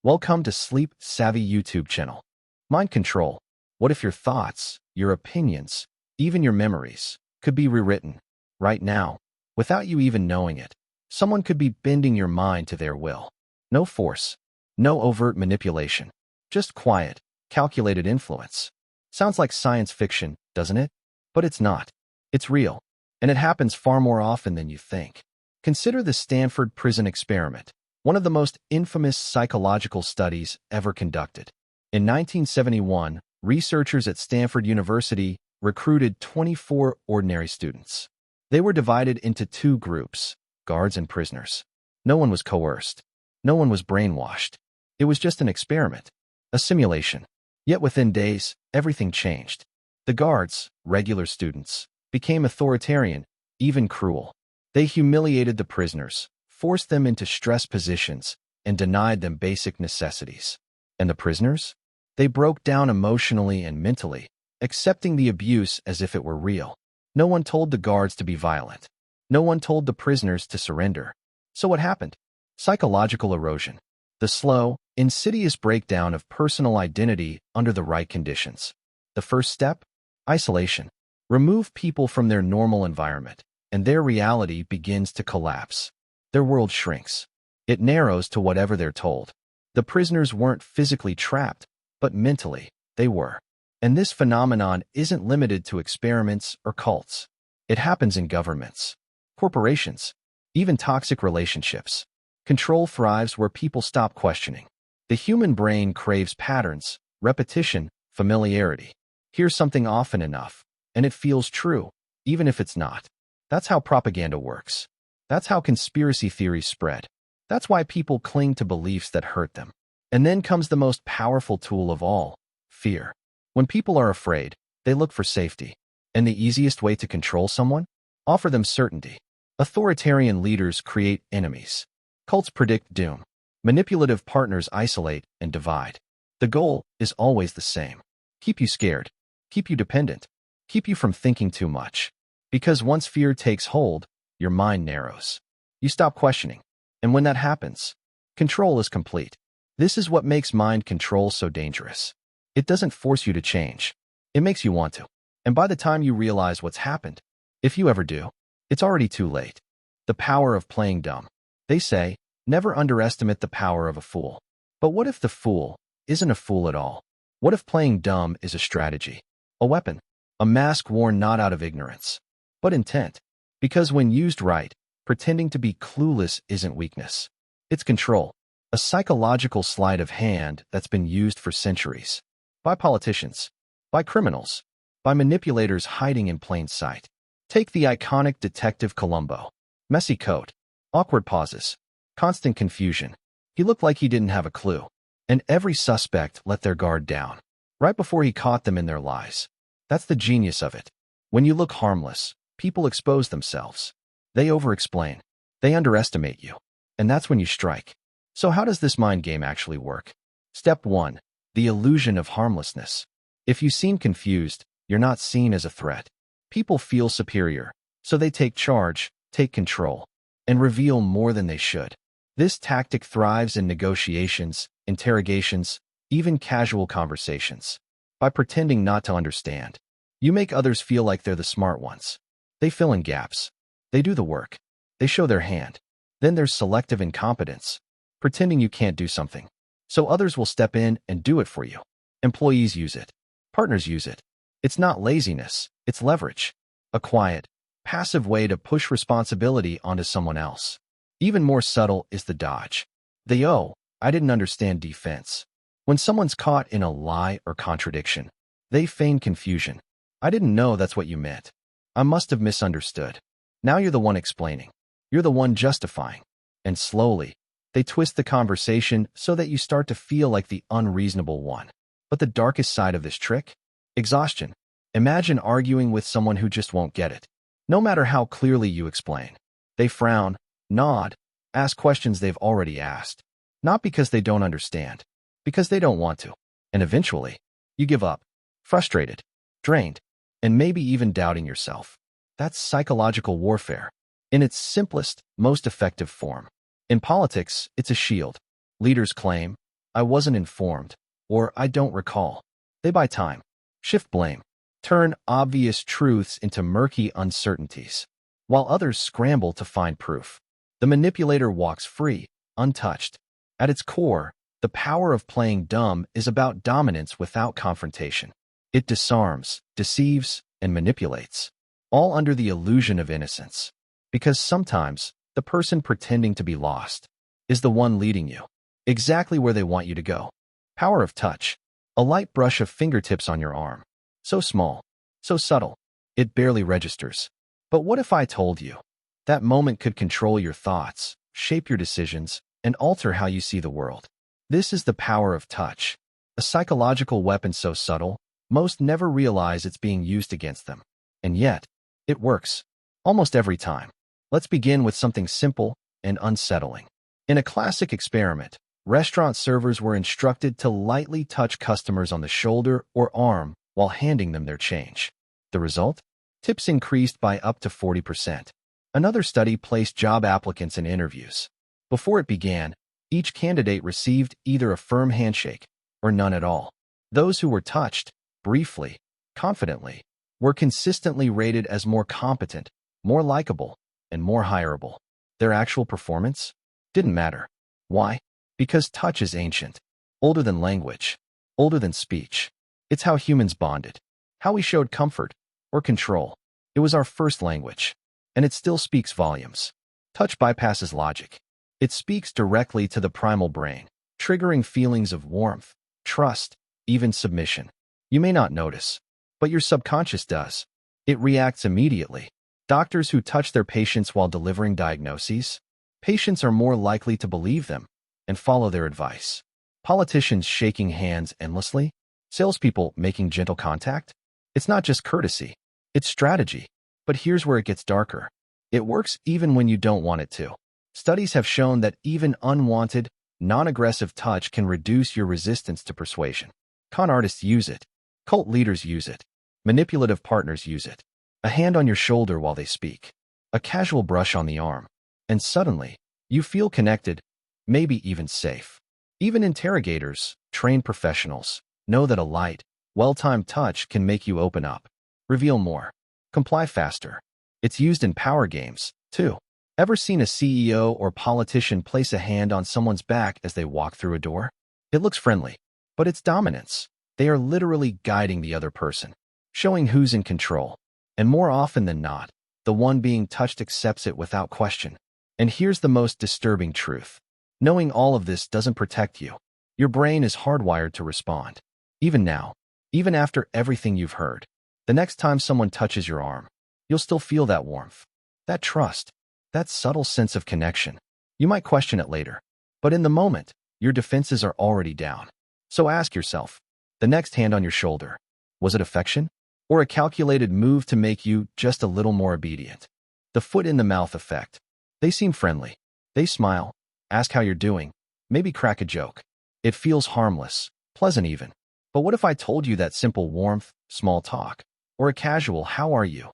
Welcome to Sleep Savvy YouTube channel. Mind control. What if your thoughts, your opinions, even your memories could be rewritten right now without you even knowing it? Someone could be bending your mind to their will. No force, no overt manipulation, just quiet, calculated influence. Sounds like science fiction, doesn't it? But it's not. It's real, and it happens far more often than you think. Consider the Stanford prison experiment, one of the most infamous psychological studies ever conducted. In 1971, researchers at Stanford University recruited 24 ordinary students. They were divided into two groups, guards and prisoners. No one was coerced. No one was brainwashed. It was just an experiment, a simulation. Yet within days, everything changed. The guards, regular students, became authoritarian, even cruel. They humiliated the prisoners, forced them into stress positions, and denied them basic necessities. And the prisoners? They broke down emotionally and mentally, accepting the abuse as if it were real. No one told the guards to be violent. No one told the prisoners to surrender. So what happened? Psychological erosion. The slow, insidious breakdown of personal identity under the right conditions. The first step? Isolation. Remove people from their normal environment, and their reality begins to collapse. Their world shrinks. It narrows to whatever they're told. The prisoners weren't physically trapped, but mentally, they were. And this phenomenon isn't limited to experiments or cults. It happens in governments, corporations, even toxic relationships. Control thrives where people stop questioning. The human brain craves patterns, repetition, familiarity. Hear something often enough, and it feels true, even if it's not. That's how propaganda works. That's how conspiracy theories spread. That's why people cling to beliefs that hurt them. And then comes the most powerful tool of all, fear. When people are afraid, they look for safety. And the easiest way to control someone? Offer them certainty. Authoritarian leaders create enemies. Cults predict doom. Manipulative partners isolate and divide. The goal is always the same. Keep you scared. Keep you dependent. Keep you from thinking too much. Because once fear takes hold, your mind narrows. You stop questioning. And when that happens, control is complete. This is what makes mind control so dangerous. It doesn't force you to change. It makes you want to. And by the time you realize what's happened, if you ever do, it's already too late. The power of playing dumb. They say, never underestimate the power of a fool. But what if the fool isn't a fool at all? What if playing dumb is a strategy, a weapon, a mask worn not out of ignorance, but intent? Because when used right, pretending to be clueless isn't weakness. It's control, a psychological sleight of hand that's been used for centuries. By politicians, by criminals, by manipulators hiding in plain sight. Take the iconic Detective Columbo. Messy coat, awkward pauses, constant confusion. He looked like he didn't have a clue. And every suspect let their guard down, right before he caught them in their lies. That's the genius of it. When you look harmless, people expose themselves. They over-explain. They underestimate you. And that's when you strike. So how does this mind game actually work? Step 1. The illusion of harmlessness. If you seem confused, you're not seen as a threat. People feel superior, so they take charge, take control, and reveal more than they should. This tactic thrives in negotiations, interrogations, even casual conversations. By pretending not to understand, you make others feel like they're the smart ones. They fill in gaps. They do the work. They show their hand. Then there's selective incompetence, pretending you can't do something. So others will step in and do it for you. Employees use it. Partners use it. It's not laziness, it's leverage. A quiet, passive way to push responsibility onto someone else. Even more subtle is the dodge. The "oh, I didn't understand" defense. When someone's caught in a lie or contradiction, they feign confusion. I didn't know that's what you meant. I must have misunderstood. Now you're the one explaining. You're the one justifying. And slowly, they twist the conversation so that you start to feel like the unreasonable one. But the darkest side of this trick? Exhaustion. Imagine arguing with someone who just won't get it. No matter how clearly you explain. They frown, nod, ask questions they've already asked. Not because they don't understand, because they don't want to. And eventually, you give up, frustrated, drained, and maybe even doubting yourself. That's psychological warfare, in its simplest, most effective form. In politics, it's a shield. Leaders claim, I wasn't informed, or I don't recall. They buy time, shift blame, turn obvious truths into murky uncertainties, while others scramble to find proof. The manipulator walks free, untouched. At its core, the power of playing dumb is about dominance without confrontation. It disarms, deceives, and manipulates, all under the illusion of innocence. Because sometimes, the person pretending to be lost is the one leading you exactly where they want you to go. Power of touch. A light brush of fingertips on your arm. So small, so subtle, it barely registers. But what if I told you that moment could control your thoughts, shape your decisions, and alter how you see the world? This is the power of touch, a psychological weapon so subtle, most never realize it's being used against them. And yet, it works, almost every time. Let's begin with something simple and unsettling. In a classic experiment, restaurant servers were instructed to lightly touch customers on the shoulder or arm while handing them their change. The result? Tips increased by up to 40%. Another study placed job applicants in interviews. Before it began, each candidate received either a firm handshake or none at all. Those who were touched, briefly, confidently, were consistently rated as more competent, more likable, and more hireable. Their actual performance didn't matter. Why? Because touch is ancient, older than language, older than speech. It's how humans bonded, how we showed comfort or control. It was our first language, and it still speaks volumes. Touch bypasses logic. It speaks directly to the primal brain, triggering feelings of warmth, trust, even submission. You may not notice, but your subconscious does. It reacts immediately. Doctors who touch their patients while delivering diagnoses, patients are more likely to believe them and follow their advice. Politicians shaking hands endlessly, salespeople making gentle contact. It's not just courtesy, it's strategy. But here's where it gets darker. It works even when you don't want it to. Studies have shown that even unwanted, non-aggressive touch can reduce your resistance to persuasion. Con artists use it. Cult leaders use it. Manipulative partners use it. A hand on your shoulder while they speak. A casual brush on the arm. And suddenly, you feel connected, maybe even safe. Even interrogators, trained professionals, know that a light, well-timed touch can make you open up, reveal more, comply faster. It's used in power games, too. Ever seen a CEO or politician place a hand on someone's back as they walk through a door? It looks friendly, but it's dominance. They are literally guiding the other person, showing who's in control. And more often than not, the one being touched accepts it without question. And here's the most disturbing truth. Knowing all of this doesn't protect you. Your brain is hardwired to respond. Even now, even after everything you've heard, the next time someone touches your arm, you'll still feel that warmth, that trust, that subtle sense of connection. You might question it later, but in the moment, your defenses are already down. So ask yourself, the next hand on your shoulder, was it affection? Or a calculated move to make you just a little more obedient? The foot in the mouth effect. They seem friendly. They smile, ask how you're doing, maybe crack a joke. It feels harmless, pleasant even. But what if I told you that simple warmth, small talk, or a casual "how are you"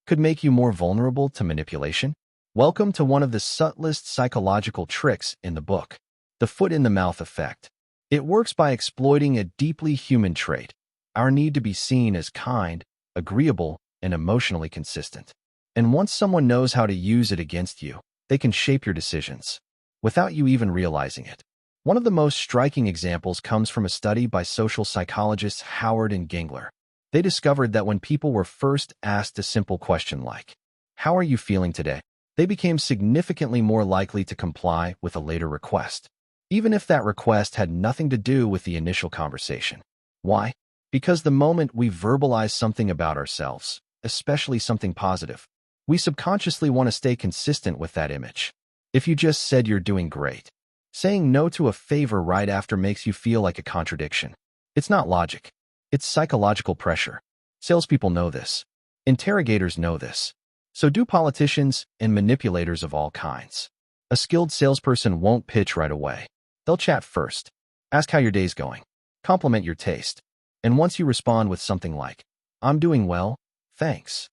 could make you more vulnerable to manipulation? Welcome to one of the subtlest psychological tricks in the book, the foot in the mouth effect. It works by exploiting a deeply human trait, our need to be seen as kind, agreeable, and emotionally consistent. And once someone knows how to use it against you, they can shape your decisions without you even realizing it. One of the most striking examples comes from a study by social psychologists Howard and Gingler. They discovered that when people were first asked a simple question like, "How are you feeling today?" they became significantly more likely to comply with a later request, even if that request had nothing to do with the initial conversation. Why? Because the moment we verbalize something about ourselves, especially something positive, we subconsciously want to stay consistent with that image. If you just said you're doing great, saying no to a favor right after makes you feel like a contradiction. It's not logic. It's psychological pressure. Salespeople know this. Interrogators know this. So do politicians and manipulators of all kinds. A skilled salesperson won't pitch right away. They'll chat first. Ask how your day's going. Compliment your taste. And once you respond with something like, "I'm doing well, thanks,"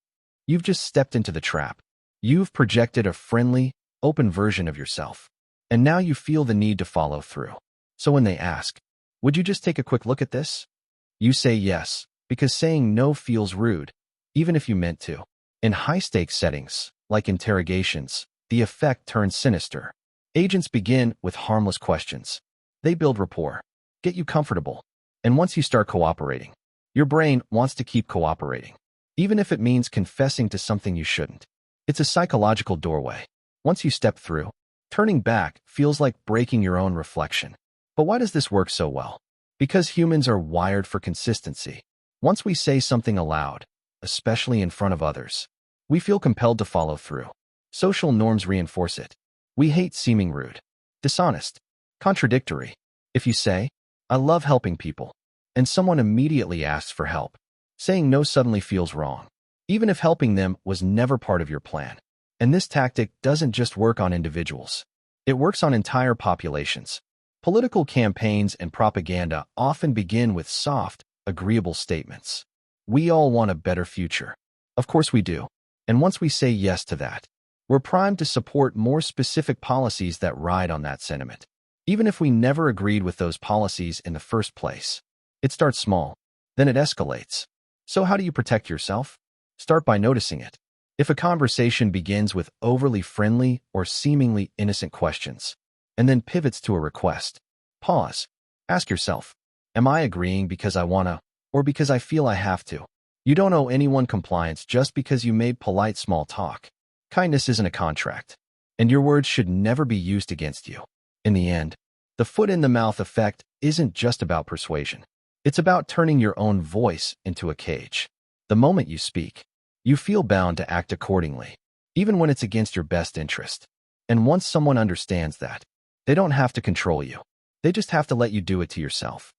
you've just stepped into the trap. You've projected a friendly, open version of yourself. And now you feel the need to follow through. So when they ask, would you just take a quick look at this? You say yes, because saying no feels rude, even if you meant to. In high-stakes settings, like interrogations, the effect turns sinister. Agents begin with harmless questions. They build rapport, get you comfortable, and once you start cooperating, your brain wants to keep cooperating, even if it means confessing to something you shouldn't. It's a psychological doorway. Once you step through, turning back feels like breaking your own reflection. But why does this work so well? Because humans are wired for consistency. Once we say something aloud, especially in front of others, we feel compelled to follow through. Social norms reinforce it. We hate seeming rude, dishonest, contradictory. If you say, I love helping people, and someone immediately asks for help, saying no suddenly feels wrong, even if helping them was never part of your plan. And this tactic doesn't just work on individuals. It works on entire populations. Political campaigns and propaganda often begin with soft, agreeable statements. We all want a better future. Of course we do. And once we say yes to that, we're primed to support more specific policies that ride on that sentiment, even if we never agreed with those policies in the first place. It starts small, then it escalates. So how do you protect yourself? Start by noticing it. If a conversation begins with overly friendly or seemingly innocent questions, and then pivots to a request, pause. Ask yourself, am I agreeing because I wanna, or because I feel I have to? You don't owe anyone compliance just because you made polite small talk. Kindness isn't a contract, and your words should never be used against you. In the end, the foot-in-the-mouth effect isn't just about persuasion. It's about turning your own voice into a cage. The moment you speak, you feel bound to act accordingly, even when it's against your best interest. And once someone understands that, they don't have to control you. They just have to let you do it to yourself.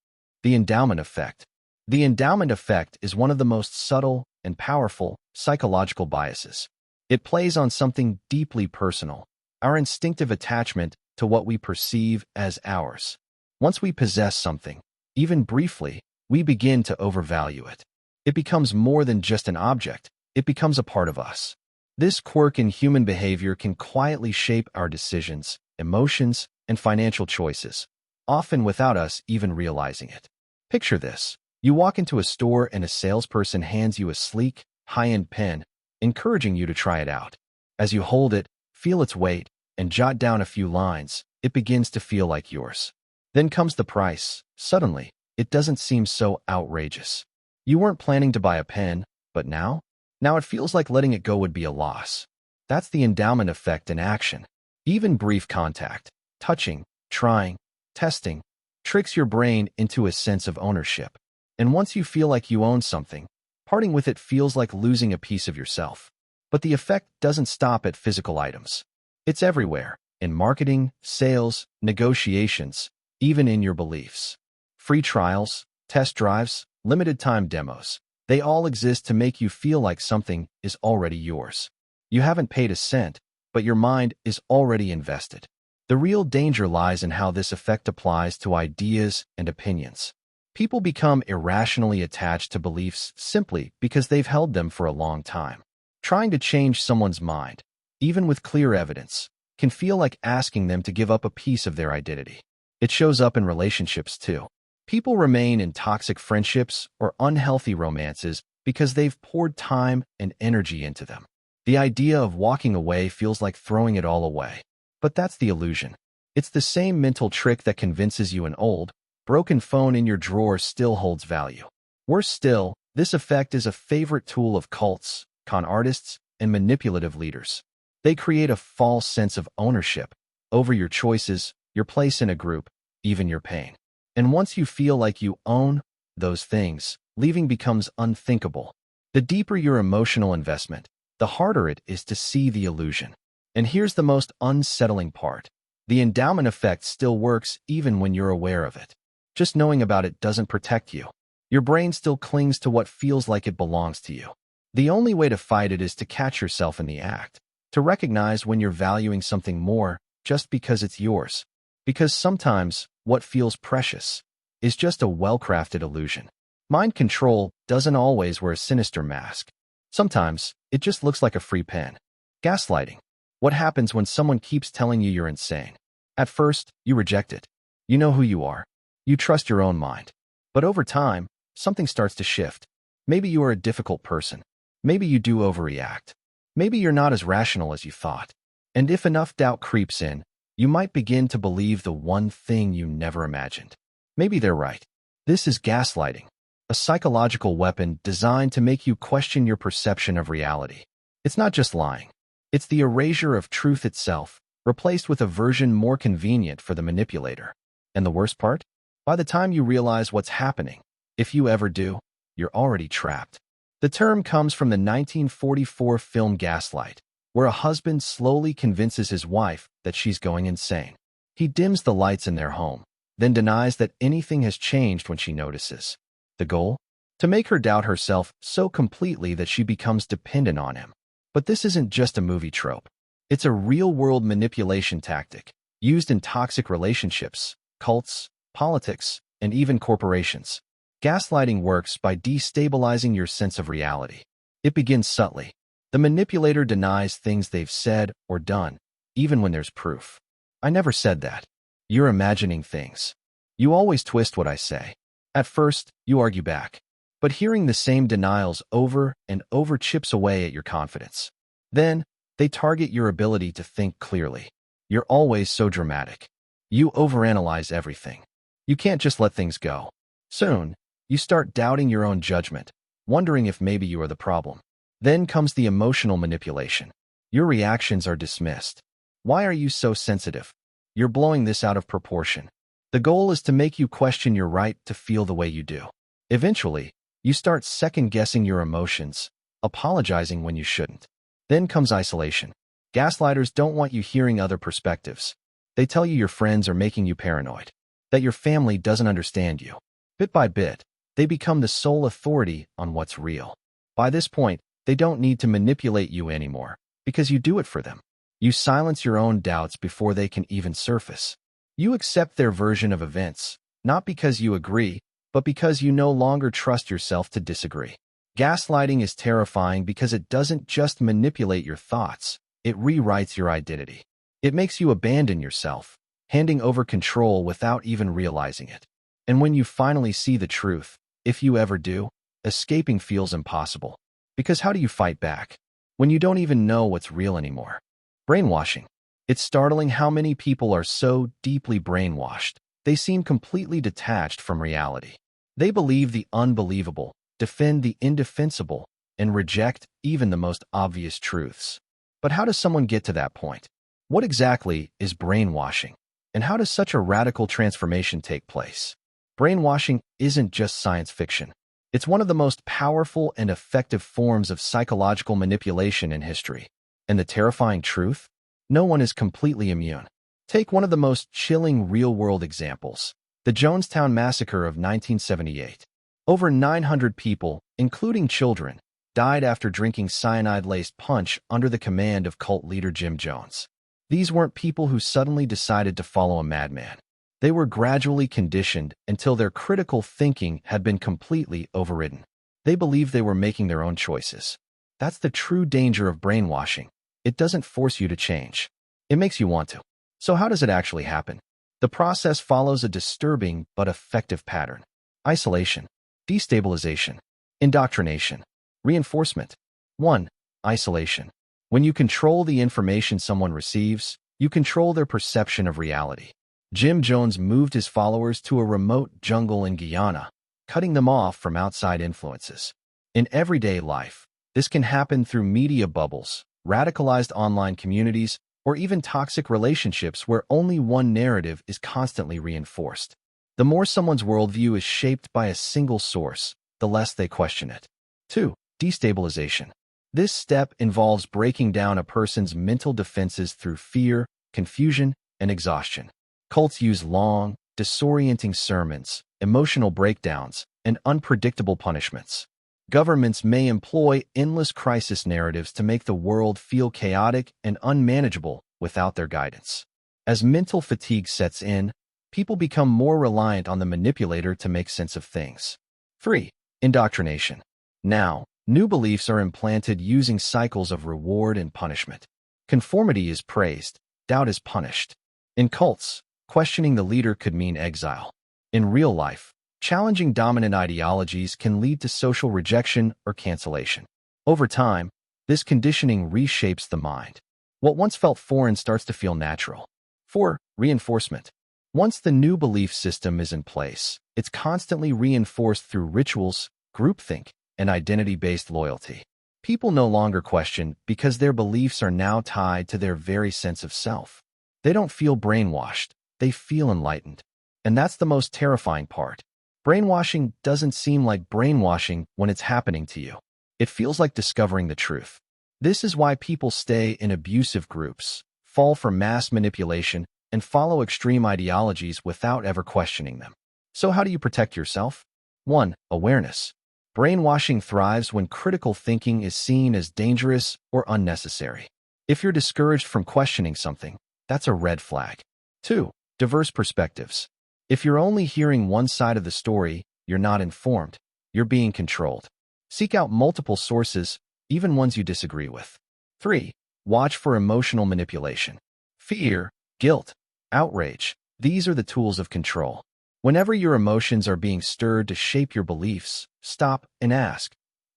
The endowment effect. The endowment effect is one of the most subtle and powerful psychological biases. It plays on something deeply personal, our instinctive attachment to what we perceive as ours. Once we possess something, even briefly, we begin to overvalue it. It becomes more than just an object. It becomes a part of us. This quirk in human behavior can quietly shape our decisions, emotions, and financial choices, often without us even realizing it. Picture this. You walk into a store and a salesperson hands you a sleek, high-end pen, encouraging you to try it out. As you hold it, feel its weight, and jot down a few lines, it begins to feel like yours. Then comes the price. Suddenly, it doesn't seem so outrageous. You weren't planning to buy a pen, but now it feels like letting it go would be a loss. That's the endowment effect in action. Even brief contact, touching, trying, testing, tricks your brain into a sense of ownership. And once you feel like you own something, parting with it feels like losing a piece of yourself. But the effect doesn't stop at physical items. It's everywhere, in marketing, sales, negotiations, even in your beliefs. Free trials, test drives, limited-time demos. They all exist to make you feel like something is already yours. You haven't paid a cent, but your mind is already invested. The real danger lies in how this effect applies to ideas and opinions. People become irrationally attached to beliefs simply because they've held them for a long time. Trying to change someone's mind, even with clear evidence, can feel like asking them to give up a piece of their identity. It shows up in relationships too. People remain in toxic friendships or unhealthy romances because they've poured time and energy into them. The idea of walking away feels like throwing it all away. But that's the illusion. It's the same mental trick that convinces you an old, broken phone in your drawer still holds value. Worse still, this effect is a favorite tool of cults, con artists, and manipulative leaders. They create a false sense of ownership over your choices, your place in a group, even your pain. And once you feel like you own those things, leaving becomes unthinkable. The deeper your emotional investment, the harder it is to see the illusion. And here's the most unsettling part. The endowment effect still works even when you're aware of it. Just knowing about it doesn't protect you. Your brain still clings to what feels like it belongs to you. The only way to fight it is to catch yourself in the act, to recognize when you're valuing something more just because it's yours. Because sometimes what feels precious is just a well-crafted illusion. Mind control doesn't always wear a sinister mask. Sometimes it just looks like a free pen. Gaslighting. What happens when someone keeps telling you you're insane? At first, you reject it. You know who you are. You trust your own mind. But over time, something starts to shift. Maybe you are a difficult person. Maybe you do overreact. Maybe you're not as rational as you thought. And if enough doubt creeps in, you might begin to believe the one thing you never imagined. Maybe they're right. This is gaslighting, a psychological weapon designed to make you question your perception of reality. It's not just lying. It's the erasure of truth itself, replaced with a version more convenient for the manipulator. And the worst part? By the time you realize what's happening, if you ever do, you're already trapped. The term comes from the 1944 film Gaslight, where a husband slowly convinces his wife that she's going insane. He dims the lights in their home, then denies that anything has changed when she notices. The goal? To make her doubt herself so completely that she becomes dependent on him. But this isn't just a movie trope. It's a real-world manipulation tactic, used in toxic relationships, cults, politics, and even corporations. Gaslighting works by destabilizing your sense of reality. It begins subtly. The manipulator denies things they've said or done, even when there's proof. I never said that. You're imagining things. You always twist what I say. At first, you argue back. But hearing the same denials over and over chips away at your confidence. Then, they target your ability to think clearly. You're always so dramatic. You overanalyze everything. You can't just let things go. Soon, you start doubting your own judgment, wondering if maybe you are the problem. Then comes the emotional manipulation. Your reactions are dismissed. Why are you so sensitive? You're blowing this out of proportion. The goal is to make you question your right to feel the way you do. Eventually, you start second-guessing your emotions, apologizing when you shouldn't. Then comes isolation. Gaslighters don't want you hearing other perspectives. They tell you your friends are making you paranoid, that your family doesn't understand you. Bit by bit, they become the sole authority on what's real. By this point, they don't need to manipulate you anymore, because you do it for them. You silence your own doubts before they can even surface. You accept their version of events, not because you agree, but because you no longer trust yourself to disagree. Gaslighting is terrifying because it doesn't just manipulate your thoughts, it rewrites your identity. It makes you abandon yourself, handing over control without even realizing it. And when you finally see the truth, if you ever do, escaping feels impossible. Because how do you fight back when you don't even know what's real anymore? Brainwashing. It's startling how many people are so deeply brainwashed, they seem completely detached from reality. They believe the unbelievable, defend the indefensible, and reject even the most obvious truths. But how does someone get to that point? What exactly is brainwashing? And how does such a radical transformation take place? Brainwashing isn't just science fiction. It's one of the most powerful and effective forms of psychological manipulation in history. And the terrifying truth? No one is completely immune. Take one of the most chilling real-world examples, the Jonestown Massacre of 1978. Over 900 people, including children, died after drinking cyanide-laced punch under the command of cult leader Jim Jones. These weren't people who suddenly decided to follow a madman. They were gradually conditioned until their critical thinking had been completely overridden. They believed they were making their own choices. That's the true danger of brainwashing. It doesn't force you to change. It makes you want to. So how does it actually happen? The process follows a disturbing but effective pattern. Isolation, destabilization, indoctrination, reinforcement. 1. Isolation. When you control the information someone receives, you control their perception of reality. Jim Jones moved his followers to a remote jungle in Guyana, cutting them off from outside influences. In everyday life, this can happen through media bubbles, radicalized online communities, or even toxic relationships where only one narrative is constantly reinforced. The more someone's worldview is shaped by a single source, the less they question it. 2. Destabilization. This step involves breaking down a person's mental defenses through fear, confusion, and exhaustion. Cults use long, disorienting sermons, emotional breakdowns, and unpredictable punishments. Governments may employ endless crisis narratives to make the world feel chaotic and unmanageable without their guidance. As mental fatigue sets in, people become more reliant on the manipulator to make sense of things. 3. Indoctrination. Now, new beliefs are implanted using cycles of reward and punishment. Conformity is praised, doubt is punished. In cults, questioning the leader could mean exile. In real life, challenging dominant ideologies can lead to social rejection or cancellation. Over time, this conditioning reshapes the mind. What once felt foreign starts to feel natural. 4. Reinforcement. Once the new belief system is in place, it's constantly reinforced through rituals, groupthink, and identity-based loyalty. People no longer question because their beliefs are now tied to their very sense of self. They don't feel brainwashed, they feel enlightened. And that's the most terrifying part. Brainwashing doesn't seem like brainwashing when it's happening to you. It feels like discovering the truth. This is why people stay in abusive groups, fall for mass manipulation, and follow extreme ideologies without ever questioning them. So how do you protect yourself? 1. Awareness. Brainwashing thrives when critical thinking is seen as dangerous or unnecessary. If you're discouraged from questioning something, that's a red flag. 2. Diverse perspectives. If you're only hearing one side of the story, you're not informed. You're being controlled. Seek out multiple sources, even ones you disagree with. 3. Watch for emotional manipulation. Fear, guilt, outrage. These are the tools of control. Whenever your emotions are being stirred to shape your beliefs, stop and ask,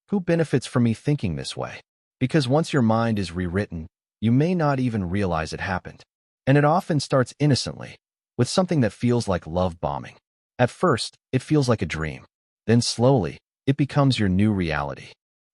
who benefits from me thinking this way? Because once your mind is rewritten, you may not even realize it happened. And it often starts innocently, with something that feels like love bombing. At first, it feels like a dream. Then slowly, it becomes your new reality.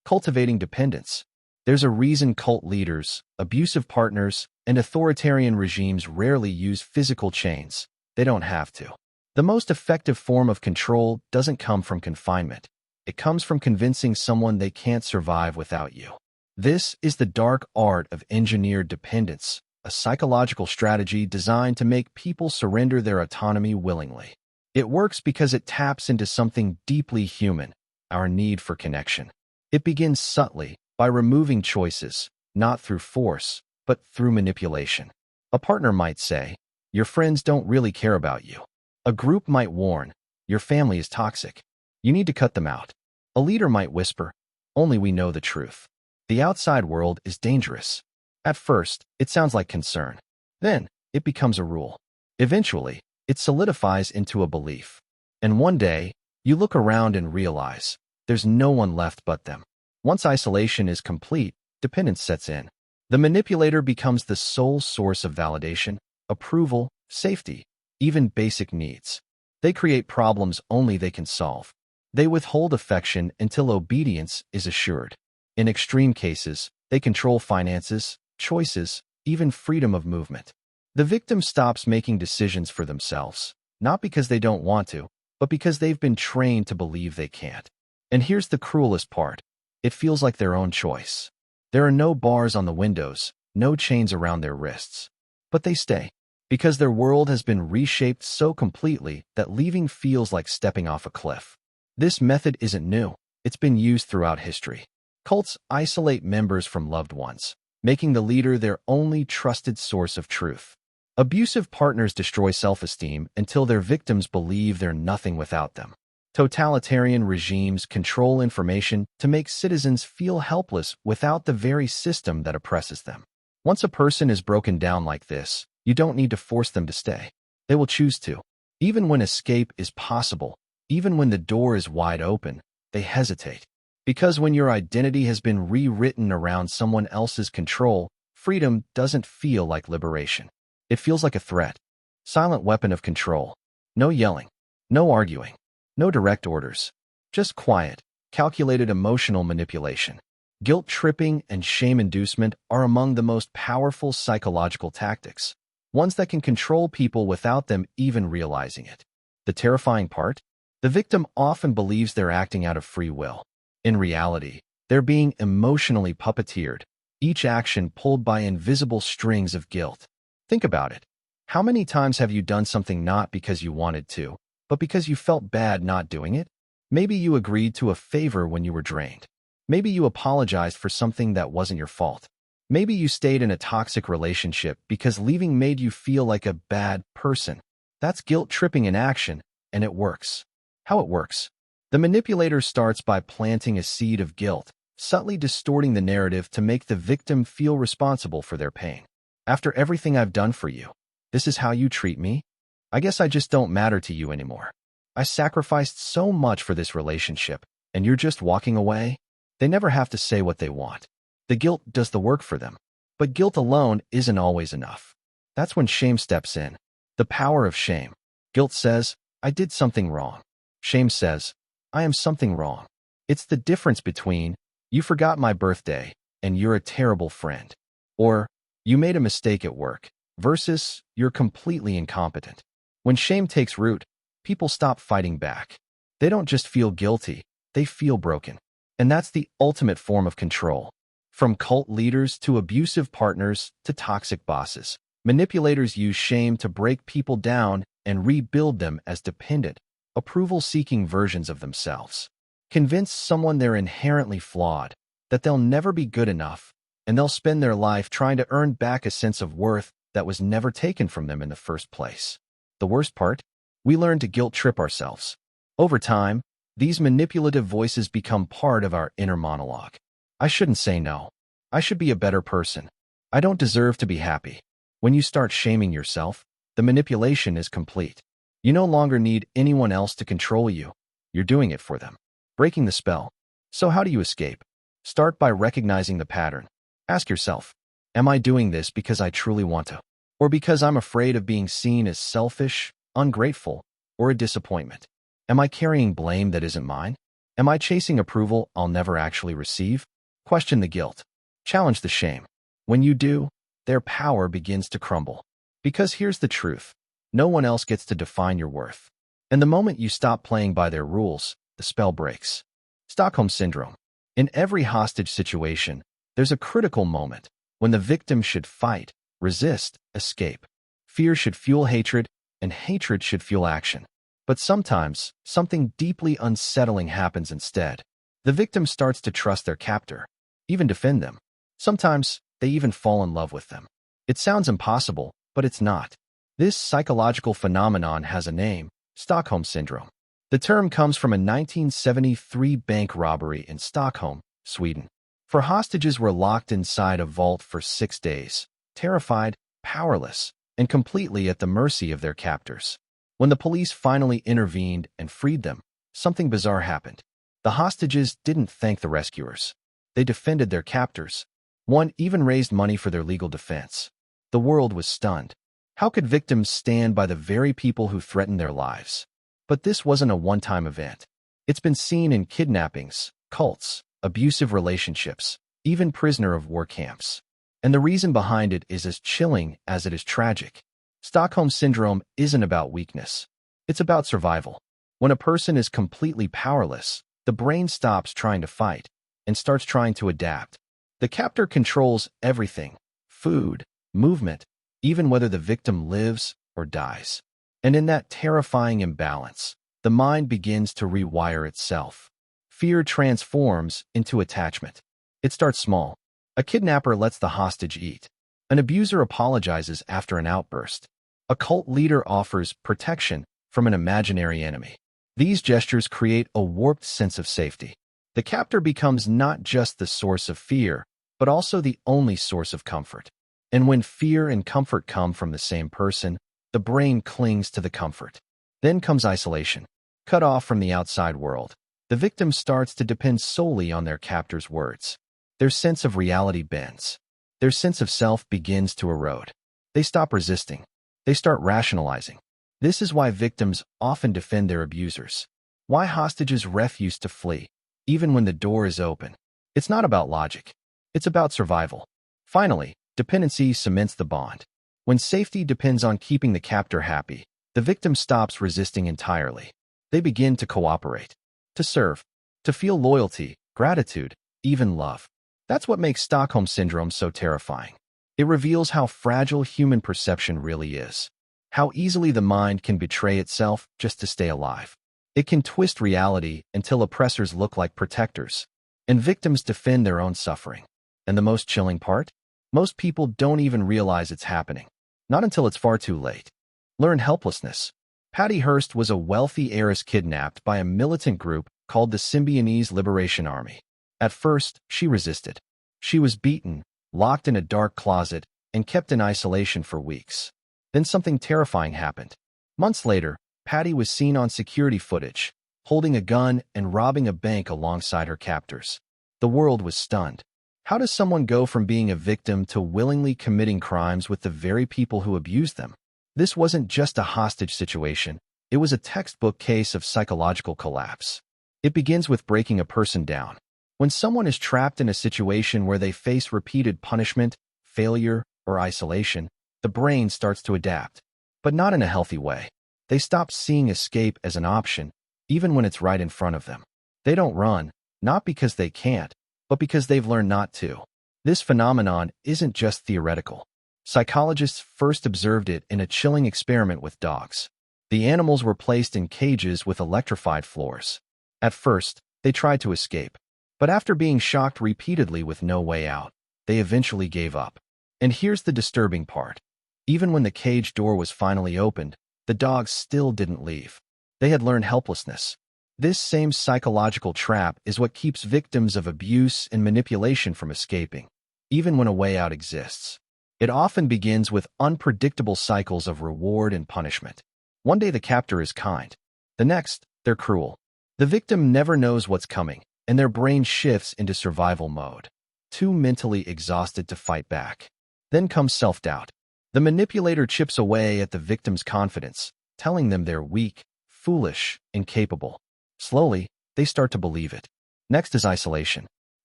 Cultivating dependence. There's a reason cult leaders, abusive partners, and authoritarian regimes rarely use physical chains. They don't have to. The most effective form of control doesn't come from confinement. It comes from convincing someone they can't survive without you. This is the dark art of engineered dependence, a psychological strategy designed to make people surrender their autonomy willingly. It works because it taps into something deeply human, our need for connection. It begins subtly, by removing choices, not through force, but through manipulation. A partner might say, your friends don't really care about you. A group might warn, your family is toxic. You need to cut them out. A leader might whisper, only we know the truth. The outside world is dangerous. At first, it sounds like concern. Then, it becomes a rule. Eventually, it solidifies into a belief. And one day, you look around and realize, there's no one left but them. Once isolation is complete, dependence sets in. The manipulator becomes the sole source of validation, approval, safety, even basic needs. They create problems only they can solve. They withhold affection until obedience is assured. In extreme cases, they control finances, choices, even freedom of movement. The victim stops making decisions for themselves, not because they don't want to, but because they've been trained to believe they can't. And here's the cruelest part. It feels like their own choice. There are no bars on the windows, no chains around their wrists. But they stay, because their world has been reshaped so completely that leaving feels like stepping off a cliff. This method isn't new. It's been used throughout history. Cults isolate members from loved ones, making the leader their only trusted source of truth. Abusive partners destroy self-esteem until their victims believe they're nothing without them. Totalitarian regimes control information to make citizens feel helpless without the very system that oppresses them. Once a person is broken down like this, you don't need to force them to stay. They will choose to. Even when escape is possible, even when the door is wide open, they hesitate. Because when your identity has been rewritten around someone else's control, freedom doesn't feel like liberation. It feels like a threat. Silent weapon of control. No yelling. No arguing. No direct orders. Just quiet, calculated emotional manipulation. Guilt tripping and shame inducement are among the most powerful psychological tactics, ones that can control people without them even realizing it. The terrifying part? The victim often believes they're acting out of free will. In reality, they're being emotionally puppeteered, each action pulled by invisible strings of guilt. Think about it. How many times have you done something not because you wanted to, but because you felt bad not doing it? Maybe you agreed to a favor when you were drained. Maybe you apologized for something that wasn't your fault. Maybe you stayed in a toxic relationship because leaving made you feel like a bad person. That's guilt tripping in action, and it works. How it works? The manipulator starts by planting a seed of guilt, subtly distorting the narrative to make the victim feel responsible for their pain. After everything I've done for you, this is how you treat me? I guess I just don't matter to you anymore. I sacrificed so much for this relationship, and you're just walking away? They never have to say what they want. The guilt does the work for them. But guilt alone isn't always enough. That's when shame steps in. The power of shame. Guilt says, I did something wrong. Shame says, I am something wrong. It's the difference between, you forgot my birthday, and you're a terrible friend. Or, you made a mistake at work, versus, you're completely incompetent. When shame takes root, people stop fighting back. They don't just feel guilty, they feel broken. And that's the ultimate form of control. From cult leaders to abusive partners to toxic bosses, manipulators use shame to break people down and rebuild them as dependent, approval-seeking versions of themselves. Convince someone they're inherently flawed, that they'll never be good enough, and they'll spend their life trying to earn back a sense of worth that was never taken from them in the first place. The worst part? We learn to guilt trip ourselves. Over time, these manipulative voices become part of our inner monologue. I shouldn't say no. I should be a better person. I don't deserve to be happy. When you start shaming yourself, the manipulation is complete. You no longer need anyone else to control you. You're doing it for them. Breaking the spell. So how do you escape? Start by recognizing the pattern. Ask yourself, am I doing this because I truly want to? Or because I'm afraid of being seen as selfish, ungrateful, or a disappointment? Am I carrying blame that isn't mine? Am I chasing approval I'll never actually receive? Question the guilt. Challenge the shame. When you do, their power begins to crumble. Because here's the truth. No one else gets to define your worth. And the moment you stop playing by their rules, the spell breaks. Stockholm Syndrome. In every hostage situation, there's a critical moment when the victim should fight, resist, escape. Fear should fuel hatred, and hatred should fuel action. But sometimes, something deeply unsettling happens instead. The victim starts to trust their captor, even defend them. Sometimes, they even fall in love with them. It sounds impossible, but it's not. This psychological phenomenon has a name: Stockholm Syndrome. The term comes from a 1973 bank robbery in Stockholm, Sweden. Four hostages were locked inside a vault for 6 days, terrified, powerless, and completely at the mercy of their captors. When the police finally intervened and freed them, something bizarre happened. The hostages didn't thank the rescuers. They defended their captors. One even raised money for their legal defense. The world was stunned. How could victims stand by the very people who threatened their lives? But this wasn't a one-time event. It's been seen in kidnappings, cults, abusive relationships, even prisoner of war camps. And the reason behind it is as chilling as it is tragic. Stockholm Syndrome isn't about weakness. It's about survival. When a person is completely powerless, the brain stops trying to fight and starts trying to adapt. The captor controls everything: food, movement, even whether the victim lives or dies. And in that terrifying imbalance, the mind begins to rewire itself. Fear transforms into attachment. It starts small. A kidnapper lets the hostage eat. An abuser apologizes after an outburst. A cult leader offers protection from an imaginary enemy. These gestures create a warped sense of safety. The captor becomes not just the source of fear, but also the only source of comfort. And when fear and comfort come from the same person, the brain clings to the comfort. Then comes isolation. Cut off from the outside world, the victim starts to depend solely on their captor's words. Their sense of reality bends. Their sense of self begins to erode. They stop resisting. They start rationalizing. This is why victims often defend their abusers. Why hostages refuse to flee, even when the door is open. It's not about logic. It's about survival. Finally, dependency cements the bond. When safety depends on keeping the captor happy, the victim stops resisting entirely. They begin to cooperate, to serve, to feel loyalty, gratitude, even love. That's what makes Stockholm Syndrome so terrifying. It reveals how fragile human perception really is. How easily the mind can betray itself just to stay alive. It can twist reality until oppressors look like protectors, and victims defend their own suffering. And the most chilling part? Most people don't even realize it's happening. Not until it's far too late. Learn helplessness. Patty Hearst was a wealthy heiress kidnapped by a militant group called the Symbionese Liberation Army. At first, she resisted. She was beaten, locked in a dark closet, and kept in isolation for weeks. Then something terrifying happened. Months later, Patty was seen on security footage, holding a gun and robbing a bank alongside her captors. The world was stunned. How does someone go from being a victim to willingly committing crimes with the very people who abused them? This wasn't just a hostage situation. It was a textbook case of psychological collapse. It begins with breaking a person down. When someone is trapped in a situation where they face repeated punishment, failure, or isolation, the brain starts to adapt, but not in a healthy way. They stop seeing escape as an option, even when it's right in front of them. They don't run, not because they can't, but because they've learned not to. This phenomenon isn't just theoretical. Psychologists first observed it in a chilling experiment with dogs. The animals were placed in cages with electrified floors. At first, they tried to escape, but after being shocked repeatedly with no way out, they eventually gave up. And here's the disturbing part. Even when the cage door was finally opened, the dogs still didn't leave. They had learned helplessness. This same psychological trap is what keeps victims of abuse and manipulation from escaping, even when a way out exists. It often begins with unpredictable cycles of reward and punishment. One day the captor is kind. The next, they're cruel. The victim never knows what's coming, and their brain shifts into survival mode, too mentally exhausted to fight back. Then comes self-doubt. The manipulator chips away at the victim's confidence, telling them they're weak, foolish, incapable. Slowly, they start to believe it. Next is isolation.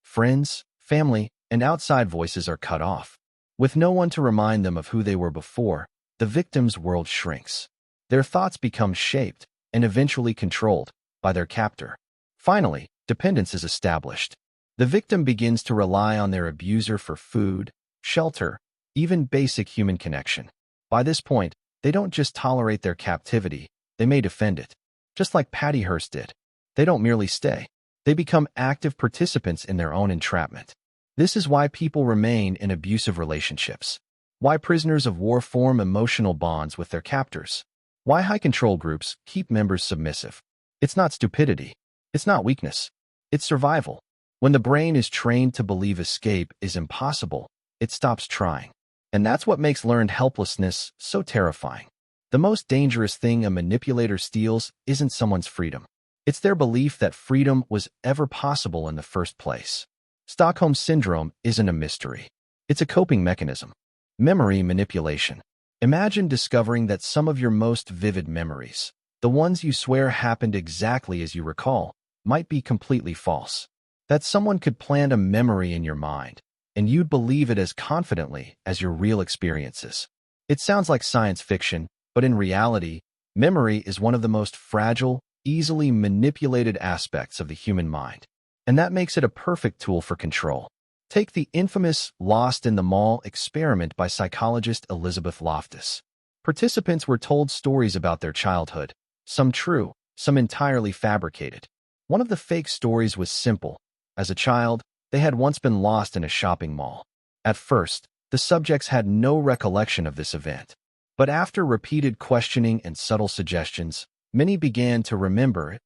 Friends, family, and outside voices are cut off. With no one to remind them of who they were before, the victim's world shrinks. Their thoughts become shaped and eventually controlled by their captor. Finally, dependence is established. The victim begins to rely on their abuser for food, shelter, even basic human connection. By this point, they don't just tolerate their captivity, they may defend it. Just like Patty Hearst did. They don't merely stay. They become active participants in their own entrapment. This is why people remain in abusive relationships. Why prisoners of war form emotional bonds with their captors. Why high-control groups keep members submissive. It's not stupidity. It's not weakness. It's survival. When the brain is trained to believe escape is impossible, it stops trying. And that's what makes learned helplessness so terrifying. The most dangerous thing a manipulator steals isn't someone's freedom. It's their belief that freedom was ever possible in the first place. Stockholm Syndrome isn't a mystery. It's a coping mechanism. Memory manipulation. Imagine discovering that some of your most vivid memories, the ones you swear happened exactly as you recall, might be completely false. That someone could plant a memory in your mind, and you'd believe it as confidently as your real experiences. It sounds like science fiction, but in reality, memory is one of the most fragile, easily manipulated aspects of the human mind. And that makes it a perfect tool for control. Take the infamous Lost in the Mall experiment by psychologist Elizabeth Loftus. Participants were told stories about their childhood, some true, some entirely fabricated. One of the fake stories was simple. As a child, they had once been lost in a shopping mall. At first, the subjects had no recollection of this event. But after repeated questioning and subtle suggestions, many began to remember it.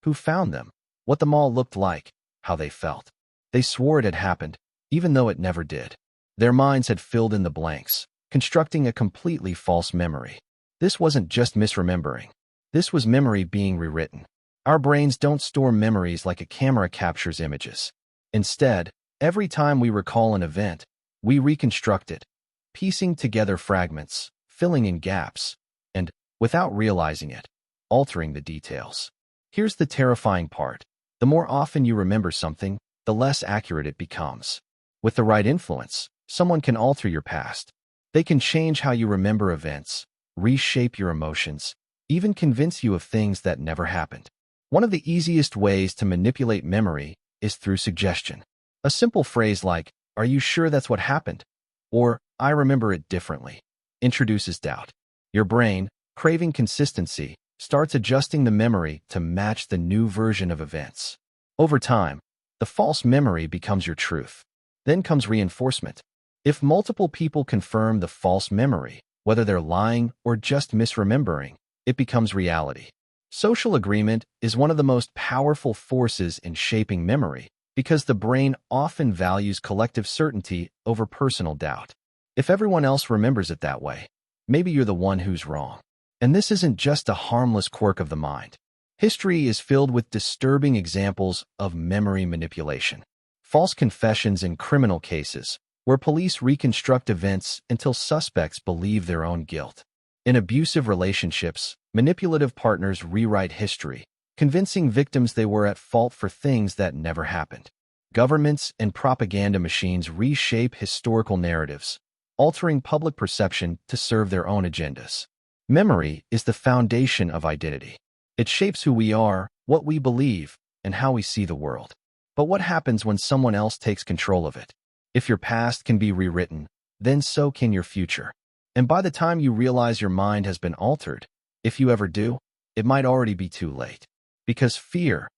Who found them? What the mall looked like? How they felt. They swore it had happened, even though it never did. Their minds had filled in the blanks, constructing a completely false memory. This wasn't just misremembering. This was memory being rewritten. Our brains don't store memories like a camera captures images. Instead, every time we recall an event, we reconstruct it, piecing together fragments, filling in gaps, and, without realizing it, altering the details. Here's the terrifying part. The more often you remember something, the less accurate it becomes. With the right influence, someone can alter your past. They can change how you remember events, reshape your emotions, even convince you of things that never happened. One of the easiest ways to manipulate memory is through suggestion. A simple phrase like, "Are you sure that's what happened?" or "I remember it differently," introduces doubt. Your brain, craving consistency, starts adjusting the memory to match the new version of events. Over time, the false memory becomes your truth. Then comes reinforcement. If multiple people confirm the false memory, whether they're lying or just misremembering, it becomes reality. Social agreement is one of the most powerful forces in shaping memory because the brain often values collective certainty over personal doubt. If everyone else remembers it that way, maybe you're the one who's wrong. And this isn't just a harmless quirk of the mind. History is filled with disturbing examples of memory manipulation. False confessions in criminal cases, where police reconstruct events until suspects believe their own guilt. In abusive relationships, manipulative partners rewrite history, convincing victims they were at fault for things that never happened. Governments and propaganda machines reshape historical narratives, altering public perception to serve their own agendas. Memory is the foundation of identity. It shapes who we are, what we believe, and how we see the world. But what happens when someone else takes control of it? If your past can be rewritten, then so can your future. And by the time you realize your mind has been altered, if you ever do, it might already be too late. Because fear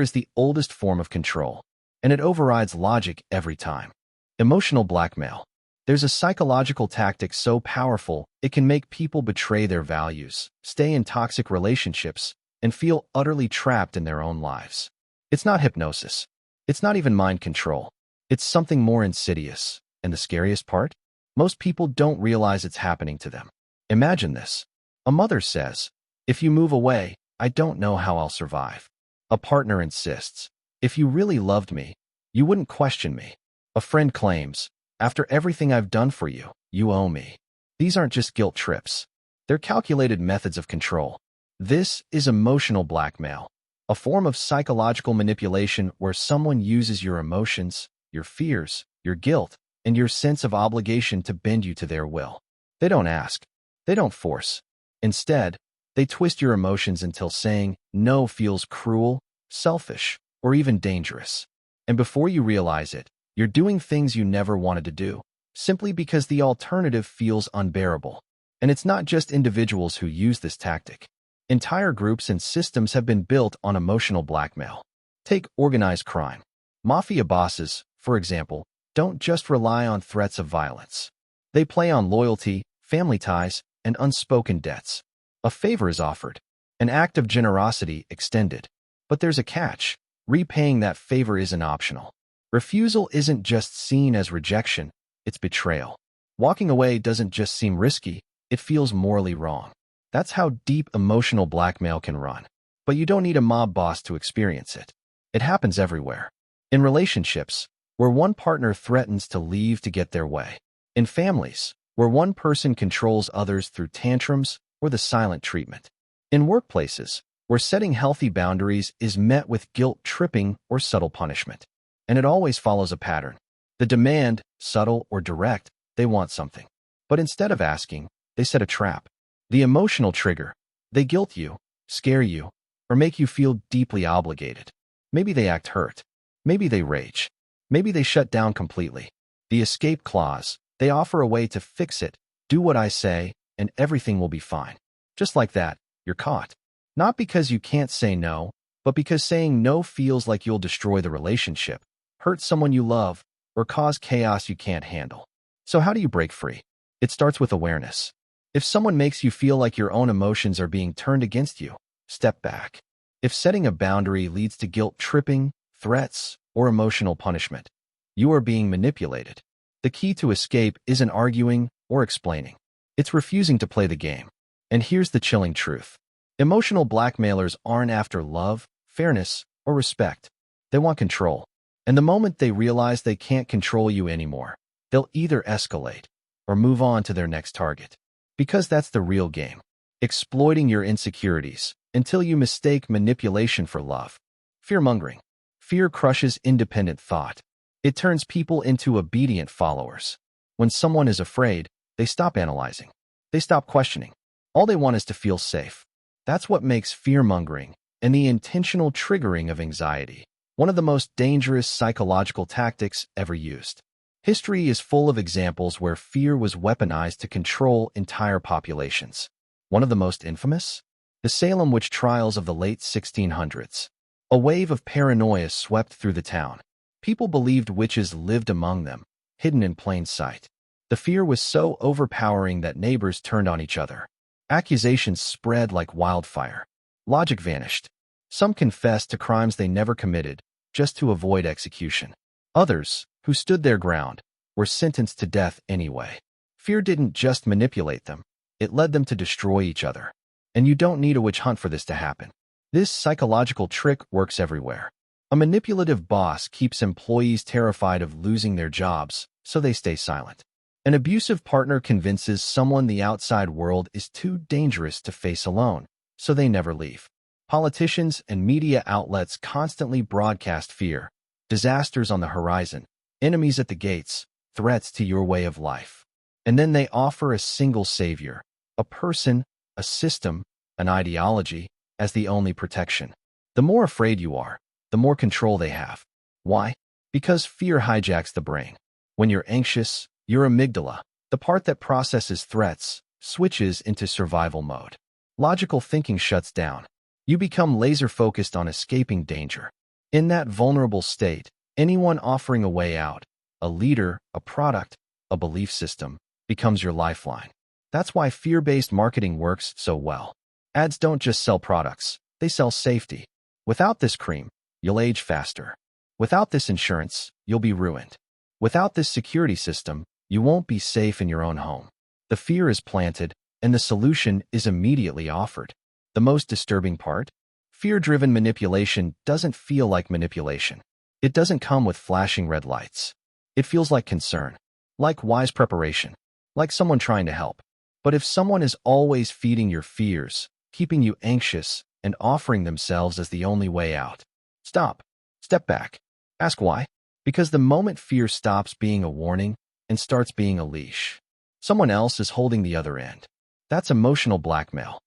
is the oldest form of control, and it overrides logic every time. Emotional blackmail. There's a psychological tactic so powerful it can make people betray their values, stay in toxic relationships, and feel utterly trapped in their own lives. It's not hypnosis. It's not even mind control. It's something more insidious. And the scariest part? Most people don't realize it's happening to them. Imagine this. A mother says, "If you move away, I don't know how I'll survive." A partner insists, "If you really loved me, you wouldn't question me." A friend claims, "After everything I've done for you, you owe me." These aren't just guilt trips. They're calculated methods of control. This is emotional blackmail, a form of psychological manipulation where someone uses your emotions, your fears, your guilt, and your sense of obligation to bend you to their will. They don't ask. They don't force. Instead, they twist your emotions until saying no feels cruel, selfish, or even dangerous. And before you realize it, you're doing things you never wanted to do, simply because the alternative feels unbearable. And it's not just individuals who use this tactic. Entire groups and systems have been built on emotional blackmail. Take organized crime. Mafia bosses, for example, don't just rely on threats of violence. They play on loyalty, family ties, and unspoken debts. A favor is offered, an act of generosity extended. But there's a catch. Repaying that favor isn't optional. Refusal isn't just seen as rejection, it's betrayal. Walking away doesn't just seem risky, it feels morally wrong. That's how deep emotional blackmail can run. But you don't need a mob boss to experience it. It happens everywhere. In relationships, where one partner threatens to leave to get their way. In families, where one person controls others through tantrums or the silent treatment. In workplaces, where setting healthy boundaries is met with guilt-tripping or subtle punishment. And it always follows a pattern. The demand, subtle or direct, they want something. But instead of asking, they set a trap. The emotional trigger. They guilt you, scare you, or make you feel deeply obligated. Maybe they act hurt. Maybe they rage. Maybe they shut down completely. The escape clause. They offer a way to fix it. Do what I say, and everything will be fine. Just like that, you're caught. Not because you can't say no, but because saying no feels like you'll destroy the relationship, hurt someone you love, or cause chaos you can't handle. So how do you break free? It starts with awareness. If someone makes you feel like your own emotions are being turned against you, step back. If setting a boundary leads to guilt-tripping, threats, or emotional punishment, you are being manipulated. The key to escape isn't arguing or explaining. It's refusing to play the game. And here's the chilling truth. Emotional blackmailers aren't after love, fairness, or respect. They want control. And the moment they realize they can't control you anymore, they'll either escalate or move on to their next target. Because that's the real game. Exploiting your insecurities until you mistake manipulation for love. Fear-mongering. Fear crushes independent thought. It turns people into obedient followers. When someone is afraid, they stop analyzing. They stop questioning. All they want is to feel safe. That's what makes fear-mongering and the intentional triggering of anxiety one of the most dangerous psychological tactics ever used. History is full of examples where fear was weaponized to control entire populations. One of the most infamous? The Salem witch trials of the late 1600s. A wave of paranoia swept through the town. People believed witches lived among them, hidden in plain sight. The fear was so overpowering that neighbors turned on each other. Accusations spread like wildfire. Logic vanished. Some confessed to crimes they never committed, just to avoid execution. Others, who stood their ground, were sentenced to death anyway. Fear didn't just manipulate them. it led them to destroy each other. And you don't need a witch hunt for this to happen. This psychological trick works everywhere. A manipulative boss keeps employees terrified of losing their jobs, so they stay silent. An abusive partner convinces someone the outside world is too dangerous to face alone, so they never leave. Politicians and media outlets constantly broadcast fear, disasters on the horizon, enemies at the gates, threats to your way of life. And then they offer a single savior, a person, a system, an ideology, as the only protection. The more afraid you are, the more control they have. Why? Because fear hijacks the brain. When you're anxious, your amygdala, the part that processes threats, switches into survival mode. Logical thinking shuts down. You become laser-focused on escaping danger. In that vulnerable state, anyone offering a way out, a leader, a product, a belief system, becomes your lifeline. That's why fear-based marketing works so well. Ads don't just sell products, they sell safety. Without this cream, you'll age faster. Without this insurance, you'll be ruined. Without this security system, you won't be safe in your own home. The fear is planted, and the solution is immediately offered. The most disturbing part? Fear-driven manipulation doesn't feel like manipulation. It doesn't come with flashing red lights. It feels like concern, like wise preparation, like someone trying to help. But if someone is always feeding your fears, keeping you anxious, and offering themselves as the only way out, stop. Step back. Ask why. Because the moment fear stops being a warning and starts being a leash, someone else is holding the other end. That's emotional blackmail.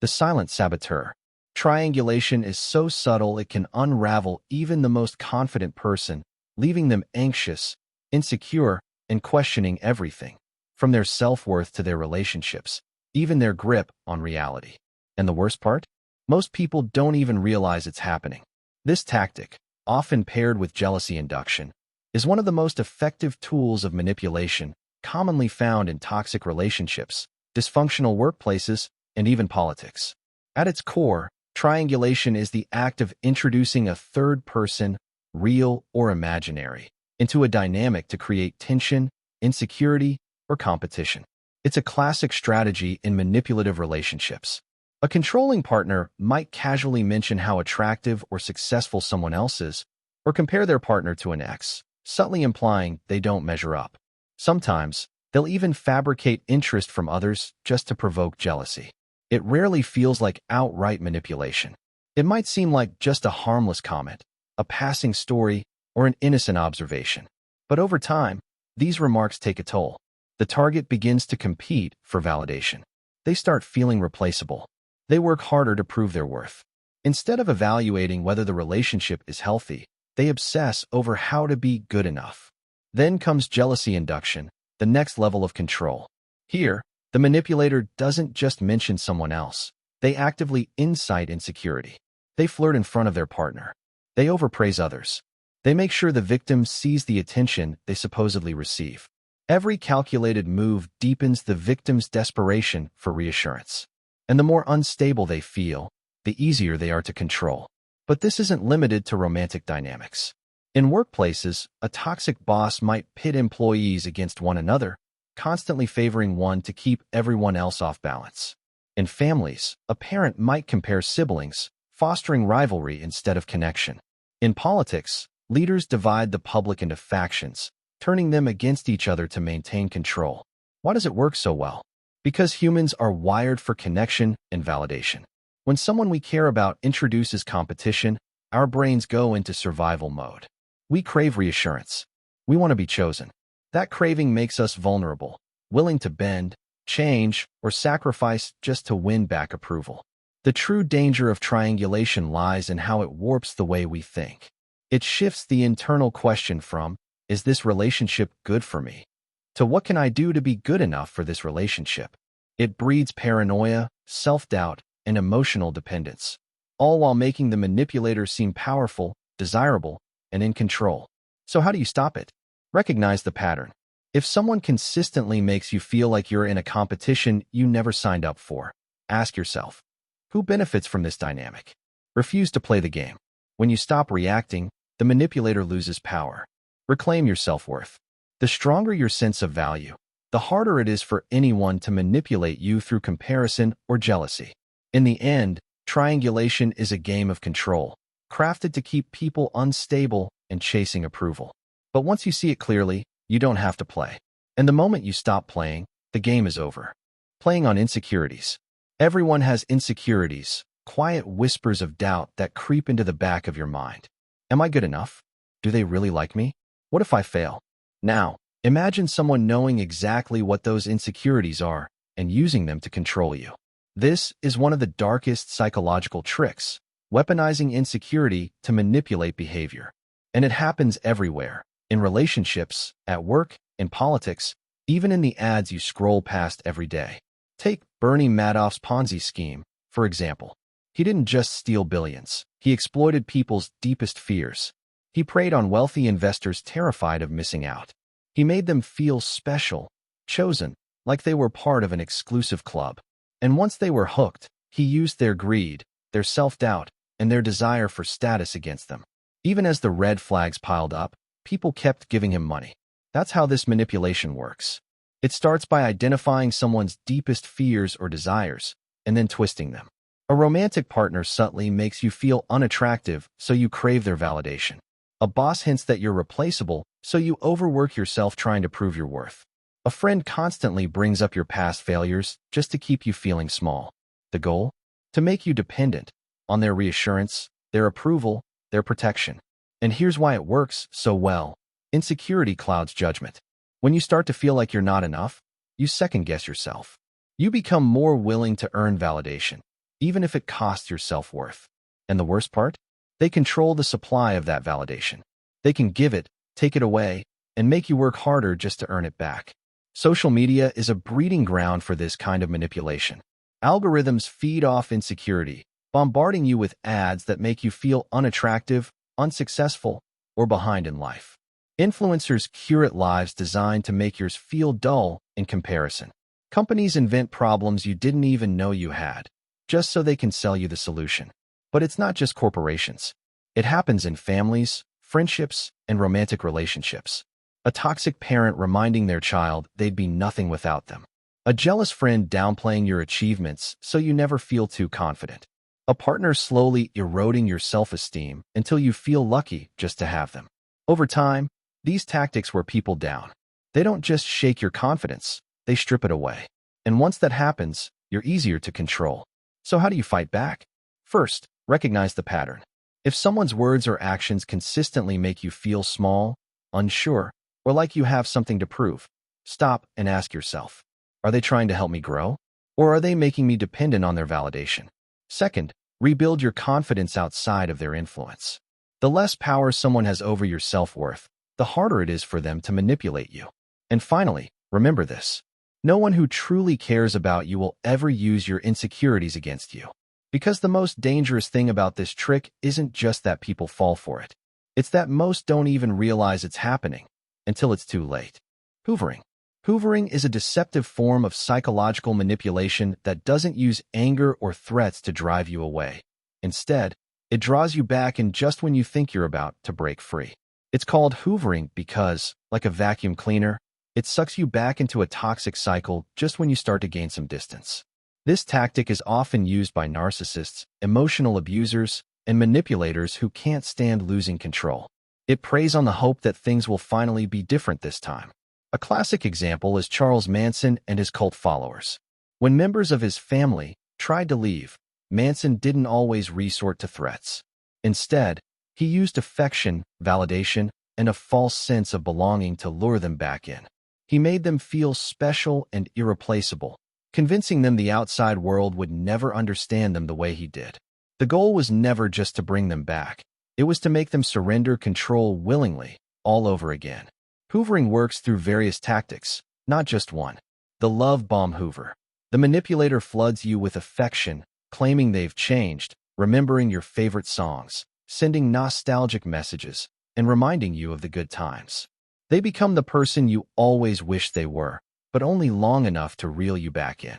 The silent saboteur. Triangulation is so subtle it can unravel even the most confident person, leaving them anxious, insecure, and questioning everything, from their self-worth to their relationships, even their grip on reality. And the worst part? Most people don't even realize it's happening. This tactic, often paired with jealousy induction, is one of the most effective tools of manipulation commonly found in toxic relationships, dysfunctional workplaces, and even politics. At its core, triangulation is the act of introducing a third person, real or imaginary, into a dynamic to create tension, insecurity, or competition. It's a classic strategy in manipulative relationships. A controlling partner might casually mention how attractive or successful someone else is, or compare their partner to an ex, subtly implying they don't measure up. Sometimes, they'll even fabricate interest from others just to provoke jealousy. It rarely feels like outright manipulation. It might seem like just a harmless comment, a passing story, or an innocent observation. But over time, these remarks take a toll. The target begins to compete for validation. They start feeling replaceable. They work harder to prove their worth. Instead of evaluating whether the relationship is healthy, they obsess over how to be good enough. Then comes jealousy induction, the next level of control. Here, the manipulator doesn't just mention someone else. They actively incite insecurity. They flirt in front of their partner. They overpraise others. They make sure the victim sees the attention they supposedly receive. Every calculated move deepens the victim's desperation for reassurance. And the more unstable they feel, the easier they are to control. But this isn't limited to romantic dynamics. In workplaces, a toxic boss might pit employees against one another, constantly favoring one to keep everyone else off balance. In families, a parent might compare siblings, fostering rivalry instead of connection. In politics, leaders divide the public into factions, turning them against each other to maintain control. Why does it work so well? Because humans are wired for connection and validation. When someone we care about introduces competition, our brains go into survival mode. We crave reassurance. We want to be chosen. That craving makes us vulnerable, willing to bend, change, or sacrifice just to win back approval. The true danger of triangulation lies in how it warps the way we think. It shifts the internal question from, is this relationship good for me, to what can I do to be good enough for this relationship? It breeds paranoia, self-doubt, and emotional dependence, all while making the manipulator seem powerful, desirable, and in control. So how do you stop it? Recognize the pattern. If someone consistently makes you feel like you're in a competition you never signed up for, ask yourself, who benefits from this dynamic? Refuse to play the game. When you stop reacting, the manipulator loses power. Reclaim your self-worth. The stronger your sense of value, the harder it is for anyone to manipulate you through comparison or jealousy. In the end, triangulation is a game of control, crafted to keep people unstable and chasing approval. But once you see it clearly, you don't have to play. And the moment you stop playing, the game is over. Playing on insecurities. Everyone has insecurities, quiet whispers of doubt that creep into the back of your mind. Am I good enough? Do they really like me? What if I fail? Now, imagine someone knowing exactly what those insecurities are and using them to control you. This is one of the darkest psychological tricks, weaponizing insecurity to manipulate behavior. And it happens everywhere, in relationships, at work, in politics, even in the ads you scroll past every day. Take Bernie Madoff's Ponzi scheme, for example. He didn't just steal billions. He exploited people's deepest fears. He preyed on wealthy investors terrified of missing out. He made them feel special, chosen, like they were part of an exclusive club. And once they were hooked, he used their greed, their self-doubt, and their desire for status against them. Even as the red flags piled up, people kept giving him money. That's how this manipulation works. It starts by identifying someone's deepest fears or desires, and then twisting them. A romantic partner subtly makes you feel unattractive, so you crave their validation. A boss hints that you're replaceable, so you overwork yourself trying to prove your worth. A friend constantly brings up your past failures just to keep you feeling small. The goal? To make you dependent on their reassurance, their approval, their protection. And here's why it works so well. Insecurity clouds judgment. When you start to feel like you're not enough, you second-guess yourself. You become more willing to earn validation, even if it costs your self-worth. And the worst part? They control the supply of that validation. They can give it, take it away, and make you work harder just to earn it back. Social media is a breeding ground for this kind of manipulation. Algorithms feed off insecurity, bombarding you with ads that make you feel unattractive, unsuccessful, or behind in life. Influencers curate lives designed to make yours feel dull in comparison. Companies invent problems you didn't even know you had, just so they can sell you the solution. But it's not just corporations. It happens in families, friendships, and romantic relationships. A toxic parent reminding their child they'd be nothing without them. A jealous friend downplaying your achievements so you never feel too confident. A partner slowly eroding your self-esteem until you feel lucky just to have them. Over time, these tactics wear people down. They don't just shake your confidence, they strip it away. And once that happens, you're easier to control. So how do you fight back? First, recognize the pattern. If someone's words or actions consistently make you feel small, unsure, or like you have something to prove, stop and ask yourself, are they trying to help me grow? Or are they making me dependent on their validation? Second, rebuild your confidence outside of their influence. The less power someone has over your self-worth, the harder it is for them to manipulate you. And finally, remember this. No one who truly cares about you will ever use your insecurities against you. Because the most dangerous thing about this trick isn't just that people fall for it. It's that most don't even realize it's happening until it's too late. Hoovering. Hoovering is a deceptive form of psychological manipulation that doesn't use anger or threats to drive you away. Instead, it draws you back in just when you think you're about to break free. It's called hoovering because, like a vacuum cleaner, it sucks you back into a toxic cycle just when you start to gain some distance. This tactic is often used by narcissists, emotional abusers, and manipulators who can't stand losing control. It preys on the hope that things will finally be different this time. A classic example is Charles Manson and his cult followers. When members of his family tried to leave, Manson didn't always resort to threats. Instead, he used affection, validation, and a false sense of belonging to lure them back in. He made them feel special and irreplaceable, convincing them the outside world would never understand them the way he did. The goal was never just to bring them back. It was to make them surrender control willingly, all over again. Hoovering works through various tactics, not just one. The love bomb hoover. The manipulator floods you with affection, claiming they've changed, remembering your favorite songs, sending nostalgic messages, and reminding you of the good times. They become the person you always wished they were, but only long enough to reel you back in.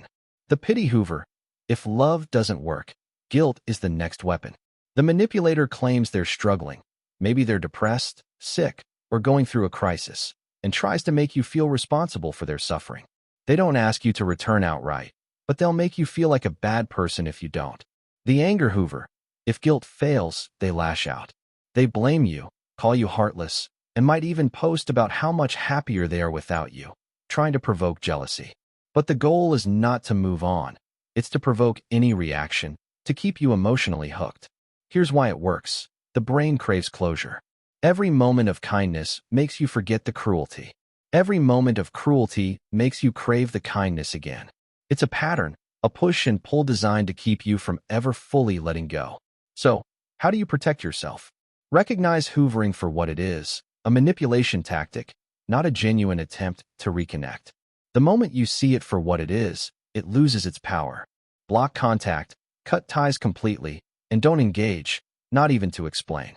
The pity hoover. If love doesn't work, guilt is the next weapon. The manipulator claims they're struggling. Maybe they're depressed, sick, or going through a crisis. and tries to make you feel responsible for their suffering. They don't ask you to return outright, but they'll make you feel like a bad person if you don't. The anger hoover. If guilt fails, they lash out. They blame you, call you heartless, and might even post about how much happier they are without you, trying to provoke jealousy. But the goal is not to move on. It's to provoke any reaction, to keep you emotionally hooked. Here's why it works. The brain craves closure. Every moment of kindness makes you forget the cruelty. Every moment of cruelty makes you crave the kindness again. It's a pattern, a push and pull designed to keep you from ever fully letting go. So, how do you protect yourself? Recognize hoovering for what it is, a manipulation tactic, not a genuine attempt to reconnect. The moment you see it for what it is, it loses its power. Block contact, cut ties completely, and don't engage, not even to explain.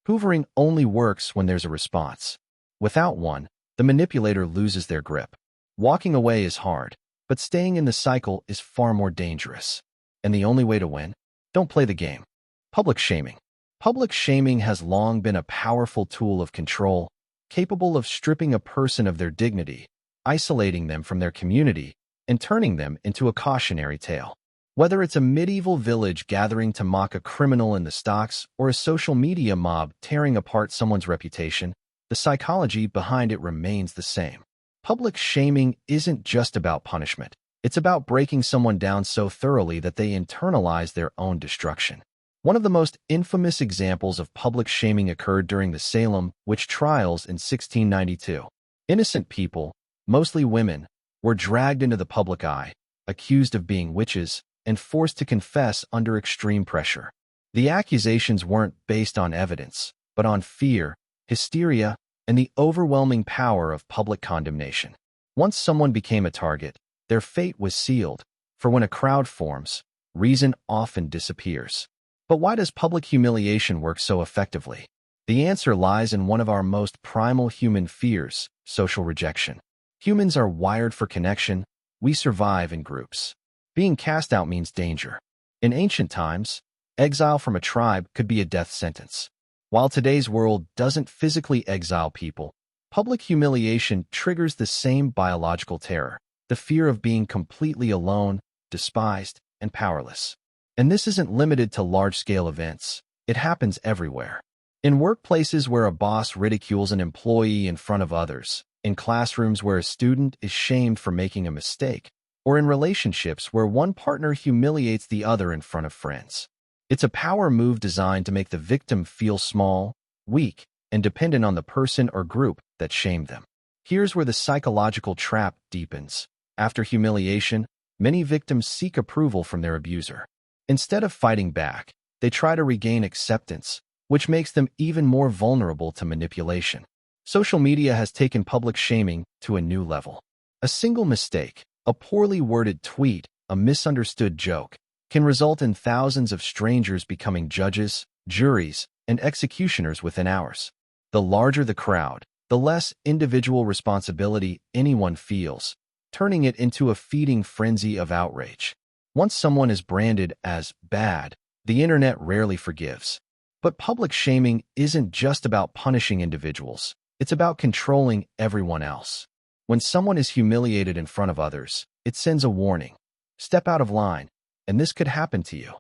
Hoovering only works when there's a response. Without one, the manipulator loses their grip. Walking away is hard, but staying in the cycle is far more dangerous. And the only way to win? Don't play the game. Public shaming. Public shaming has long been a powerful tool of control, capable of stripping a person of their dignity, isolating them from their community, and turning them into a cautionary tale. Whether it's a medieval village gathering to mock a criminal in the stocks or a social media mob tearing apart someone's reputation, the psychology behind it remains the same. Public shaming isn't just about punishment. It's about breaking someone down so thoroughly that they internalize their own destruction. One of the most infamous examples of public shaming occurred during the Salem witch trials in 1692. Innocent people, mostly women, were dragged into the public eye, accused of being witches, and forced to confess under extreme pressure. The accusations weren't based on evidence, but on fear, hysteria, and the overwhelming power of public condemnation. Once someone became a target, their fate was sealed, for when a crowd forms, reason often disappears. But why does public humiliation work so effectively? The answer lies in one of our most primal human fears, social rejection. Humans are wired for connection. We survive in groups. Being cast out means danger. In ancient times, exile from a tribe could be a death sentence. While today's world doesn't physically exile people, public humiliation triggers the same biological terror, the fear of being completely alone, despised, and powerless. And this isn't limited to large-scale events. It happens everywhere. In workplaces where a boss ridicules an employee in front of others, in classrooms where a student is shamed for making a mistake, or in relationships where one partner humiliates the other in front of friends. It's a power move designed to make the victim feel small, weak, and dependent on the person or group that shamed them. Here's where the psychological trap deepens. After humiliation, many victims seek approval from their abuser. Instead of fighting back, they try to regain acceptance, which makes them even more vulnerable to manipulation. Social media has taken public shaming to a new level. A single mistake, a poorly worded tweet, a misunderstood joke, can result in thousands of strangers becoming judges, juries, and executioners within hours. The larger the crowd, the less individual responsibility anyone feels, turning it into a feeding frenzy of outrage. Once someone is branded as bad, the internet rarely forgives. But public shaming isn't just about punishing individuals. It's about controlling everyone else. When someone is humiliated in front of others, it sends a warning. Step out of line, and this could happen to you.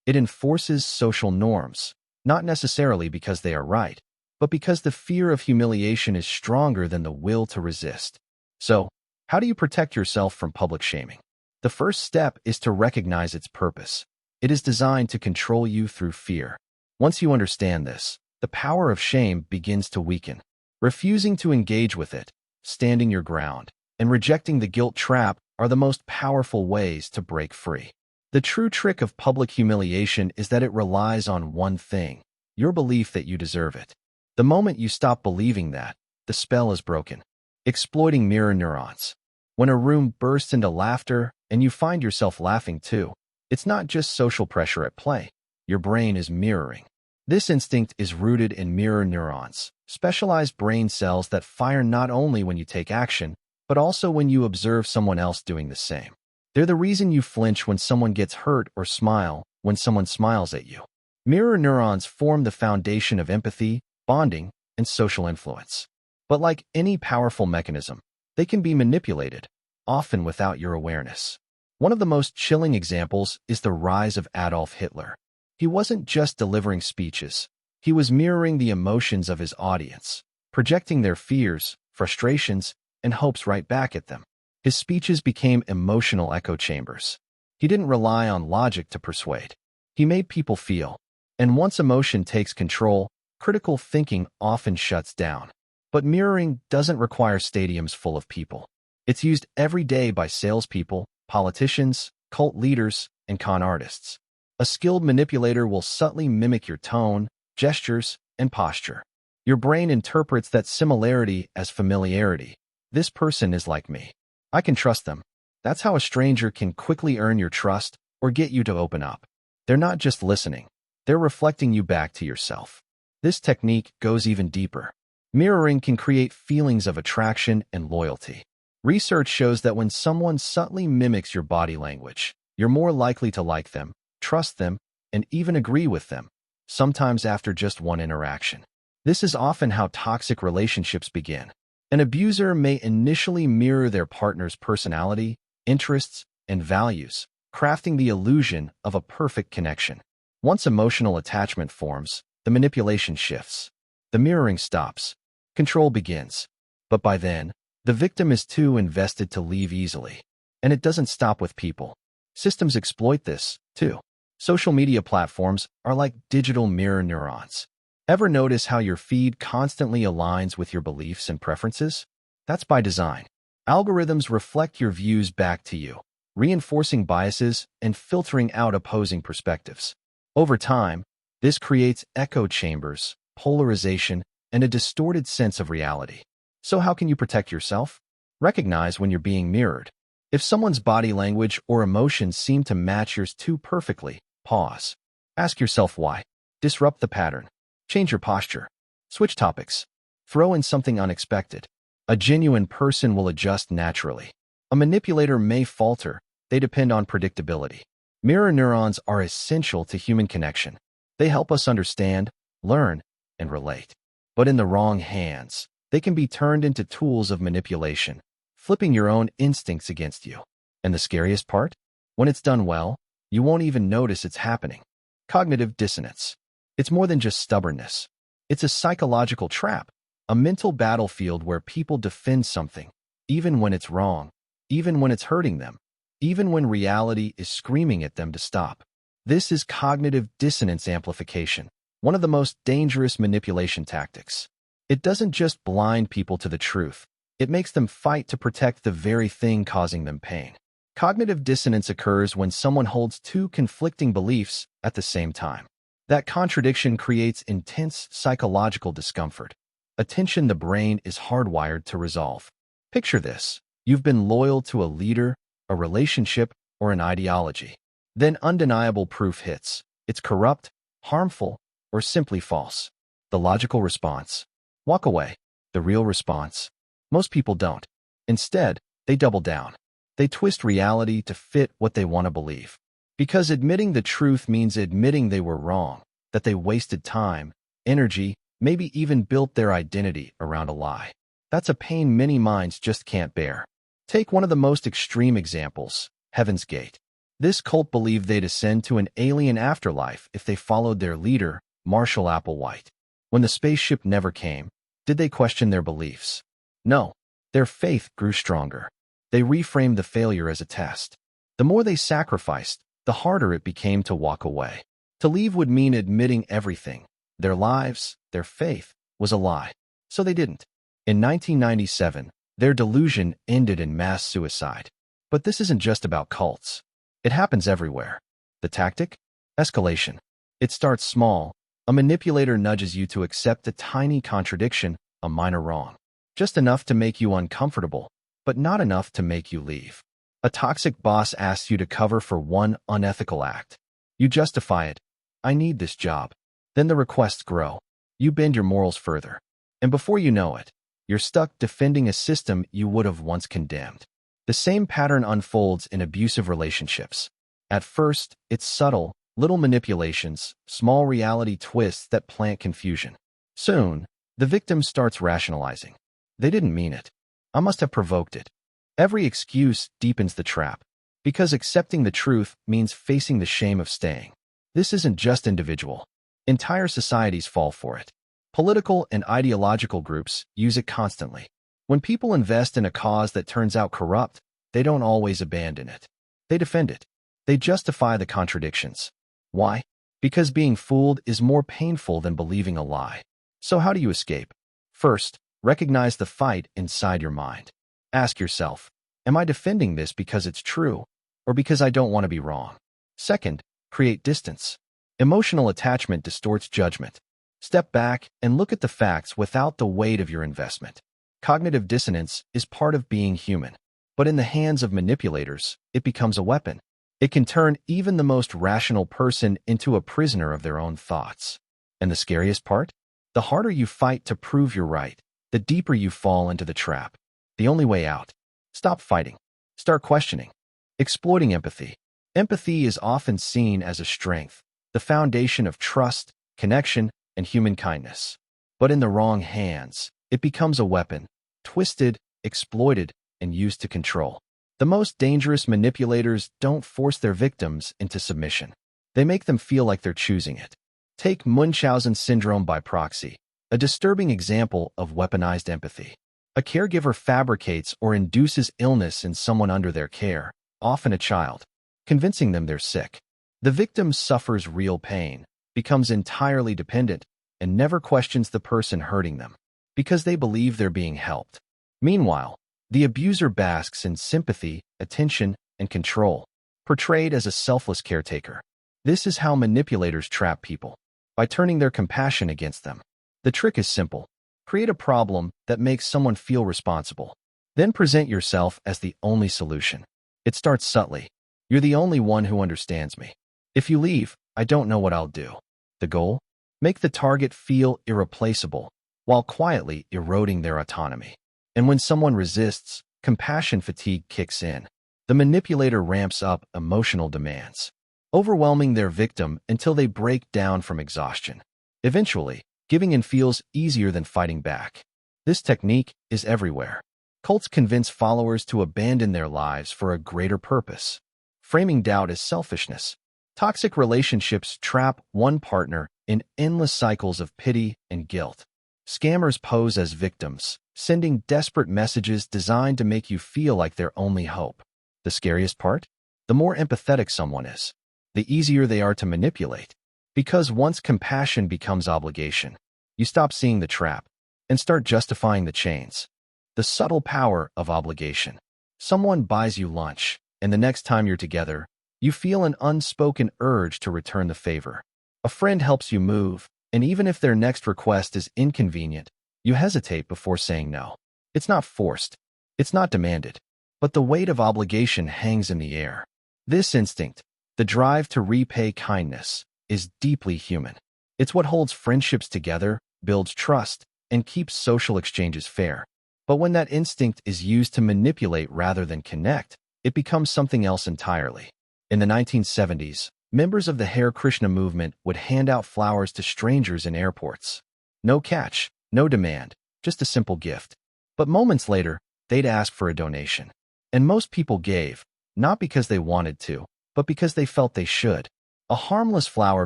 It enforces social norms, not necessarily because they are right, but because the fear of humiliation is stronger than the will to resist. So, how do you protect yourself from public shaming? The first step is to recognize its purpose. It is designed to control you through fear. Once you understand this, the power of shame begins to weaken. Refusing to engage with it, standing your ground, and rejecting the guilt trap are the most powerful ways to break free. The true trick of public humiliation is that it relies on one thing: your belief that you deserve it. The moment you stop believing that, the spell is broken. Exploiting mirror neurons. When a room bursts into laughter and you find yourself laughing too, it's not just social pressure at play. Your brain is mirroring. This instinct is rooted in mirror neurons, specialized brain cells that fire not only when you take action, but also when you observe someone else doing the same. They're the reason you flinch when someone gets hurt or smile when someone smiles at you. Mirror neurons form the foundation of empathy, bonding, and social influence. But like any powerful mechanism, they can be manipulated, often without your awareness. One of the most chilling examples is the rise of Adolf Hitler. He wasn't just delivering speeches. He was mirroring the emotions of his audience, projecting their fears, frustrations, and hopes right back at them. His speeches became emotional echo chambers. He didn't rely on logic to persuade. He made people feel. And once emotion takes control, critical thinking often shuts down. But mirroring doesn't require stadiums full of people. It's used every day by salespeople, politicians, cult leaders, and con artists. A skilled manipulator will subtly mimic your tone, gestures, and posture. Your brain interprets that similarity as familiarity. This person is like me. I can trust them. That's how a stranger can quickly earn your trust or get you to open up. They're not just listening. They're reflecting you back to yourself. This technique goes even deeper. Mirroring can create feelings of attraction and loyalty. Research shows that when someone subtly mimics your body language, you're more likely to like them, trust them, and even agree with them, sometimes after just one interaction. This is often how toxic relationships begin. An abuser may initially mirror their partner's personality, interests, and values, crafting the illusion of a perfect connection. Once emotional attachment forms, the manipulation shifts. The mirroring stops. Control begins. But by then, the victim is too invested to leave easily. And it doesn't stop with people. Systems exploit this, too. Social media platforms are like digital mirror neurons. Ever notice how your feed constantly aligns with your beliefs and preferences? That's by design. Algorithms reflect your views back to you, reinforcing biases and filtering out opposing perspectives. Over time, this creates echo chambers, polarization, and a distorted sense of reality. So how can you protect yourself? Recognize when you're being mirrored. If someone's body language or emotions seem to match yours too perfectly, pause. Ask yourself why. Disrupt the pattern. Change your posture. Switch topics. Throw in something unexpected. A genuine person will adjust naturally. A manipulator may falter. They depend on predictability. Mirror neurons are essential to human connection. They help us understand, learn, and relate. But in the wrong hands, they can be turned into tools of manipulation, flipping your own instincts against you. And the scariest part? When it's done well, you won't even notice it's happening. Cognitive dissonance. It's more than just stubbornness. It's a psychological trap, a mental battlefield where people defend something, even when it's wrong, even when it's hurting them, even when reality is screaming at them to stop. This is cognitive dissonance amplification, one of the most dangerous manipulation tactics. It doesn't just blind people to the truth. It makes them fight to protect the very thing causing them pain. Cognitive dissonance occurs when someone holds two conflicting beliefs at the same time. That contradiction creates intense psychological discomfort, a tension the brain is hardwired to resolve. Picture this. You've been loyal to a leader, a relationship, or an ideology. Then undeniable proof hits. It's corrupt, harmful, or simply false. The logical response: walk away. The real response: most people don't. Instead, they double down. They twist reality to fit what they want to believe. Because admitting the truth means admitting they were wrong, that they wasted time, energy, maybe even built their identity around a lie. That's a pain many minds just can't bear. Take one of the most extreme examples, Heaven's Gate. This cult believed they'd ascend to an alien afterlife if they followed their leader, Marshall Applewhite. When the spaceship never came, did they question their beliefs? No. Their faith grew stronger. They reframed the failure as a test. The more they sacrificed, the harder it became to walk away. To leave would mean admitting everything. Their lives, their faith, was a lie. So they didn't. In 1997, their delusion ended in mass suicide. But this isn't just about cults. It happens everywhere. The tactic? Escalation. It starts small. A manipulator nudges you to accept a tiny contradiction, a minor wrong. Just enough to make you uncomfortable, but not enough to make you leave. A toxic boss asks you to cover for one unethical act. You justify it. I need this job. Then the requests grow. You bend your morals further. And before you know it, you're stuck defending a system you would have once condemned. The same pattern unfolds in abusive relationships. At first, it's subtle, little manipulations, small reality twists that plant confusion. Soon, the victim starts rationalizing. They didn't mean it. I must have provoked it. Every excuse deepens the trap, because accepting the truth means facing the shame of staying. This isn't just individual. Entire societies fall for it. Political and ideological groups use it constantly. When people invest in a cause that turns out corrupt, they don't always abandon it. They defend it. They justify the contradictions. Why? Because being fooled is more painful than believing a lie. So how do you escape? First, recognize the fight inside your mind. Ask yourself, am I defending this because it's true, or because I don't want to be wrong? Second, create distance. Emotional attachment distorts judgment. Step back and look at the facts without the weight of your investment. Cognitive dissonance is part of being human, but in the hands of manipulators, it becomes a weapon. It can turn even the most rational person into a prisoner of their own thoughts. And the scariest part? The harder you fight to prove you're right, the deeper you fall into the trap. The only way out. Stop fighting. Start questioning. Exploiting empathy. Empathy is often seen as a strength, the foundation of trust, connection, and human kindness. But in the wrong hands, it becomes a weapon, twisted, exploited, and used to control. The most dangerous manipulators don't force their victims into submission. They make them feel like they're choosing it. Take Munchausen syndrome by proxy, a disturbing example of weaponized empathy. A caregiver fabricates or induces illness in someone under their care, often a child, convincing them they're sick. The victim suffers real pain, becomes entirely dependent, and never questions the person hurting them, because they believe they're being helped. Meanwhile, the abuser basks in sympathy, attention, and control, portrayed as a selfless caretaker. This is how manipulators trap people, by turning their compassion against them. The trick is simple. Create a problem that makes someone feel responsible. Then present yourself as the only solution. It starts subtly. You're the only one who understands me. If you leave, I don't know what I'll do. The goal? Make the target feel irreplaceable, while quietly eroding their autonomy. And when someone resists, compassion fatigue kicks in. The manipulator ramps up emotional demands, overwhelming their victim until they break down from exhaustion. Eventually, giving in feels easier than fighting back. This technique is everywhere. Cults convince followers to abandon their lives for a greater purpose, framing doubt as selfishness. Toxic relationships trap one partner in endless cycles of pity and guilt. Scammers pose as victims, sending desperate messages designed to make you feel like their only hope. The scariest part? The more empathetic someone is, the easier they are to manipulate. Because once compassion becomes obligation, you stop seeing the trap and start justifying the chains. The subtle power of obligation. Someone buys you lunch, and the next time you're together, you feel an unspoken urge to return the favor. A friend helps you move, and even if their next request is inconvenient, you hesitate before saying no. It's not forced. It's not demanded. But the weight of obligation hangs in the air. This instinct, the drive to repay kindness, is deeply human. It's what holds friendships together, builds trust, and keeps social exchanges fair. But when that instinct is used to manipulate rather than connect, it becomes something else entirely. In the 1970s, members of the Hare Krishna movement would hand out flowers to strangers in airports. No catch, no demand, just a simple gift. But moments later, they'd ask for a donation. And most people gave, not because they wanted to, but because they felt they should. A harmless flower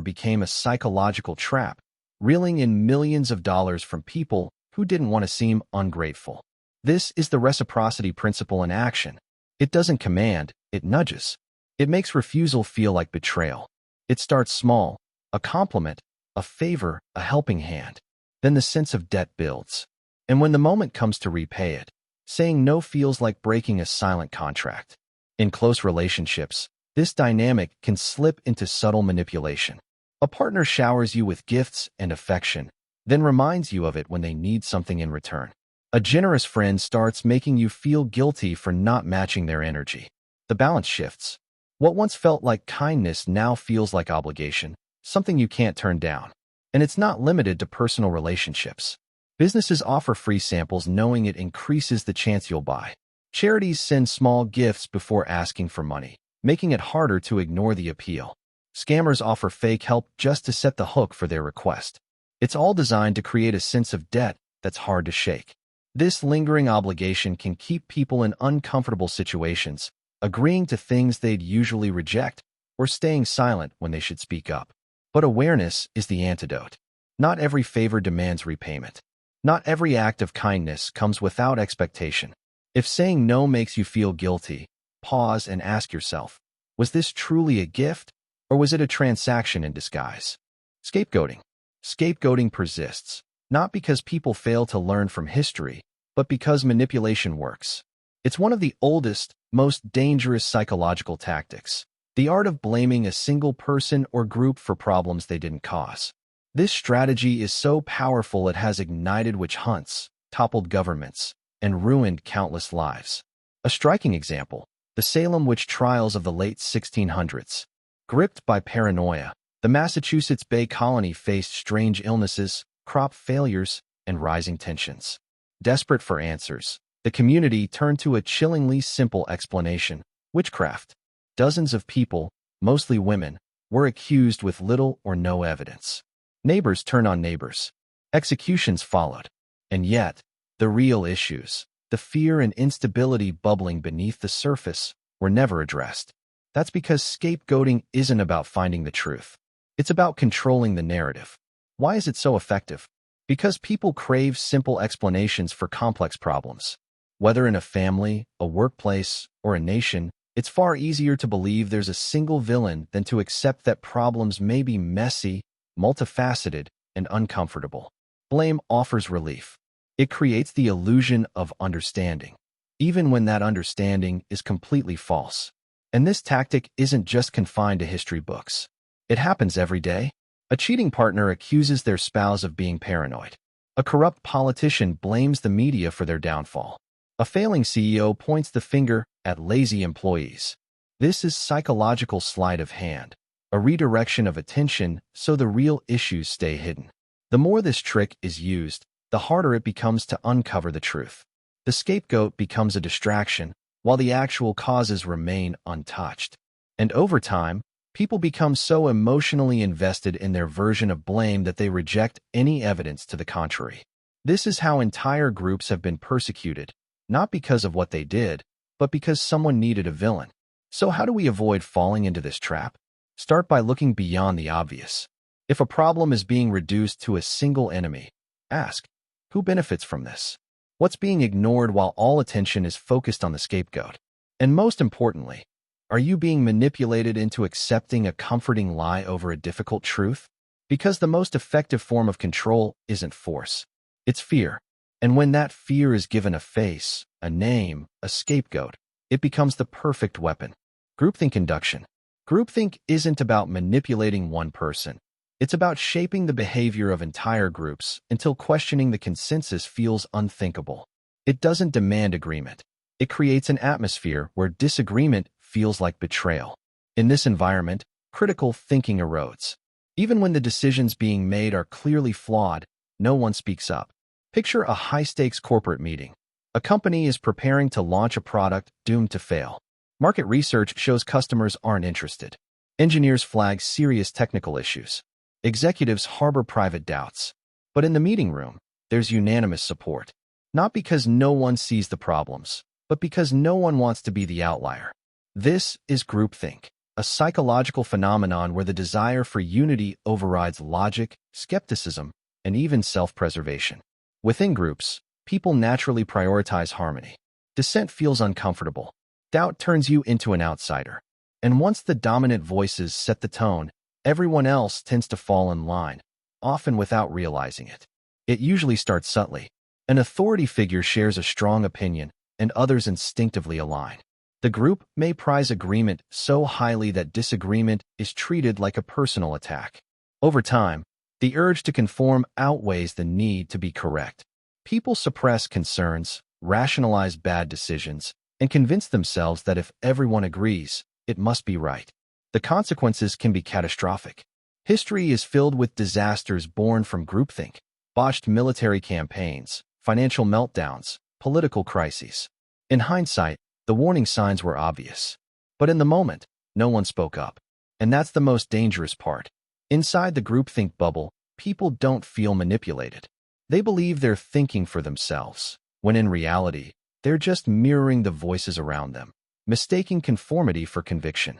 became a psychological trap, reeling in millions of dollars from people who didn't want to seem ungrateful. This is the reciprocity principle in action. It doesn't command, it nudges. It makes refusal feel like betrayal. It starts small, a compliment, a favor, a helping hand. Then the sense of debt builds. And when the moment comes to repay it, saying no feels like breaking a silent contract. In close relationships, this dynamic can slip into subtle manipulation. A partner showers you with gifts and affection, then reminds you of it when they need something in return. A generous friend starts making you feel guilty for not matching their energy. The balance shifts. What once felt like kindness now feels like obligation, something you can't turn down. And it's not limited to personal relationships. Businesses offer free samples knowing it increases the chance you'll buy. Charities send small gifts before asking for money, making it harder to ignore the appeal. Scammers offer fake help just to set the hook for their request. It's all designed to create a sense of debt that's hard to shake. This lingering obligation can keep people in uncomfortable situations, agreeing to things they'd usually reject, or staying silent when they should speak up. But awareness is the antidote. Not every favor demands repayment. Not every act of kindness comes without expectation. If saying no makes you feel guilty, pause and ask yourself, was this truly a gift, or was it a transaction in disguise? Scapegoating. Scapegoating persists, not because people fail to learn from history, but because manipulation works. It's one of the oldest, most dangerous psychological tactics, the art of blaming a single person or group for problems they didn't cause. This strategy is so powerful it has ignited witch hunts, toppled governments, and ruined countless lives. A striking example, the Salem witch trials of the late 1600s. Gripped by paranoia, the Massachusetts Bay Colony faced strange illnesses, crop failures, and rising tensions. Desperate for answers, the community turned to a chillingly simple explanation: witchcraft. Dozens of people, mostly women, were accused with little or no evidence. Neighbors turned on neighbors. Executions followed. And yet, the real issues, the fear and instability bubbling beneath the surface, were never addressed. That's because scapegoating isn't about finding the truth. It's about controlling the narrative. Why is it so effective? Because people crave simple explanations for complex problems. Whether in a family, a workplace, or a nation, it's far easier to believe there's a single villain than to accept that problems may be messy, multifaceted, and uncomfortable. Blame offers relief. It creates the illusion of understanding, even when that understanding is completely false. And this tactic isn't just confined to history books. It happens every day. A cheating partner accuses their spouse of being paranoid. A corrupt politician blames the media for their downfall. A failing CEO points the finger at lazy employees. This is psychological sleight of hand, a redirection of attention so the real issues stay hidden. The more this trick is used, the harder it becomes to uncover the truth. The scapegoat becomes a distraction, while the actual causes remain untouched. And over time, people become so emotionally invested in their version of blame that they reject any evidence to the contrary. This is how entire groups have been persecuted, not because of what they did, but because someone needed a villain. So how do we avoid falling into this trap? Start by looking beyond the obvious. If a problem is being reduced to a single enemy, ask, who benefits from this? What's being ignored while all attention is focused on the scapegoat? And most importantly, are you being manipulated into accepting a comforting lie over a difficult truth? Because the most effective form of control isn't force, it's fear. And when that fear is given a face, a name, a scapegoat, it becomes the perfect weapon. Groupthink induction. Groupthink isn't about manipulating one person. It's about shaping the behavior of entire groups until questioning the consensus feels unthinkable. It doesn't demand agreement. It creates an atmosphere where disagreement feels like betrayal. In this environment, critical thinking erodes. Even when the decisions being made are clearly flawed, no one speaks up. Picture a high-stakes corporate meeting. A company is preparing to launch a product doomed to fail. Market research shows customers aren't interested. Engineers flag serious technical issues. Executives harbor private doubts. But in the meeting room, there's unanimous support. Not because no one sees the problems, but because no one wants to be the outlier. This is groupthink, a psychological phenomenon where the desire for unity overrides logic, skepticism, and even self-preservation. Within groups, people naturally prioritize harmony. Dissent feels uncomfortable. Doubt turns you into an outsider. And once the dominant voices set the tone, everyone else tends to fall in line, often without realizing it. It usually starts subtly. An authority figure shares a strong opinion, and others instinctively align. The group may prize agreement so highly that disagreement is treated like a personal attack. Over time, the urge to conform outweighs the need to be correct. People suppress concerns, rationalize bad decisions, and convince themselves that if everyone agrees, it must be right. The consequences can be catastrophic. History is filled with disasters born from groupthink: botched military campaigns, financial meltdowns, political crises. In hindsight, the warning signs were obvious. But in the moment, no one spoke up. And that's the most dangerous part. Inside the groupthink bubble, people don't feel manipulated. They believe they're thinking for themselves. when in reality, they're just mirroring the voices around them, mistaking conformity for conviction.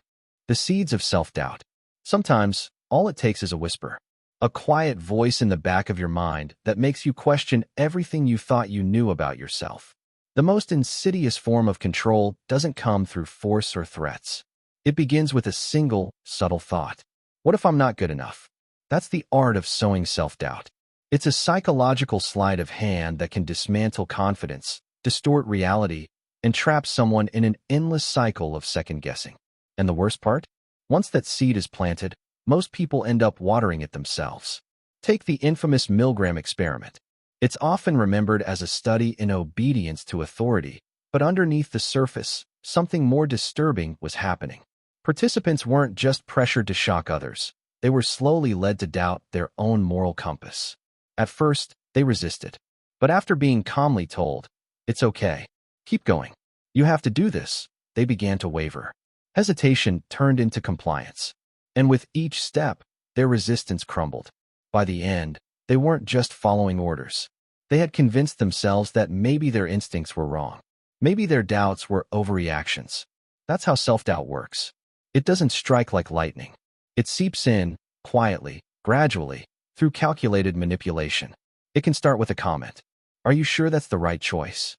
The seeds of self-doubt. Sometimes, all it takes is a whisper, a quiet voice in the back of your mind that makes you question everything you thought you knew about yourself. The most insidious form of control doesn't come through force or threats. It begins with a single, subtle thought. What if I'm not good enough? That's the art of sowing self-doubt. It's a psychological sleight of hand that can dismantle confidence, distort reality, and trap someone in an endless cycle of second-guessing. And the worst part? Once that seed is planted, most people end up watering it themselves. Take the infamous Milgram experiment. It's often remembered as a study in obedience to authority, but underneath the surface, something more disturbing was happening. Participants weren't just pressured to shock others. They were slowly led to doubt their own moral compass. At first, they resisted. But after being calmly told, "It's okay. Keep going. You have to do this," they began to waver. Hesitation turned into compliance. And with each step, their resistance crumbled. By the end, they weren't just following orders. They had convinced themselves that maybe their instincts were wrong. Maybe their doubts were overreactions. That's how self-doubt works. It doesn't strike like lightning. It seeps in, quietly, gradually, through calculated manipulation. It can start with a comment. "Are you sure that's the right choice?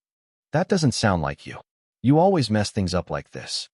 That doesn't sound like you. You always mess things up like this."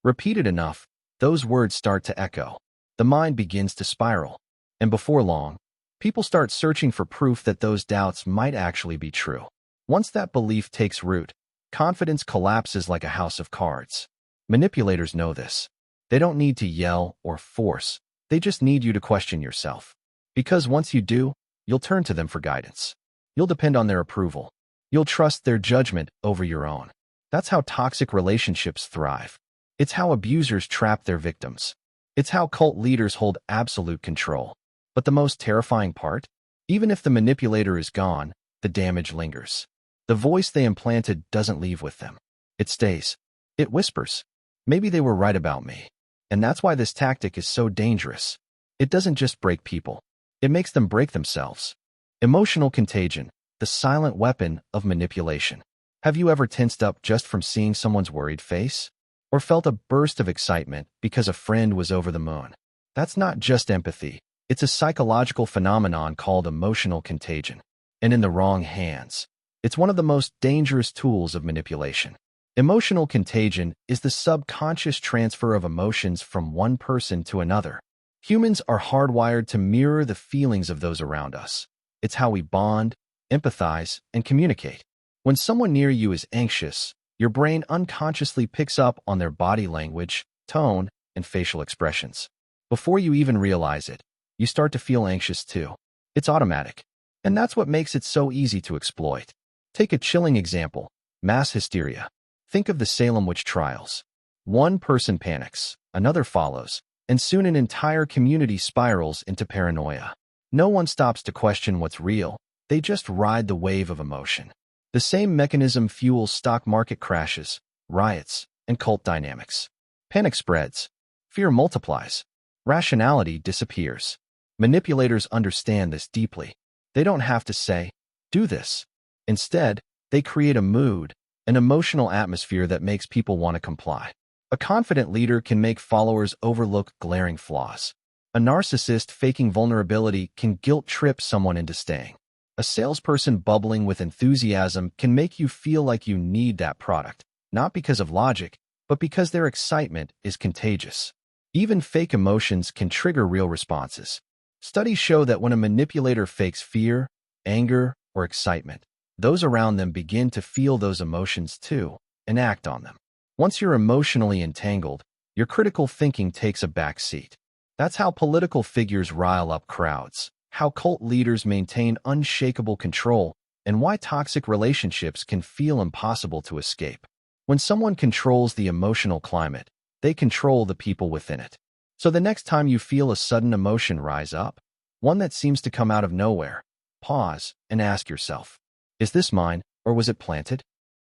Repeated enough, those words start to echo. The mind begins to spiral. And before long, people start searching for proof that those doubts might actually be true. Once that belief takes root, confidence collapses like a house of cards. Manipulators know this. They don't need to yell or force. They just need you to question yourself. Because once you do, you'll turn to them for guidance. You'll depend on their approval. You'll trust their judgment over your own. That's how toxic relationships thrive. It's how abusers trap their victims. It's how cult leaders hold absolute control. But the most terrifying part? Even if the manipulator is gone, the damage lingers. The voice they implanted doesn't leave with them. It stays. It whispers. "Maybe they were right about me." And that's why this tactic is so dangerous. It doesn't just break people. It makes them break themselves. Emotional contagion, the silent weapon of manipulation. Have you ever tensed up just from seeing someone's worried face? Or felt a burst of excitement because a friend was over the moon? That's not just empathy. It's a psychological phenomenon called emotional contagion. And in the wrong hands, it's one of the most dangerous tools of manipulation. Emotional contagion is the subconscious transfer of emotions from one person to another. Humans are hardwired to mirror the feelings of those around us. It's how we bond, empathize, and communicate. When someone near you is anxious, your brain unconsciously picks up on their body language, tone, and facial expressions. Before you even realize it, you start to feel anxious too. It's automatic. And that's what makes it so easy to exploit. Take a chilling example: mass hysteria. Think of the Salem witch trials. One person panics, another follows, and soon an entire community spirals into paranoia. No one stops to question what's real. They just ride the wave of emotion. The same mechanism fuels stock market crashes, riots, and cult dynamics. Panic spreads. Fear multiplies. Rationality disappears. Manipulators understand this deeply. They don't have to say, "Do this." Instead, they create a mood, an emotional atmosphere that makes people want to comply. A confident leader can make followers overlook glaring flaws. A narcissist faking vulnerability can guilt-trip someone into staying. A salesperson bubbling with enthusiasm can make you feel like you need that product, not because of logic, but because their excitement is contagious. Even fake emotions can trigger real responses. Studies show that when a manipulator fakes fear, anger, or excitement, those around them begin to feel those emotions too and act on them. Once you're emotionally entangled, your critical thinking takes a back seat. That's how political figures rile up crowds, how cult leaders maintain unshakable control, and why toxic relationships can feel impossible to escape. When someone controls the emotional climate, they control the people within it. So the next time you feel a sudden emotion rise up, one that seems to come out of nowhere, pause and ask yourself, is this mine, or was it planted?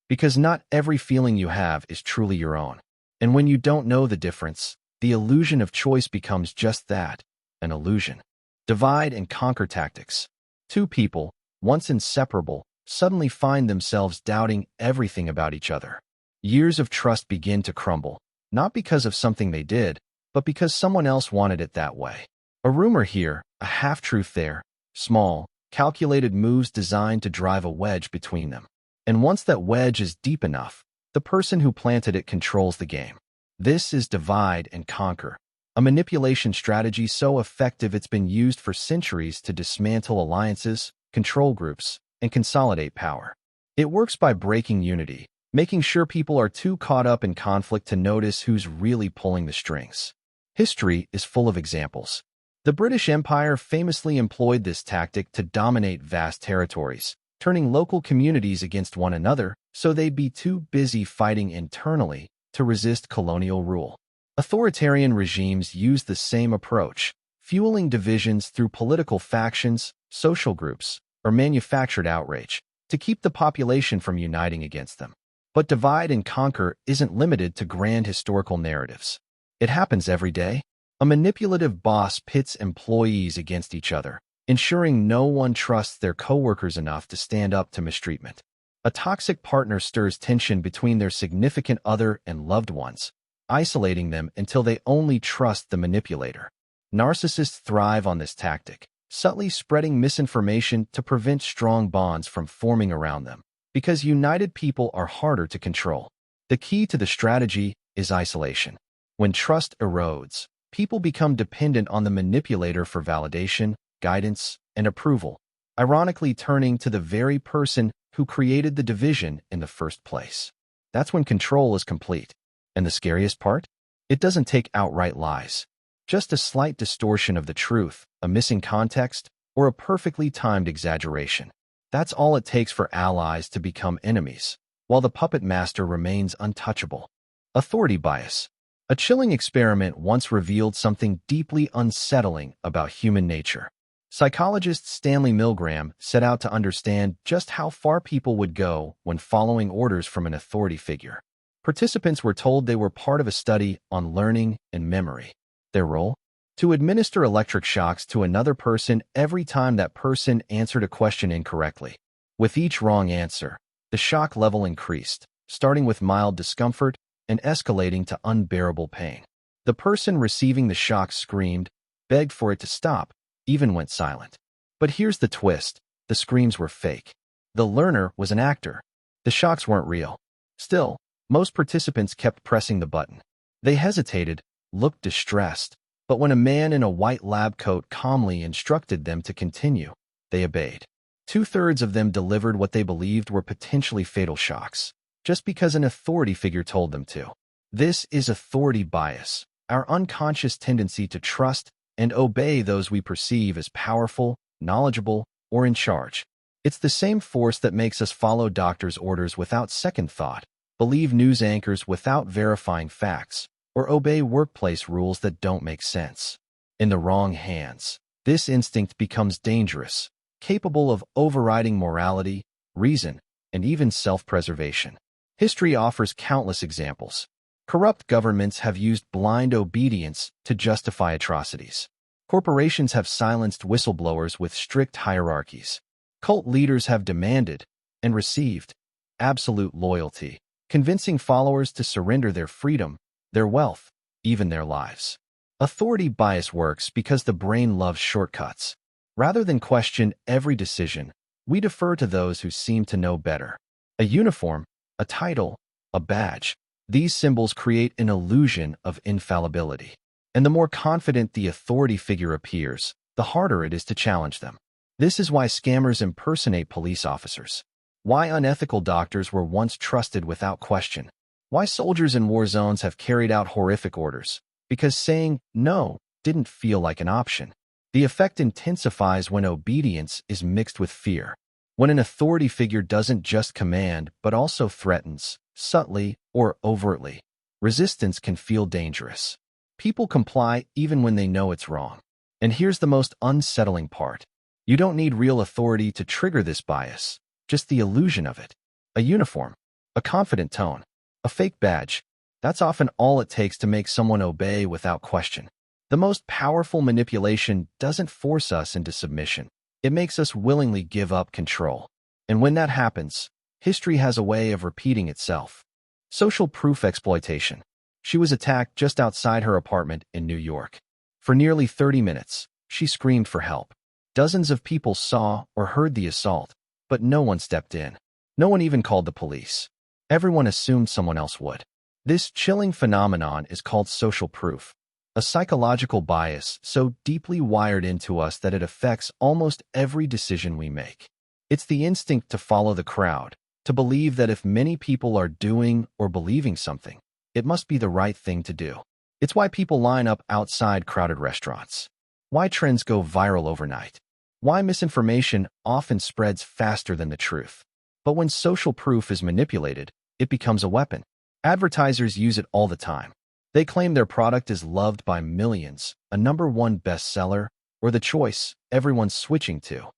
Because not every feeling you have is truly your own. And when you don't know the difference, the illusion of choice becomes just that, an illusion. Divide and conquer tactics. Two people, once inseparable, suddenly find themselves doubting everything about each other. Years of trust begin to crumble, not because of something they did, but because someone else wanted it that way. A rumor here, a half-truth there, small, calculated moves designed to drive a wedge between them. And once that wedge is deep enough, the person who planted it controls the game. This is divide and conquer, a manipulation strategy so effective it's been used for centuries to dismantle alliances, control groups, and consolidate power. It works by breaking unity, making sure people are too caught up in conflict to notice who's really pulling the strings. History is full of examples. The British Empire famously employed this tactic to dominate vast territories, turning local communities against one another so they'd be too busy fighting internally to resist colonial rule. Authoritarian regimes use the same approach, fueling divisions through political factions, social groups, or manufactured outrage, to keep the population from uniting against them. But divide and conquer isn't limited to grand historical narratives. It happens every day. A manipulative boss pits employees against each other, ensuring no one trusts their coworkers enough to stand up to mistreatment. A toxic partner stirs tension between their significant other and loved ones, isolating them until they only trust the manipulator. Narcissists thrive on this tactic, subtly spreading misinformation to prevent strong bonds from forming around them, because united people are harder to control. The key to the strategy is isolation. When trust erodes, people become dependent on the manipulator for validation, guidance, and approval, ironically turning to the very person who created the division in the first place. That's when control is complete. And the scariest part? It doesn't take outright lies. Just a slight distortion of the truth, a missing context, or a perfectly timed exaggeration. That's all it takes for allies to become enemies, while the puppet master remains untouchable. Authority bias. A chilling experiment once revealed something deeply unsettling about human nature. Psychologist Stanley Milgram set out to understand just how far people would go when following orders from an authority figure. Participants were told they were part of a study on learning and memory. Their role? To administer electric shocks to another person every time that person answered a question incorrectly. With each wrong answer, the shock level increased, starting with mild discomfort and escalating to unbearable pain. The person receiving the shock screamed, begged for it to stop, even went silent. But here's the twist. The screams were fake. The learner was an actor. The shocks weren't real. Still, most participants kept pressing the button. They hesitated, looked distressed, but when a man in a white lab coat calmly instructed them to continue, they obeyed. 2/3 of them delivered what they believed were potentially fatal shocks, just because an authority figure told them to. This is authority bias, our unconscious tendency to trust and obey those we perceive as powerful, knowledgeable, or in charge. It's the same force that makes us follow doctors' orders without second thought, believe news anchors without verifying facts, or obey workplace rules that don't make sense. In the wrong hands, this instinct becomes dangerous, capable of overriding morality, reason, and even self-preservation. History offers countless examples. Corrupt governments have used blind obedience to justify atrocities. Corporations have silenced whistleblowers with strict hierarchies. Cult leaders have demanded, and received, absolute loyalty, convincing followers to surrender their freedom, their wealth, even their lives. Authority bias works because the brain loves shortcuts. Rather than question every decision, we defer to those who seem to know better. A uniform, a title, a badge. These symbols create an illusion of infallibility. And the more confident the authority figure appears, the harder it is to challenge them. This is why scammers impersonate police officers. Why unethical doctors were once trusted without question. Why soldiers in war zones have carried out horrific orders. Because saying no didn't feel like an option. The effect intensifies when obedience is mixed with fear. When an authority figure doesn't just command but also threatens, subtly or overtly, resistance can feel dangerous. People comply even when they know it's wrong. And here's the most unsettling part. You don't need real authority to trigger this bias, just the illusion of it. A uniform, a confident tone, a fake badge. That's often all it takes to make someone obey without question. The most powerful manipulation doesn't force us into submission. It makes us willingly give up control. And when that happens, history has a way of repeating itself. Social proof exploitation. She was attacked just outside her apartment in New York. For nearly 30 minutes, she screamed for help. Dozens of people saw or heard the assault, but no one stepped in. No one even called the police. Everyone assumed someone else would. This chilling phenomenon is called social proof, a psychological bias so deeply wired into us that it affects almost every decision we make. It's the instinct to follow the crowd, to believe that if many people are doing or believing something, it must be the right thing to do. It's why people line up outside crowded restaurants. Why trends go viral overnight. Why misinformation often spreads faster than the truth. But when social proof is manipulated, it becomes a weapon. Advertisers use it all the time. They claim their product is loved by millions, a #1 bestseller, or the choice everyone's switching to.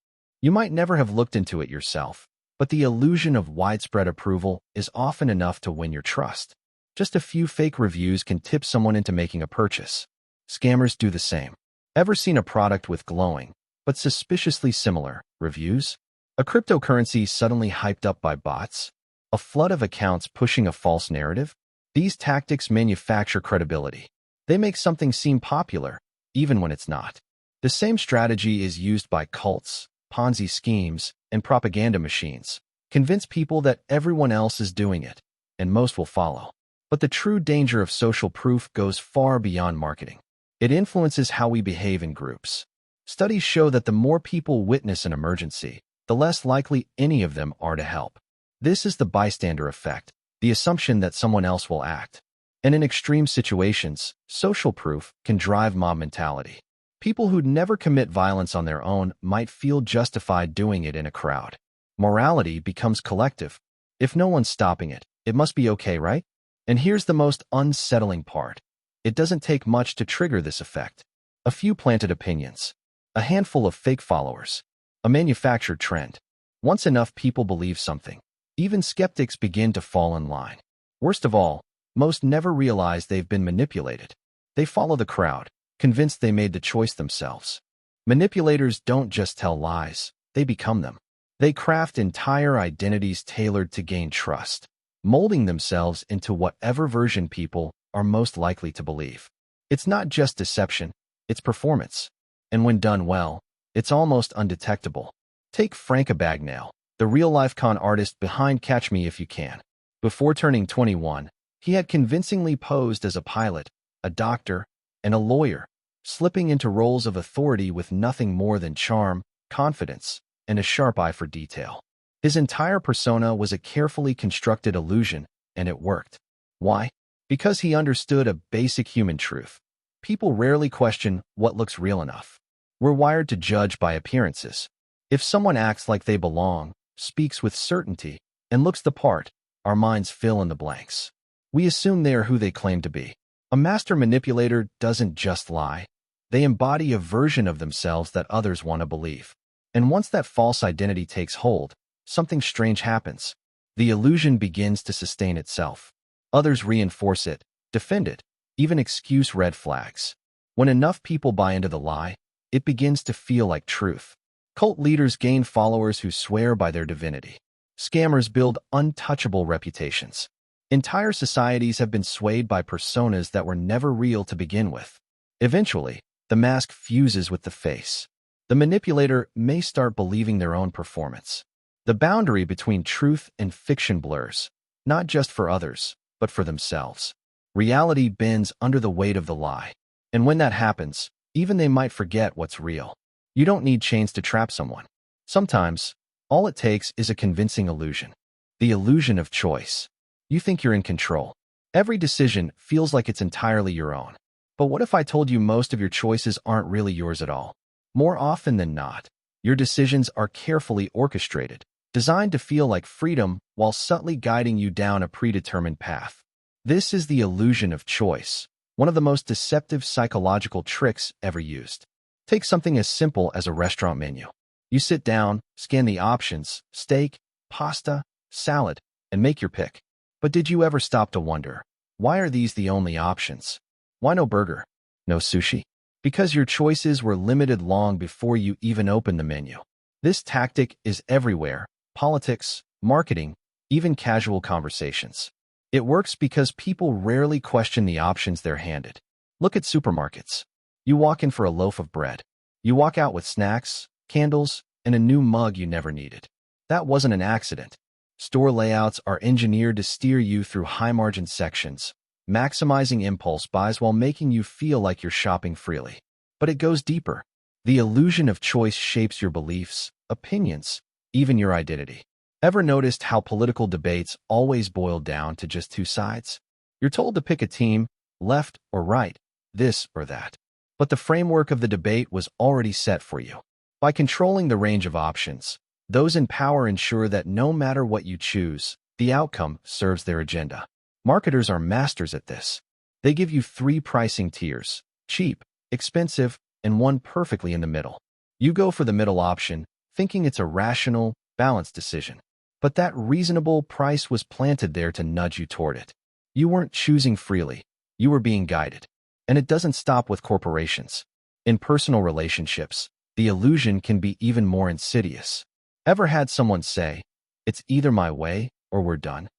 You might never have looked into it yourself, but the illusion of widespread approval is often enough to win your trust. Just a few fake reviews can tip someone into making a purchase. Scammers do the same. Ever seen a product with glowing, but suspiciously similar reviews? A cryptocurrency suddenly hyped up by bots? A flood of accounts pushing a false narrative? These tactics manufacture credibility. They make something seem popular, even when it's not. The same strategy is used by cults, Ponzi schemes, and propaganda machines. Convince people that everyone else is doing it, and most will follow. But the true danger of social proof goes far beyond marketing. It influences how we behave in groups. Studies show that the more people witness an emergency, the less likely any of them are to help. This is the bystander effect, the assumption that someone else will act. And in extreme situations, social proof can drive mob mentality. People who'd never commit violence on their own might feel justified doing it in a crowd. Morality becomes collective. If no one's stopping it, it must be okay, right? And here's the most unsettling part. It doesn't take much to trigger this effect. A few planted opinions, a handful of fake followers, a manufactured trend. Once enough people believe something, even skeptics begin to fall in line. Worst of all, most never realize they've been manipulated. They follow the crowd, convinced they made the choice themselves. Manipulators don't just tell lies, they become them. They craft entire identities tailored to gain trust, molding themselves into whatever version people are most likely to believe. It's not just deception, it's performance. And when done well, it's almost undetectable. Take Frank Abagnale, the real-life con artist behind Catch Me If You Can. Before turning 21, he had convincingly posed as a pilot, a doctor, and a lawyer, slipping into roles of authority with nothing more than charm, confidence, and a sharp eye for detail. His entire persona was a carefully constructed illusion, and it worked. Why? Because he understood a basic human truth. People rarely question what looks real enough. We're wired to judge by appearances. If someone acts like they belong, speaks with certainty, and looks the part, our minds fill in the blanks. We assume they are who they claim to be. A master manipulator doesn't just lie. They embody a version of themselves that others want to believe. And once that false identity takes hold, something strange happens. The illusion begins to sustain itself. Others reinforce it, defend it, even excuse red flags. When enough people buy into the lie, it begins to feel like truth. Cult leaders gain followers who swear by their divinity. Scammers build untouchable reputations. Entire societies have been swayed by personas that were never real to begin with. Eventually, the mask fuses with the face. The manipulator may start believing their own performance. The boundary between truth and fiction blurs, not just for others, but for themselves. Reality bends under the weight of the lie. And when that happens, even they might forget what's real. You don't need chains to trap someone. Sometimes, all it takes is a convincing illusion. The illusion of choice. You think you're in control. Every decision feels like it's entirely your own. But what if I told you most of your choices aren't really yours at all? More often than not, your decisions are carefully orchestrated, designed to feel like freedom while subtly guiding you down a predetermined path. This is the illusion of choice, one of the most deceptive psychological tricks ever used. Take something as simple as a restaurant menu. You sit down, scan the options, steak, pasta, salad, and make your pick. But did you ever stop to wonder, why are these the only options? Why no burger? No sushi? Because your choices were limited long before you even opened the menu. This tactic is everywhere, politics, marketing, even casual conversations. It works because people rarely question the options they're handed. Look at supermarkets. You walk in for a loaf of bread. You walk out with snacks, candles, and a new mug you never needed. That wasn't an accident. Store layouts are engineered to steer you through high-margin sections, maximizing impulse buys while making you feel like you're shopping freely. But it goes deeper. The illusion of choice shapes your beliefs, opinions, even your identity. Ever noticed how political debates always boil down to just two sides? You're told to pick a team, left or right, this or that. But the framework of the debate was already set for you. By controlling the range of options, those in power ensure that no matter what you choose, the outcome serves their agenda. Marketers are masters at this. They give you 3 pricing tiers: cheap, expensive, and one perfectly in the middle. You go for the middle option, thinking it's a rational, balanced decision. But that reasonable price was planted there to nudge you toward it. You weren't choosing freely. You were being guided. And it doesn't stop with corporations. In personal relationships, the illusion can be even more insidious. Ever had someone say, "It's either my way or we're done"?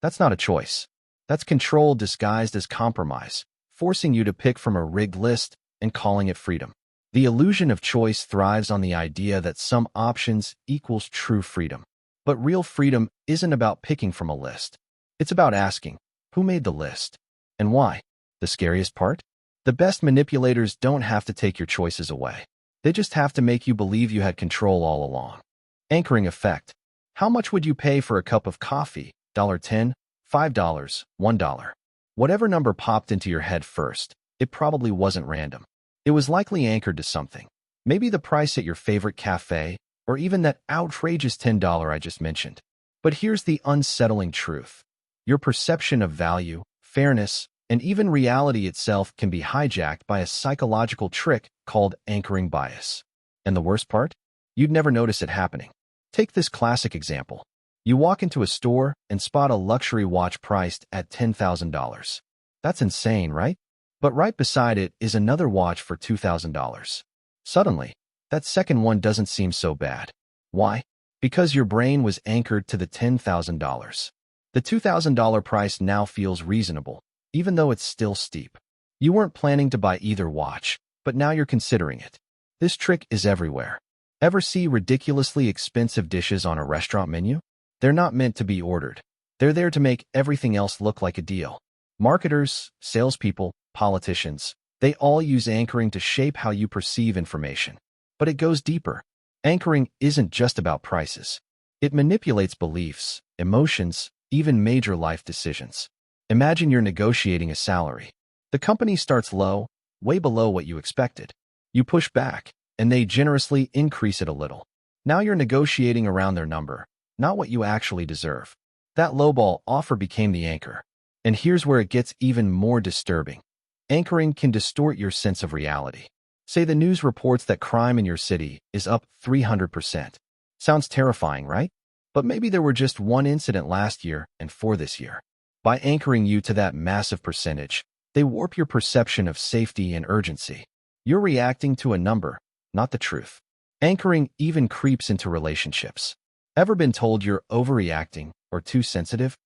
That's not a choice. That's control disguised as compromise, forcing you to pick from a rigged list and calling it freedom. The illusion of choice thrives on the idea that some options equals true freedom. But real freedom isn't about picking from a list. It's about asking, who made the list? And why? The scariest part? The best manipulators don't have to take your choices away. They just have to make you believe you had control all along. Anchoring effect. How much would you pay for a cup of coffee? $10, $5, $1. Whatever number popped into your head first, it probably wasn't random. It was likely anchored to something. Maybe the price at your favorite cafe, or even that outrageous $10 I just mentioned. But here's the unsettling truth. Your perception of value, fairness, and even reality itself can be hijacked by a psychological trick called anchoring bias. And the worst part? You'd never notice it happening. Take this classic example. You walk into a store and spot a luxury watch priced at $10,000. That's insane, right? But right beside it is another watch for $2,000. Suddenly, that second one doesn't seem so bad. Why? Because your brain was anchored to the $10,000. The $2,000 price now feels reasonable, even though it's still steep. You weren't planning to buy either watch, but now you're considering it. This trick is everywhere. Ever see ridiculously expensive dishes on a restaurant menu? They're not meant to be ordered. They're there to make everything else look like a deal. Marketers, salespeople, politicians, they all use anchoring to shape how you perceive information. But it goes deeper. Anchoring isn't just about prices. It manipulates beliefs, emotions, even major life decisions. Imagine you're negotiating a salary. The company starts low, way below what you expected. You push back, and they generously increase it a little. Now you're negotiating around their number, not what you actually deserve. That lowball offer became the anchor. And here's where it gets even more disturbing. Anchoring can distort your sense of reality. Say the news reports that crime in your city is up 300%. Sounds terrifying, right? But maybe there were just 1 incident last year and 4 this year. By anchoring you to that massive percentage, they warp your perception of safety and urgency. You're reacting to a number, not the truth. Anchoring even creeps into relationships. Ever been told you're overreacting or too sensitive?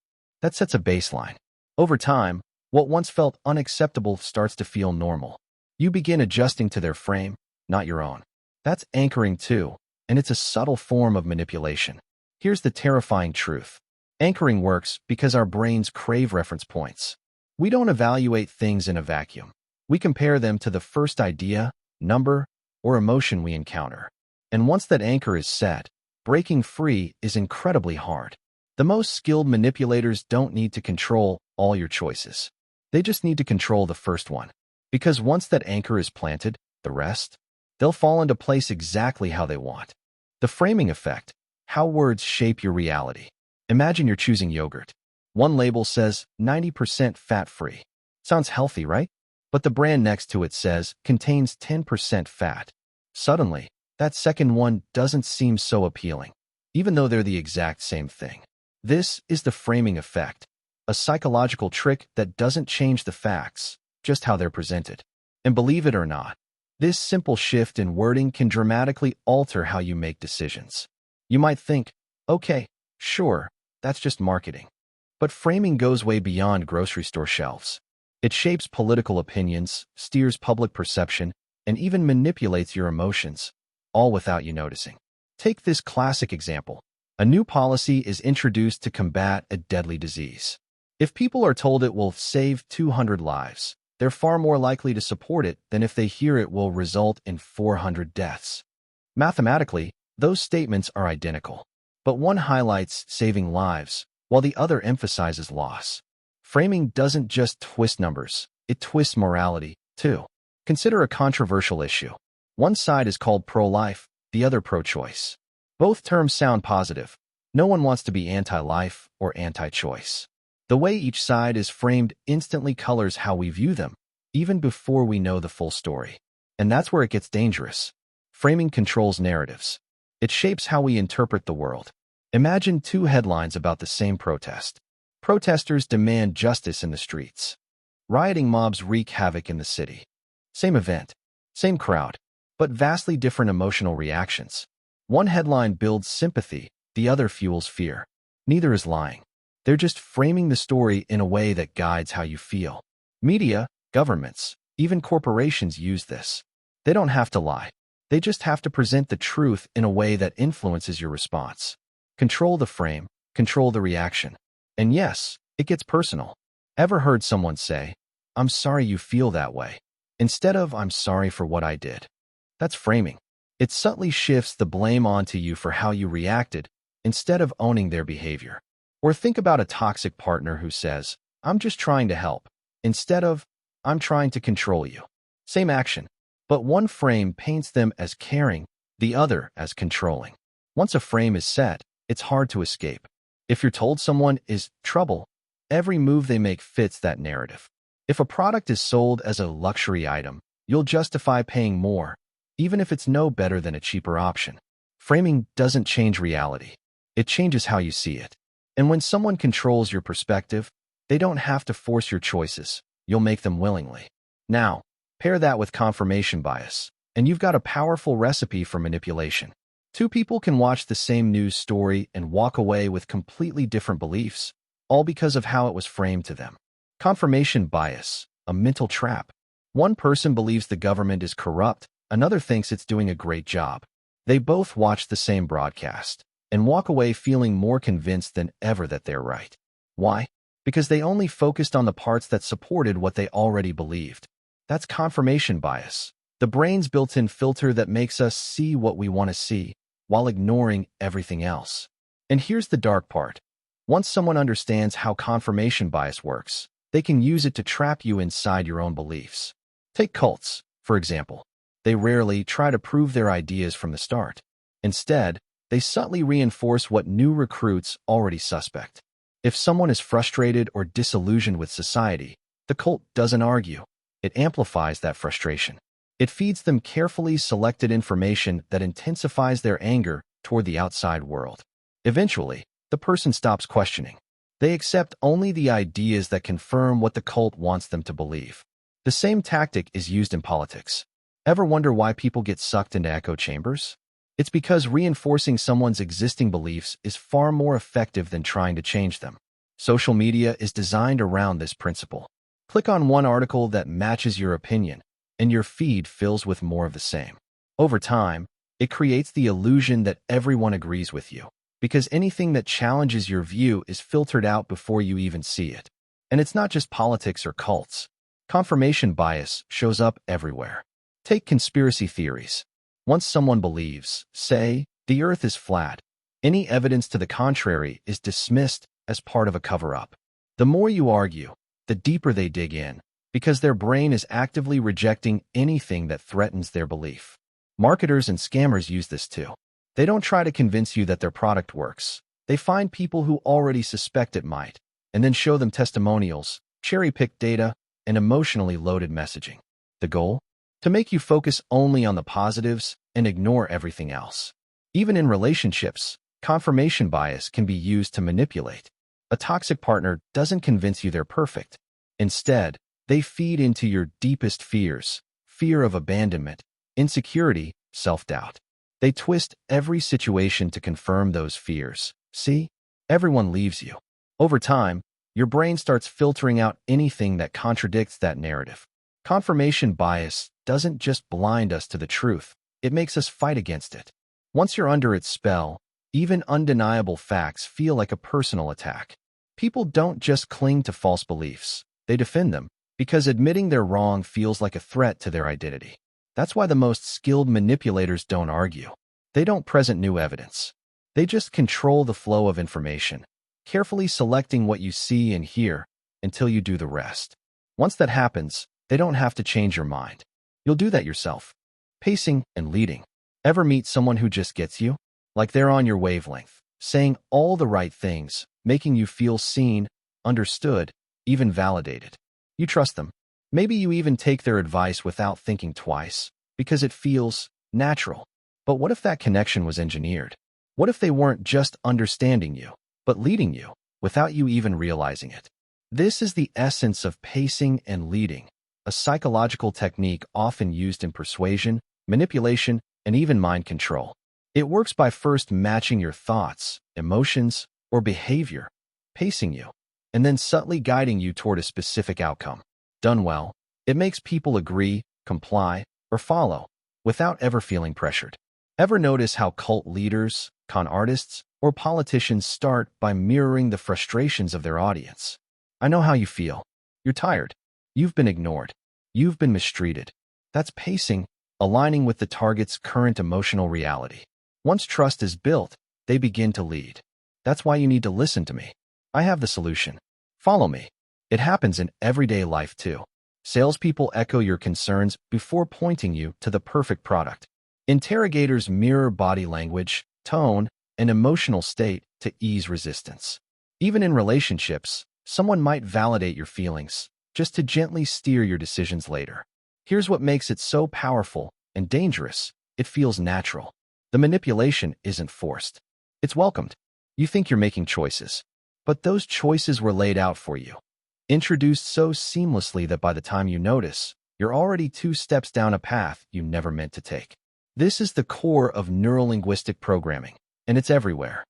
That sets a baseline. Over time, what once felt unacceptable starts to feel normal. You begin adjusting to their frame, not your own. That's anchoring too, and it's a subtle form of manipulation. Here's the terrifying truth. Anchoring works because our brains crave reference points. We don't evaluate things in a vacuum. We compare them to the first idea, number, or emotion we encounter. And once that anchor is set, breaking free is incredibly hard. The most skilled manipulators don't need to control all your choices. They just need to control the first one. Because once that anchor is planted, the rest, they'll fall into place exactly how they want. The framing effect, how words shape your reality. Imagine you're choosing yogurt. One label says 90% fat-free. Sounds healthy, right? But the brand next to it says contains 10% fat. Suddenly, that second one doesn't seem so appealing, even though they're the exact same thing. This is the framing effect, a psychological trick that doesn't change the facts, just how they're presented. And believe it or not, this simple shift in wording can dramatically alter how you make decisions. You might think, Okay, sure, that's just marketing. But framing goes way beyond grocery store shelves. It shapes political opinions, steers public perception, and even manipulates your emotions, all without you noticing. Take this classic example. A new policy is introduced to combat a deadly disease. If people are told it will save 200 lives, they're far more likely to support it than if they hear it will result in 400 deaths. Mathematically, those statements are identical, but one highlights saving lives, while the other emphasizes loss. Framing doesn't just twist numbers, it twists morality, too. Consider a controversial issue. One side is called pro-life, the other pro-choice. Both terms sound positive. No one wants to be anti-life or anti-choice. The way each side is framed instantly colors how we view them, even before we know the full story. And that's where it gets dangerous. Framing controls narratives. It shapes how we interpret the world. Imagine two headlines about the same protest. Protesters demand justice in the streets. Rioting mobs wreak havoc in the city. Same event, same crowd, but vastly different emotional reactions. One headline builds sympathy, the other fuels fear. Neither is lying. They're just framing the story in a way that guides how you feel. Media, governments, even corporations use this. They don't have to lie. They just have to present the truth in a way that influences your response. Control the frame, control the reaction. And yes, it gets personal. Ever heard someone say, "I'm sorry you feel that way," instead of "I'm sorry for what I did"? That's framing. It subtly shifts the blame onto you for how you reacted instead of owning their behavior. Or think about a toxic partner who says, "I'm just trying to help," instead of, "I'm trying to control you." Same action, but one frame paints them as caring, the other as controlling. Once a frame is set, it's hard to escape. If you're told someone is trouble, every move they make fits that narrative. If a product is sold as a luxury item, you'll justify paying more, even if it's no better than a cheaper option. Framing doesn't change reality. It changes how you see it. And when someone controls your perspective, they don't have to force your choices. You'll make them willingly. Now, pair that with confirmation bias, and you've got a powerful recipe for manipulation. Two people can watch the same news story and walk away with completely different beliefs, all because of how it was framed to them. Confirmation bias, a mental trap. One person believes the government is corrupt, another thinks it's doing a great job. They both watch the same broadcast and walk away feeling more convinced than ever that they're right. Why? Because they only focused on the parts that supported what they already believed. That's confirmation bias, the brain's built-in filter that makes us see what we want to see while ignoring everything else. And here's the dark part. Once someone understands how confirmation bias works, they can use it to trap you inside your own beliefs. Take cults, for example. They rarely try to prove their ideas from the start. Instead, they subtly reinforce what new recruits already suspect. If someone is frustrated or disillusioned with society, the cult doesn't argue. It amplifies that frustration. It feeds them carefully selected information that intensifies their anger toward the outside world. Eventually, the person stops questioning. They accept only the ideas that confirm what the cult wants them to believe. The same tactic is used in politics. Ever wonder why people get sucked into echo chambers? It's because reinforcing someone's existing beliefs is far more effective than trying to change them. Social media is designed around this principle. Click on one article that matches your opinion, and your feed fills with more of the same. Over time, it creates the illusion that everyone agrees with you, because anything that challenges your view is filtered out before you even see it. And it's not just politics or cults. Confirmation bias shows up everywhere. Take conspiracy theories. Once someone believes, say, the Earth is flat, any evidence to the contrary is dismissed as part of a cover-up. The more you argue, the deeper they dig in, because their brain is actively rejecting anything that threatens their belief. Marketers and scammers use this too. They don't try to convince you that their product works. They find people who already suspect it might, and then show them testimonials, cherry-picked data, and emotionally loaded messaging. The goal? To make you focus only on the positives and ignore everything else. Even in relationships, confirmation bias can be used to manipulate. A toxic partner doesn't convince you they're perfect. Instead, they feed into your deepest fears, fear of abandonment, insecurity, self-doubt. They twist every situation to confirm those fears. See? Everyone leaves you. Over time, your brain starts filtering out anything that contradicts that narrative. Confirmation bias doesn't just blind us to the truth, it makes us fight against it. Once you're under its spell, even undeniable facts feel like a personal attack. People don't just cling to false beliefs, they defend them, because admitting they're wrong feels like a threat to their identity. That's why the most skilled manipulators don't argue. They don't present new evidence. They just control the flow of information, carefully selecting what you see and hear until you do the rest. Once that happens, they don't have to change your mind. You'll do that yourself. Pacing and leading. Ever meet someone who just gets you? Like they're on your wavelength, saying all the right things, making you feel seen, understood, even validated. You trust them. Maybe you even take their advice without thinking twice, because it feels natural. But what if that connection was engineered? What if they weren't just understanding you, but leading you, without you even realizing it? This is the essence of pacing and leading, a psychological technique often used in persuasion, manipulation, and even mind control. It works by first matching your thoughts, emotions, or behavior, pacing you, and then subtly guiding you toward a specific outcome. Done well, it makes people agree, comply, or follow, without ever feeling pressured. Ever notice how cult leaders, con artists, or politicians start by mirroring the frustrations of their audience? I know how you feel. You're tired. You've been ignored. You've been mistreated. That's pacing, aligning with the target's current emotional reality. Once trust is built, they begin to lead. That's why you need to listen to me. I have the solution. Follow me. It happens in everyday life too. Salespeople echo your concerns before pointing you to the perfect product. Interrogators mirror body language, tone, and emotional state to ease resistance. Even in relationships, someone might validate your feelings, just to gently steer your decisions later. Here's what makes it so powerful and dangerous. It feels natural. The manipulation isn't forced. It's welcomed. You think you're making choices, but those choices were laid out for you, introduced so seamlessly that by the time you notice, you're already 2 steps down a path you never meant to take. This is the core of neurolinguistic programming, and it's everywhere.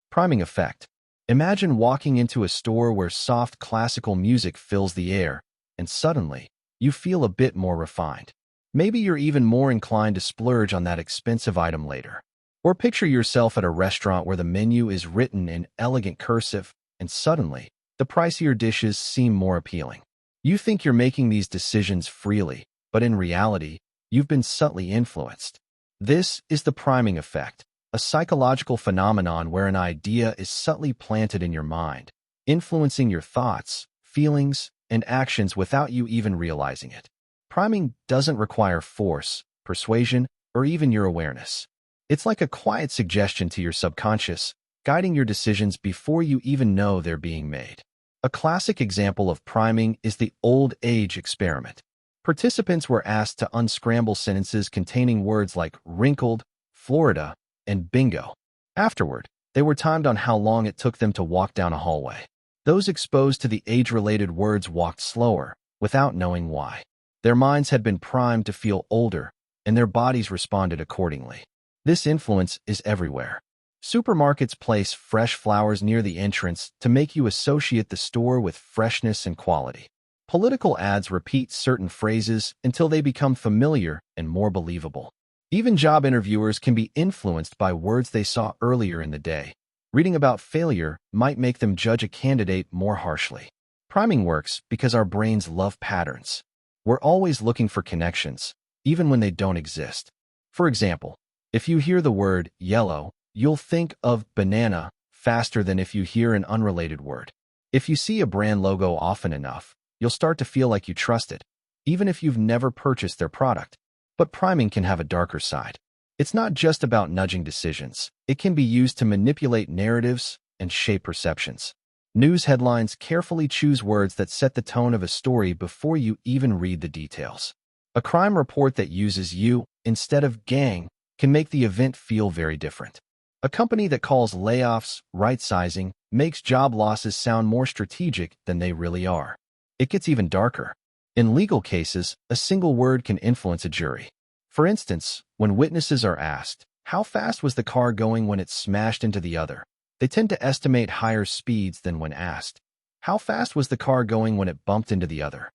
Priming effect. Imagine walking into a store where soft classical music fills the air, and suddenly, you feel a bit more refined. Maybe you're even more inclined to splurge on that expensive item later. Or picture yourself at a restaurant where the menu is written in elegant cursive, and suddenly, the pricier dishes seem more appealing. You think you're making these decisions freely, but in reality, you've been subtly influenced. This is the priming effect, a psychological phenomenon where an idea is subtly planted in your mind, influencing your thoughts, feelings, and actions without you even realizing it. Priming doesn't require force, persuasion, or even your awareness. It's like a quiet suggestion to your subconscious, guiding your decisions before you even know they're being made. A classic example of priming is the old age experiment. Participants were asked to unscramble sentences containing words like wrinkled, Florida, and bingo. Afterward, they were timed on how long it took them to walk down a hallway. Those exposed to the age-related words walked slower, without knowing why. Their minds had been primed to feel older, and their bodies responded accordingly. This influence is everywhere. Supermarkets place fresh flowers near the entrance to make you associate the store with freshness and quality. Political ads repeat certain phrases until they become familiar and more believable. Even job interviewers can be influenced by words they saw earlier in the day. Reading about failure might make them judge a candidate more harshly. Priming works because our brains love patterns. We're always looking for connections, even when they don't exist. For example, if you hear the word yellow, you'll think of banana faster than if you hear an unrelated word. If you see a brand logo often enough, you'll start to feel like you trust it, even if you've never purchased their product. But priming can have a darker side. It's not just about nudging decisions. It can be used to manipulate narratives and shape perceptions. News headlines carefully choose words that set the tone of a story before you even read the details. A crime report that uses you instead of gang can make the event feel very different. A company that calls layoffs right-sizing makes job losses sound more strategic than they really are. It gets even darker. In legal cases, a single word can influence a jury. For instance, when witnesses are asked, How fast was the car going when it smashed into the other? They tend to estimate higher speeds than when asked. How fast was the car going when it bumped into the other?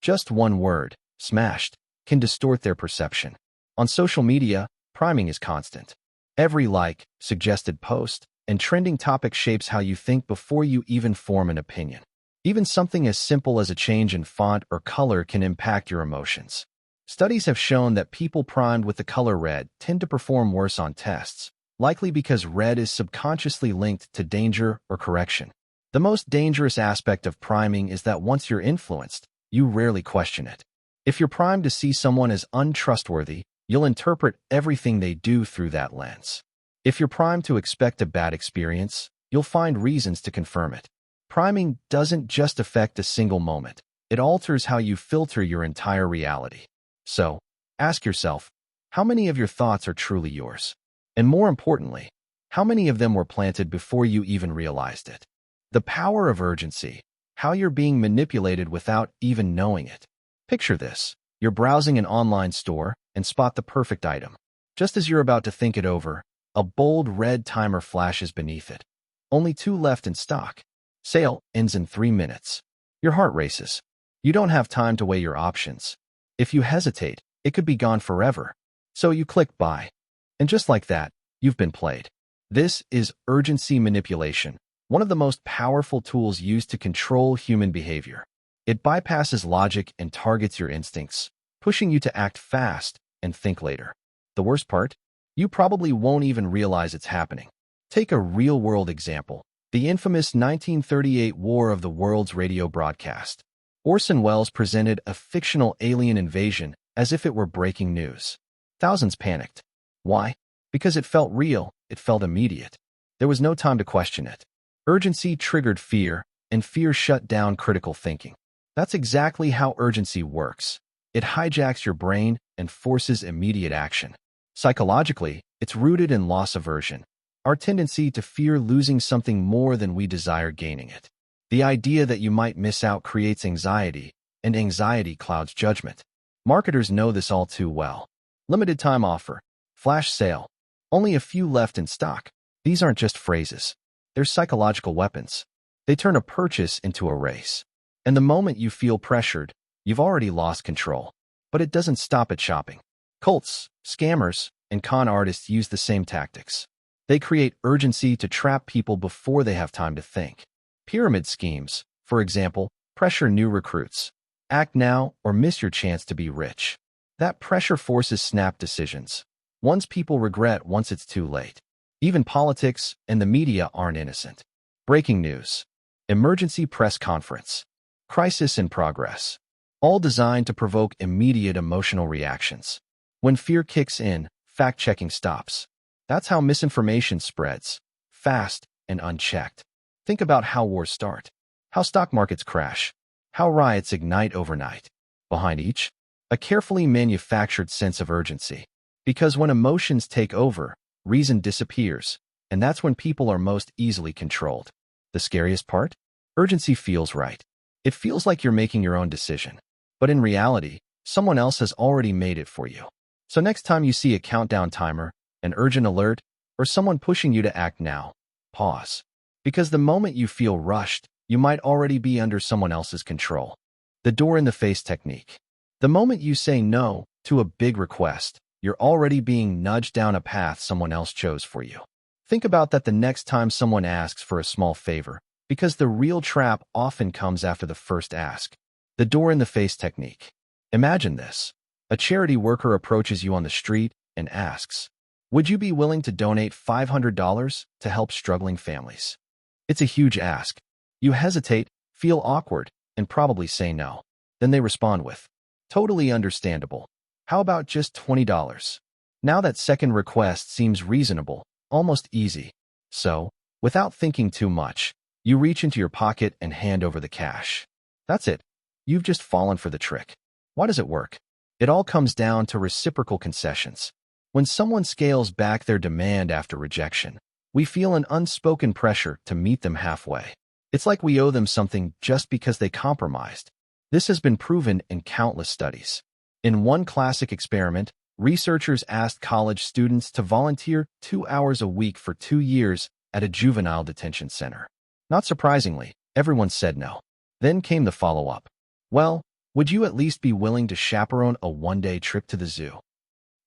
Just one word, smashed, can distort their perception. On social media, priming is constant. Every like, suggested post, and trending topic shapes how you think before you even form an opinion. Even something as simple as a change in font or color can impact your emotions. Studies have shown that people primed with the color red tend to perform worse on tests, likely because red is subconsciously linked to danger or correction. The most dangerous aspect of priming is that once you're influenced, you rarely question it. If you're primed to see someone as untrustworthy, you'll interpret everything they do through that lens. If you're primed to expect a bad experience, you'll find reasons to confirm it. Priming doesn't just affect a single moment. It alters how you filter your entire reality. So, ask yourself, how many of your thoughts are truly yours? And more importantly, how many of them were planted before you even realized it? The power of urgency, how you're being manipulated without even knowing it. Picture this. You're browsing an online store and spot the perfect item. Just as you're about to think it over, a bold red timer flashes beneath it. Only 2 left in stock. Sale ends in 3 minutes. Your heart races. You don't have time to weigh your options. If you hesitate, it could be gone forever. So you click buy. And just like that, you've been played. This is urgency manipulation, one of the most powerful tools used to control human behavior. It bypasses logic and targets your instincts, pushing you to act fast and think later. The worst part? You probably won't even realize it's happening. Take a real-world example, the infamous 1938 War of the Worlds radio broadcast. Orson Welles presented a fictional alien invasion as if it were breaking news. Thousands panicked. Why? Because it felt real, it felt immediate. There was no time to question it. Urgency triggered fear, and fear shut down critical thinking. That's exactly how urgency works. It hijacks your brain and forces immediate action. Psychologically, it's rooted in loss aversion, our tendency to fear losing something more than we desire gaining it. The idea that you might miss out creates anxiety, and anxiety clouds judgment. Marketers know this all too well. Limited time offer, flash sale, only a few left in stock. These aren't just phrases. They're psychological weapons. They turn a purchase into a race. And the moment you feel pressured, you've already lost control. But it doesn't stop at shopping. Cults, scammers, and con artists use the same tactics. They create urgency to trap people before they have time to think. Pyramid schemes, for example, pressure new recruits. Act now or miss your chance to be rich. That pressure forces snap decisions. Ones people regret once it's too late. Even politics and the media aren't innocent. Breaking news. Emergency press conference. Crisis in progress. All designed to provoke immediate emotional reactions. When fear kicks in, fact-checking stops. That's how misinformation spreads, fast and unchecked. Think about how wars start, how stock markets crash, how riots ignite overnight. Behind each, a carefully manufactured sense of urgency. Because when emotions take over, reason disappears, and that's when people are most easily controlled. The scariest part? Urgency feels right. It feels like you're making your own decision. But in reality, someone else has already made it for you. So next time you see a countdown timer, an urgent alert, or someone pushing you to act now, pause. Because the moment you feel rushed, you might already be under someone else's control. The door-in-the-face technique. The moment you say no to a big request, you're already being nudged down a path someone else chose for you. Think about that the next time someone asks for a small favor, because the real trap often comes after the first ask. The door-in-the-face technique. Imagine this. A charity worker approaches you on the street and asks, "Would you be willing to donate $500 to help struggling families?" It's a huge ask. You hesitate, feel awkward, and probably say no. Then they respond with, "Totally understandable. How about just $20? Now that second request seems reasonable, almost easy. So, without thinking too much, you reach into your pocket and hand over the cash. That's it. You've just fallen for the trick. Why does it work? It all comes down to reciprocal concessions. When someone scales back their demand after rejection, we feel an unspoken pressure to meet them halfway. It's like we owe them something just because they compromised. This has been proven in countless studies. In one classic experiment, Researchers asked college students to volunteer 2 hours a week for 2 years at a juvenile detention center. Not surprisingly, everyone said no. Then came the follow-up. Well, would you at least be willing to chaperone a one-day trip to the zoo?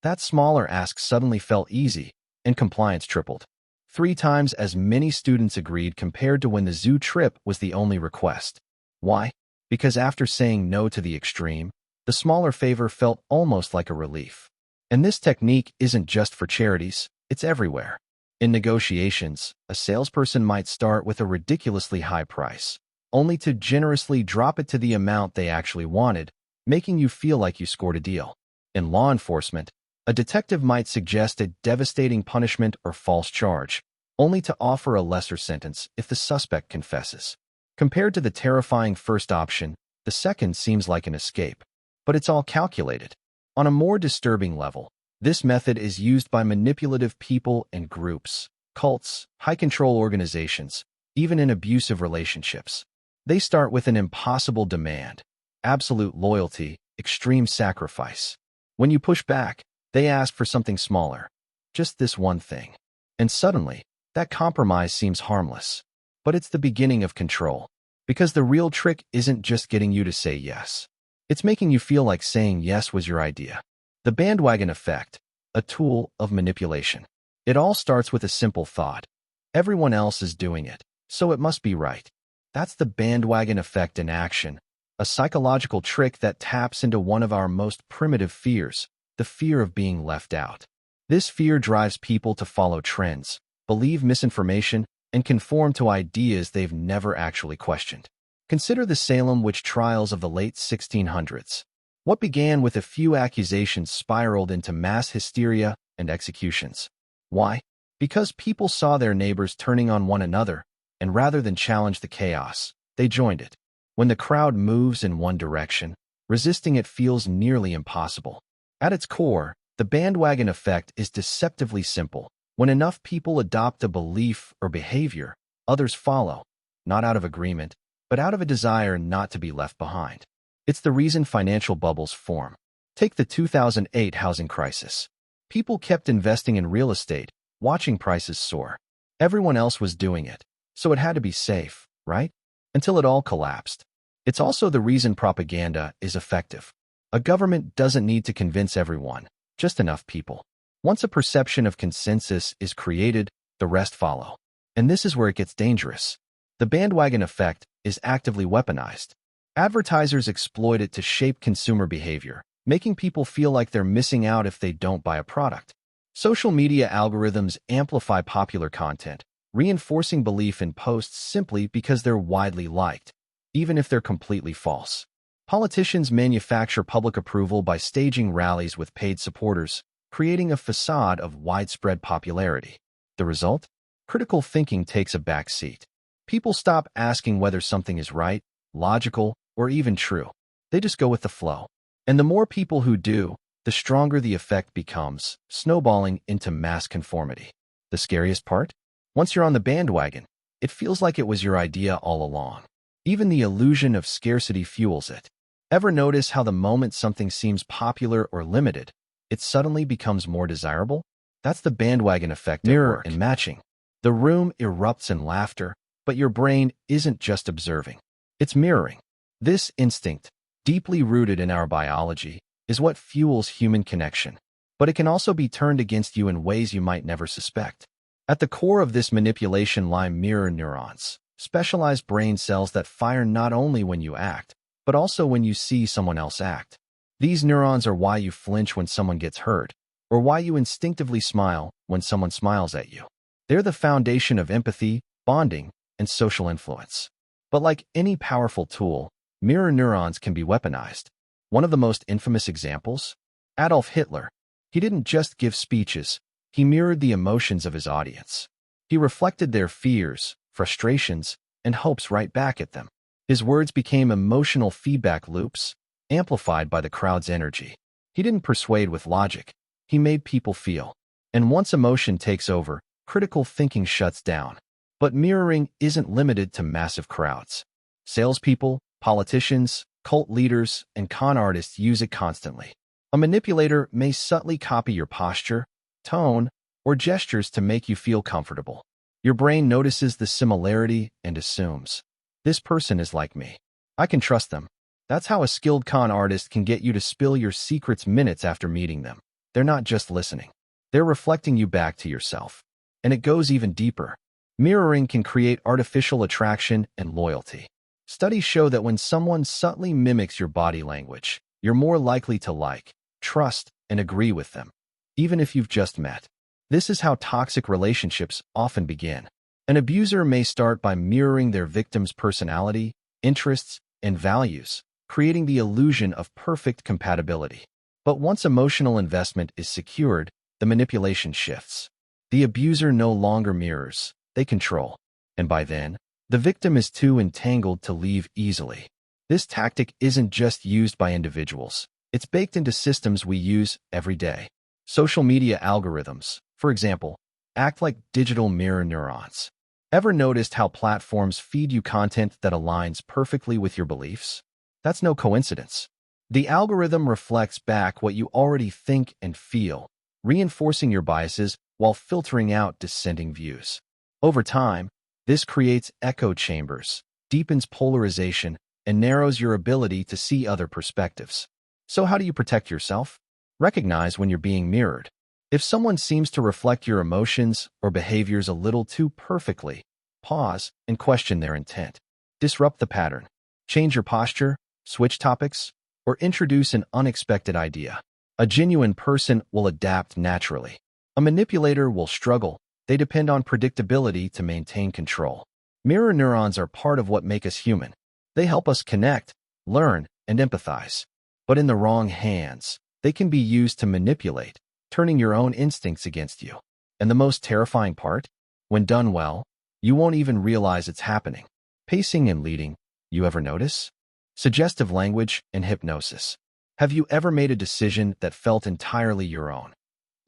That smaller ask suddenly felt easy, and compliance tripled. 3 times as many students agreed compared to when the zoo trip was the only request. Why? Because after saying no to the extreme, the smaller favor felt almost like a relief. And this technique isn't just for charities, it's everywhere. In negotiations, a salesperson might start with a ridiculously high price, only to generously drop it to the amount they actually wanted, making you feel like you scored a deal. In law enforcement, a detective might suggest a devastating punishment or false charge, only to offer a lesser sentence if the suspect confesses. Compared to the terrifying first option, the second seems like an escape. But it's all calculated. On a more disturbing level, this method is used by manipulative people and groups, cults, high-control organizations, even in abusive relationships. They start with an impossible demand, absolute loyalty, extreme sacrifice. When you push back, they ask for something smaller, just this one thing. And suddenly, that compromise seems harmless. But it's the beginning of control, because the real trick isn't just getting you to say yes. It's making you feel like saying yes was your idea. The bandwagon effect, a tool of manipulation. It all starts with a simple thought. Everyone else is doing it, so it must be right. That's the bandwagon effect in action, a psychological trick that taps into one of our most primitive fears, the fear of being left out. This fear drives people to follow trends, believe misinformation, and conform to ideas they've never actually questioned. Consider the Salem witch trials of the late 1600s. What began with a few accusations spiraled into mass hysteria and executions. Why? Because people saw their neighbors turning on one another, and rather than challenge the chaos, they joined it. When the crowd moves in one direction, resisting it feels nearly impossible. At its core, the bandwagon effect is deceptively simple. When enough people adopt a belief or behavior, others follow, not out of agreement, but out of a desire not to be left behind. It's the reason financial bubbles form. Take the 2008 housing crisis. People kept investing in real estate, watching prices soar. Everyone else was doing it, so it had to be safe, right? Until it all collapsed. It's also the reason propaganda is effective. A government doesn't need to convince everyone, just enough people. Once a perception of consensus is created, the rest follow. And this is where it gets dangerous. The bandwagon effect is actively weaponized. Advertisers exploit it to shape consumer behavior, making people feel like they're missing out if they don't buy a product. Social media algorithms amplify popular content, reinforcing belief in posts simply because they're widely liked, even if they're completely false. Politicians manufacture public approval by staging rallies with paid supporters, creating a facade of widespread popularity. The result? Critical thinking takes a back seat. People stop asking whether something is right, logical, or even true. They just go with the flow. And the more people who do, the stronger the effect becomes, snowballing into mass conformity. The scariest part? Once you're on the bandwagon, it feels like it was your idea all along. Even the illusion of scarcity fuels it. Ever notice how the moment something seems popular or limited, it suddenly becomes more desirable? That's the bandwagon effect at work. And matching. The room erupts in laughter, but your brain isn't just observing. It's mirroring. This instinct, deeply rooted in our biology, is what fuels human connection. But it can also be turned against you in ways you might never suspect. At the core of this manipulation lie mirror neurons, specialized brain cells that fire not only when you act, but also when you see someone else act. These neurons are why you flinch when someone gets hurt, or why you instinctively smile when someone smiles at you. They're the foundation of empathy, bonding, and social influence. But like any powerful tool, mirror neurons can be weaponized. One of the most infamous examples? Adolf Hitler. He didn't just give speeches, he mirrored the emotions of his audience. He reflected their fears, frustrations, and hopes right back at them. His words became emotional feedback loops, amplified by the crowd's energy. He didn't persuade with logic, he made people feel. And once emotion takes over, critical thinking shuts down. But mirroring isn't limited to massive crowds. Salespeople, politicians, cult leaders, and con artists use it constantly. A manipulator may subtly copy your posture, tone, or gestures to make you feel comfortable. Your brain notices the similarity and assumes, this person is like me. I can trust them. That's how a skilled con artist can get you to spill your secrets minutes after meeting them. They're not just listening. They're reflecting you back to yourself. And it goes even deeper. Mirroring can create artificial attraction and loyalty. Studies show that when someone subtly mimics your body language, you're more likely to like, trust, and agree with them, even if you've just met. This is how toxic relationships often begin. An abuser may start by mirroring their victim's personality, interests, and values, creating the illusion of perfect compatibility. But once emotional investment is secured, the manipulation shifts. The abuser no longer mirrors, they control. And by then, the victim is too entangled to leave easily. This tactic isn't just used by individuals. It's baked into systems we use every day. Social media algorithms, for example, act like digital mirror neurons. Ever noticed how platforms feed you content that aligns perfectly with your beliefs? That's no coincidence. The algorithm reflects back what you already think and feel, reinforcing your biases while filtering out dissenting views. Over time, this creates echo chambers, deepens polarization, and narrows your ability to see other perspectives. So how do you protect yourself? Recognize when you're being mirrored. If someone seems to reflect your emotions or behaviors a little too perfectly, pause and question their intent. Disrupt the pattern. Change your posture, switch topics, or introduce an unexpected idea. A genuine person will adapt naturally. A manipulator will struggle. They depend on predictability to maintain control. Mirror neurons are part of what make us human. They help us connect, learn, and empathize. But in the wrong hands, they can be used to manipulate, turning your own instincts against you. And the most terrifying part? When done well, you won't even realize it's happening. Pacing and leading, you ever notice? Suggestive language and hypnosis. Have you ever made a decision that felt entirely your own,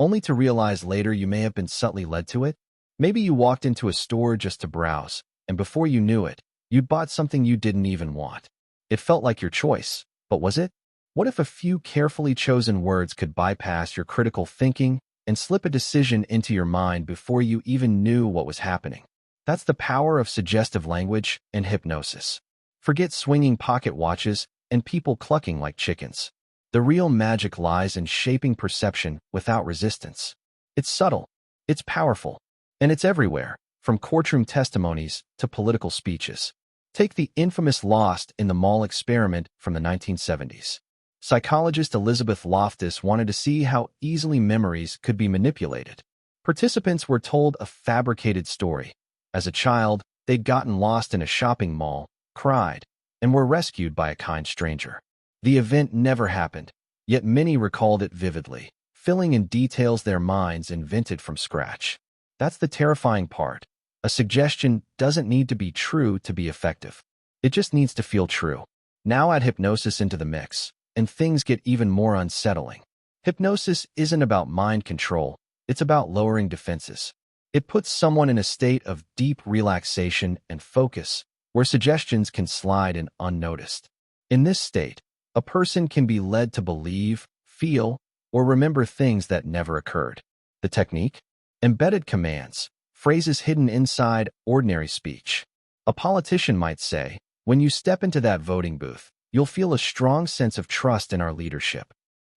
only to realize later you may have been subtly led to it? Maybe you walked into a store just to browse, and before you knew it, you'd bought something you didn't even want. It felt like your choice, but was it? What if a few carefully chosen words could bypass your critical thinking and slip a decision into your mind before you even knew what was happening? That's the power of suggestive language and hypnosis. Forget swinging pocket watches and people clucking like chickens. The real magic lies in shaping perception without resistance. It's subtle, it's powerful, and it's everywhere, from courtroom testimonies to political speeches. Take the infamous Lost in the Mall experiment from the 1970s. Psychologist Elizabeth Loftus wanted to see how easily memories could be manipulated. Participants were told a fabricated story. As a child, they'd gotten lost in a shopping mall, cried, and were rescued by a kind stranger. The event never happened, yet many recalled it vividly, filling in details their minds invented from scratch. That's the terrifying part. A suggestion doesn't need to be true to be effective. It just needs to feel true. Now add hypnosis into the mix, and things get even more unsettling. Hypnosis isn't about mind control, it's about lowering defenses. It puts someone in a state of deep relaxation and focus, where suggestions can slide in unnoticed. In this state, a person can be led to believe, feel, or remember things that never occurred. The technique? Embedded commands, phrases hidden inside ordinary speech. A politician might say, when you step into that voting booth, you'll feel a strong sense of trust in our leadership.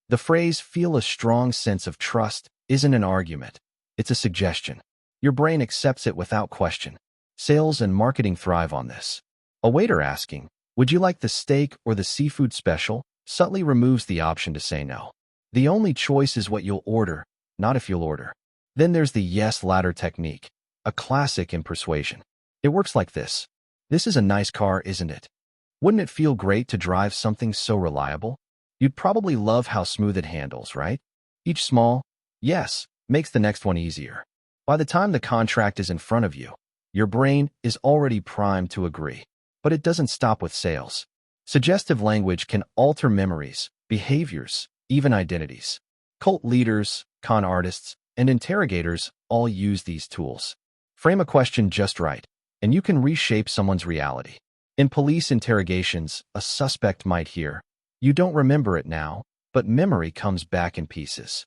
The phrase, feel a strong sense of trust, isn't an argument. It's a suggestion. Your brain accepts it without question. Sales and marketing thrive on this. A waiter asking, would you like the steak or the seafood special, subtly removes the option to say no. The only choice is what you'll order, not if you'll order. Then there's the yes ladder technique, a classic in persuasion. It works like this. This is a nice car, isn't it? Wouldn't it feel great to drive something so reliable? You'd probably love how smooth it handles, right? Each small yes makes the next one easier. By the time the contract is in front of you, your brain is already primed to agree. But it doesn't stop with sales. Suggestive language can alter memories, behaviors, even identities. Cult leaders, con artists, and interrogators all use these tools. Frame a question just right, and you can reshape someone's reality. In police interrogations, a suspect might hear, "You don't remember it now, but memory comes back in pieces.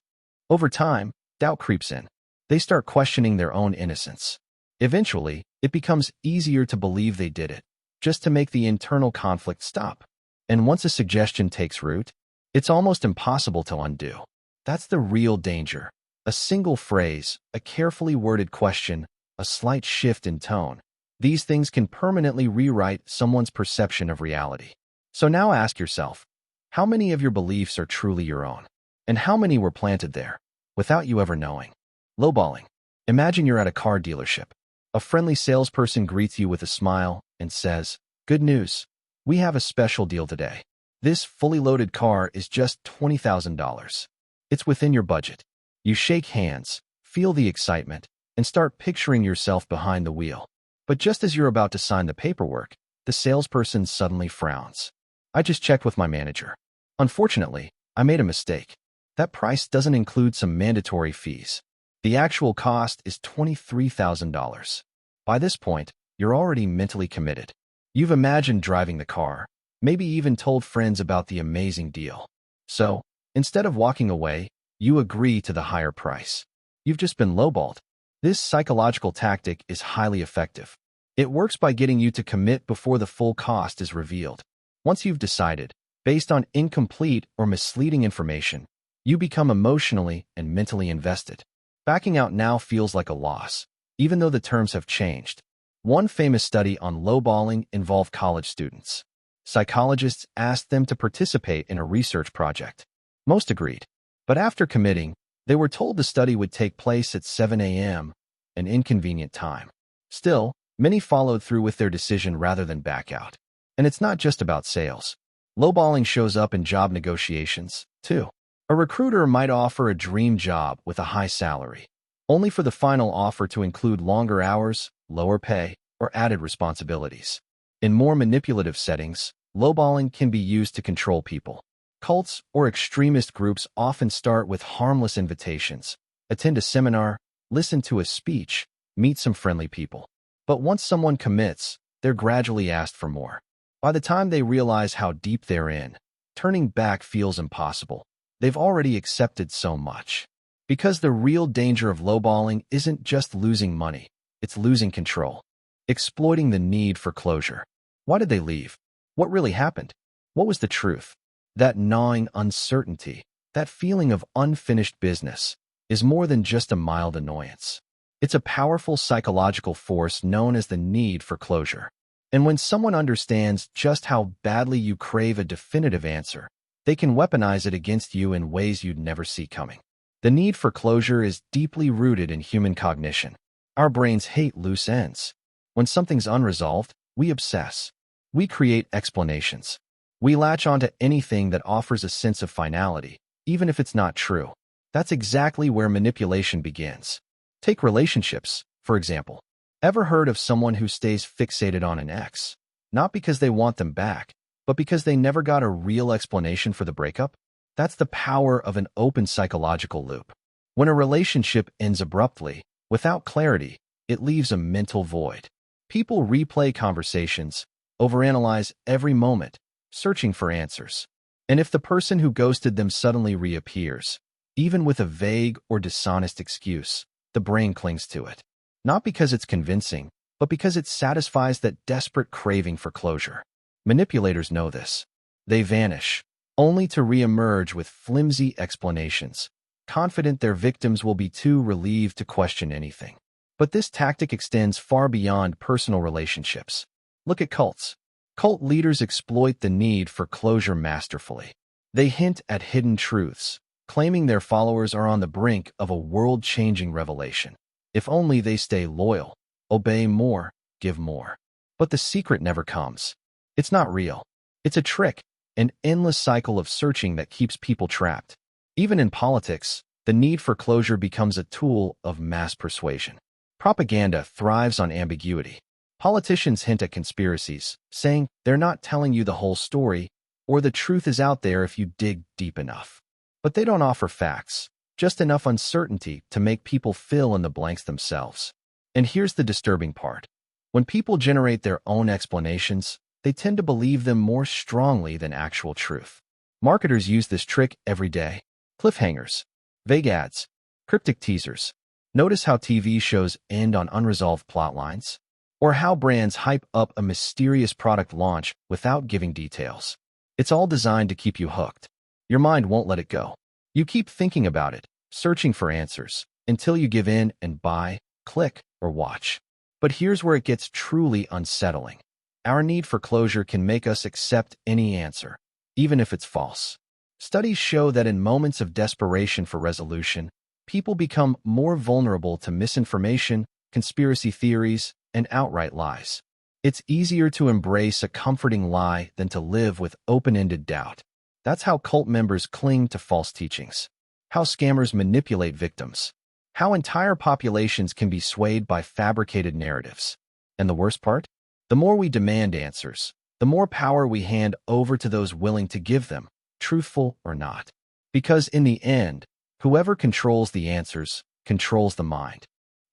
Over time, doubt creeps in. They start questioning their own innocence. Eventually, it becomes easier to believe they did it, just to make the internal conflict stop. And once a suggestion takes root, it's almost impossible to undo. That's the real danger. A single phrase, a carefully worded question, a slight shift in tone. These things can permanently rewrite someone's perception of reality. So now ask yourself, how many of your beliefs are truly your own? And how many were planted there, without you ever knowing? Lowballing. Imagine you're at a car dealership. A friendly salesperson greets you with a smile and says, "Good news. We have a special deal today. This fully loaded car is just $20,000. It's within your budget." You shake hands, feel the excitement, and start picturing yourself behind the wheel. But just as you're about to sign the paperwork, the salesperson suddenly frowns. "I just checked with my manager. Unfortunately, I made a mistake. That price doesn't include some mandatory fees. The actual cost is $23,000. By this point, you're already mentally committed. You've imagined driving the car, maybe even told friends about the amazing deal. So, instead of walking away, you agree to the higher price. You've just been lowballed. This psychological tactic is highly effective. It works by getting you to commit before the full cost is revealed. Once you've decided, based on incomplete or misleading information, you become emotionally and mentally invested. Backing out now feels like a loss, even though the terms have changed. One famous study on lowballing involved college students. Psychologists asked them to participate in a research project. Most agreed. But after committing, they were told the study would take place at 7 a.m., an inconvenient time. Still, many followed through with their decision rather than back out. And it's not just about sales. Lowballing shows up in job negotiations, too. A recruiter might offer a dream job with a high salary, only for the final offer to include longer hours, lower pay, or added responsibilities. In more manipulative settings, lowballing can be used to control people. Cults or extremist groups often start with harmless invitations. Attend a seminar, listen to a speech, meet some friendly people. But once someone commits, they're gradually asked for more. By the time they realize how deep they're in, turning back feels impossible. They've already accepted so much. Because the real danger of lowballing isn't just losing money, it's losing control. Exploiting the need for closure. Why did they leave? What really happened? What was the truth? That gnawing uncertainty, that feeling of unfinished business, is more than just a mild annoyance. It's a powerful psychological force known as the need for closure. And when someone understands just how badly you crave a definitive answer, they can weaponize it against you in ways you'd never see coming. The need for closure is deeply rooted in human cognition. Our brains hate loose ends. When something's unresolved, we obsess. We create explanations. We latch onto anything that offers a sense of finality, even if it's not true. That's exactly where manipulation begins. Take relationships, for example. Ever heard of someone who stays fixated on an ex? Not because they want them back, but because they never got a real explanation for the breakup? That's the power of an open psychological loop. When a relationship ends abruptly, without clarity, it leaves a mental void. People replay conversations, overanalyze every moment, searching for answers. And if the person who ghosted them suddenly reappears, even with a vague or dishonest excuse, the brain clings to it. Not because it's convincing, but because it satisfies that desperate craving for closure. Manipulators know this. They vanish, only to reemerge with flimsy explanations, confident their victims will be too relieved to question anything. But this tactic extends far beyond personal relationships. Look at cults. Cult leaders exploit the need for closure masterfully. They hint at hidden truths, claiming their followers are on the brink of a world-changing revelation. If only they stay loyal, obey more, give more. But the secret never comes. It's not real. It's a trick, an endless cycle of searching that keeps people trapped. Even in politics, the need for closure becomes a tool of mass persuasion. Propaganda thrives on ambiguity. Politicians hint at conspiracies, saying they're not telling you the whole story, or the truth is out there if you dig deep enough. But they don't offer facts, just enough uncertainty to make people fill in the blanks themselves. And here's the disturbing part. When people generate their own explanations, they tend to believe them more strongly than actual truth. Marketers use this trick every day. Cliffhangers, vague ads, cryptic teasers. Notice how TV shows end on unresolved plot lines? Or how brands hype up a mysterious product launch without giving details. It's all designed to keep you hooked. Your mind won't let it go. You keep thinking about it, searching for answers, until you give in and buy, click, or watch. But here's where it gets truly unsettling. Our need for closure can make us accept any answer, even if it's false. Studies show that in moments of desperation for resolution, people become more vulnerable to misinformation, conspiracy theories, and outright lies. It's easier to embrace a comforting lie than to live with open-ended doubt. That's how cult members cling to false teachings, how scammers manipulate victims, how entire populations can be swayed by fabricated narratives. And the worst part? The more we demand answers, the more power we hand over to those willing to give them, truthful or not. Because in the end, whoever controls the answers controls the mind.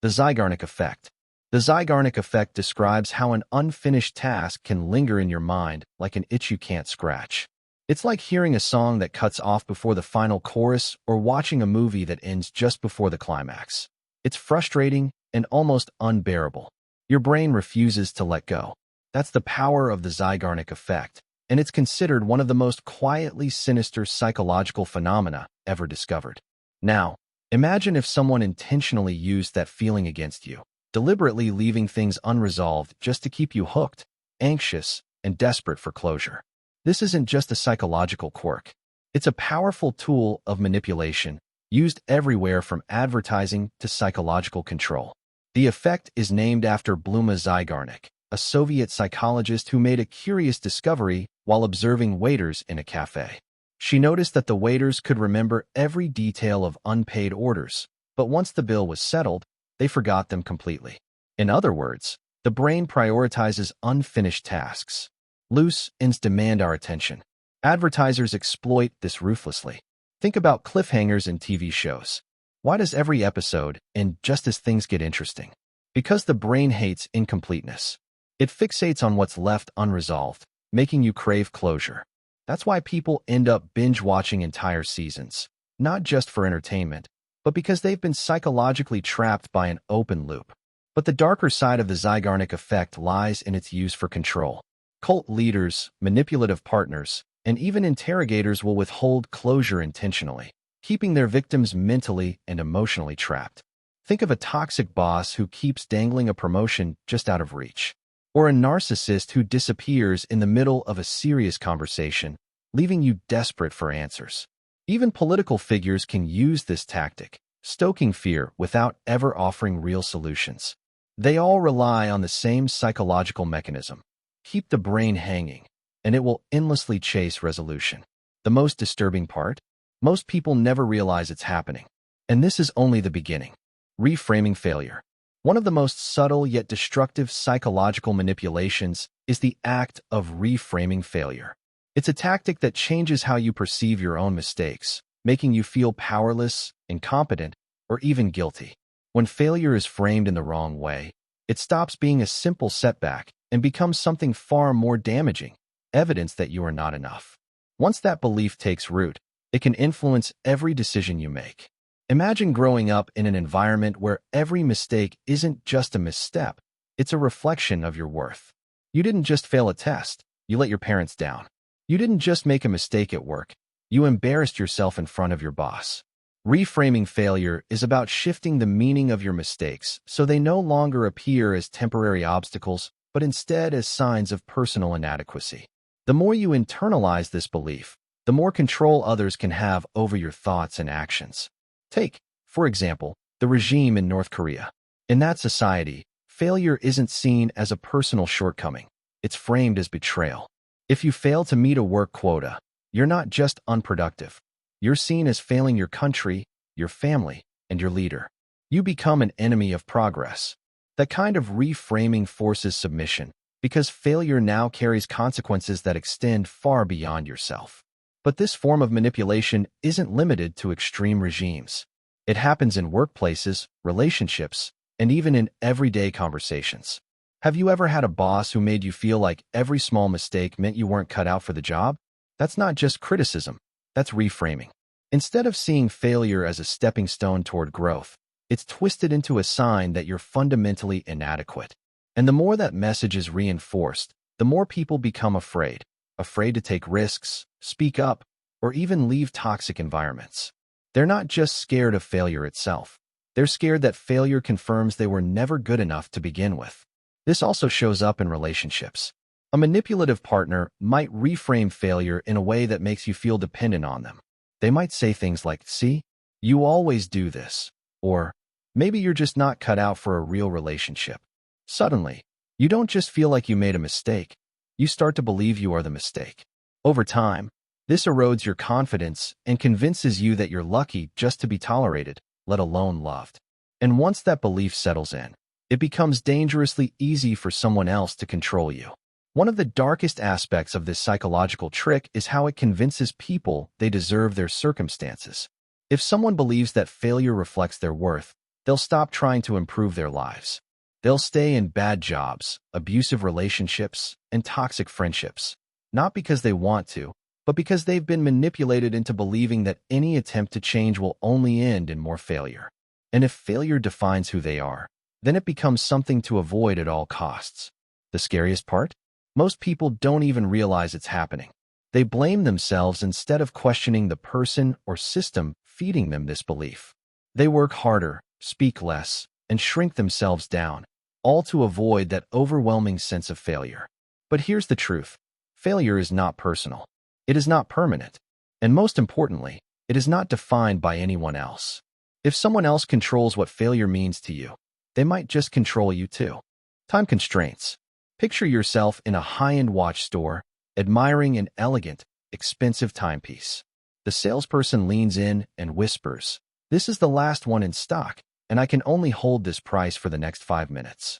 The Zeigarnik effect. The Zeigarnik effect describes how an unfinished task can linger in your mind like an itch you can't scratch. It's like hearing a song that cuts off before the final chorus or watching a movie that ends just before the climax. It's frustrating and almost unbearable. Your brain refuses to let go. That's the power of the Zeigarnik effect, and it's considered one of the most quietly sinister psychological phenomena ever discovered. Now, imagine if someone intentionally used that feeling against you, deliberately leaving things unresolved just to keep you hooked, anxious, and desperate for closure. This isn't just a psychological quirk. It's a powerful tool of manipulation, used everywhere from advertising to psychological control. The effect is named after Bluma Zeigarnik, a Soviet psychologist who made a curious discovery while observing waiters in a cafe. She noticed that the waiters could remember every detail of unpaid orders, but once the bill was settled, they forgot them completely. In other words, the brain prioritizes unfinished tasks. Loose ends demand our attention. Advertisers exploit this ruthlessly. Think about cliffhangers in TV shows. Why does every episode end just as things get interesting? Because the brain hates incompleteness. It fixates on what's left unresolved, making you crave closure. That's why people end up binge-watching entire seasons, not just for entertainment, but because they've been psychologically trapped by an open loop. But the darker side of the Zeigarnik effect lies in its use for control. Cult leaders, manipulative partners, and even interrogators will withhold closure intentionally, keeping their victims mentally and emotionally trapped. Think of a toxic boss who keeps dangling a promotion just out of reach, or a narcissist who disappears in the middle of a serious conversation, leaving you desperate for answers. Even political figures can use this tactic, stoking fear without ever offering real solutions. They all rely on the same psychological mechanism. Keep the brain hanging, and it will endlessly chase resolution. The most disturbing part? Most people never realize it's happening. And this is only the beginning. Reframing failure. One of the most subtle yet destructive psychological manipulations is the act of reframing failure. It's a tactic that changes how you perceive your own mistakes, making you feel powerless, incompetent, or even guilty. When failure is framed in the wrong way, it stops being a simple setback and becomes something far more damaging, evidence that you are not enough. Once that belief takes root, it can influence every decision you make. Imagine growing up in an environment where every mistake isn't just a misstep, it's a reflection of your worth. You didn't just fail a test, you let your parents down. You didn't just make a mistake at work, you embarrassed yourself in front of your boss. Reframing failure is about shifting the meaning of your mistakes so they no longer appear as temporary obstacles, but instead as signs of personal inadequacy. The more you internalize this belief, the more control others can have over your thoughts and actions. Take, for example, the regime in North Korea. In that society, failure isn't seen as a personal shortcoming. It's framed as betrayal. If you fail to meet a work quota, you're not just unproductive. You're seen as failing your country, your family, and your leader. You become an enemy of progress. That kind of reframing forces submission, because failure now carries consequences that extend far beyond yourself. But this form of manipulation isn't limited to extreme regimes. It happens in workplaces, relationships, and even in everyday conversations. Have you ever had a boss who made you feel like every small mistake meant you weren't cut out for the job? That's not just criticism, that's reframing. Instead of seeing failure as a stepping stone toward growth, it's twisted into a sign that you're fundamentally inadequate. And the more that message is reinforced, the more people become afraid to take risks, speak up, or even leave toxic environments. They're not just scared of failure itself. They're scared that failure confirms they were never good enough to begin with. This also shows up in relationships. A manipulative partner might reframe failure in a way that makes you feel dependent on them. They might say things like, "See, you always do this," or "Maybe you're just not cut out for a real relationship." Suddenly, you don't just feel like you made a mistake, you start to believe you are the mistake. Over time, this erodes your confidence and convinces you that you're lucky just to be tolerated, let alone loved. And once that belief settles in, it becomes dangerously easy for someone else to control you. One of the darkest aspects of this psychological trick is how it convinces people they deserve their circumstances. If someone believes that failure reflects their worth, they'll stop trying to improve their lives. They'll stay in bad jobs, abusive relationships, and toxic friendships, not because they want to, but because they've been manipulated into believing that any attempt to change will only end in more failure. And if failure defines who they are, then it becomes something to avoid at all costs. The scariest part? Most people don't even realize it's happening. They blame themselves instead of questioning the person or system feeding them this belief. They work harder, speak less, and shrink themselves down, all to avoid that overwhelming sense of failure. But here's the truth. Failure is not personal. It is not permanent. And most importantly, it is not defined by anyone else. If someone else controls what failure means to you, they might just control you too. Time constraints. Picture yourself in a high-end watch store, admiring an elegant, expensive timepiece. The salesperson leans in and whispers, "This is the last one in stock, and I can only hold this price for the next 5 minutes."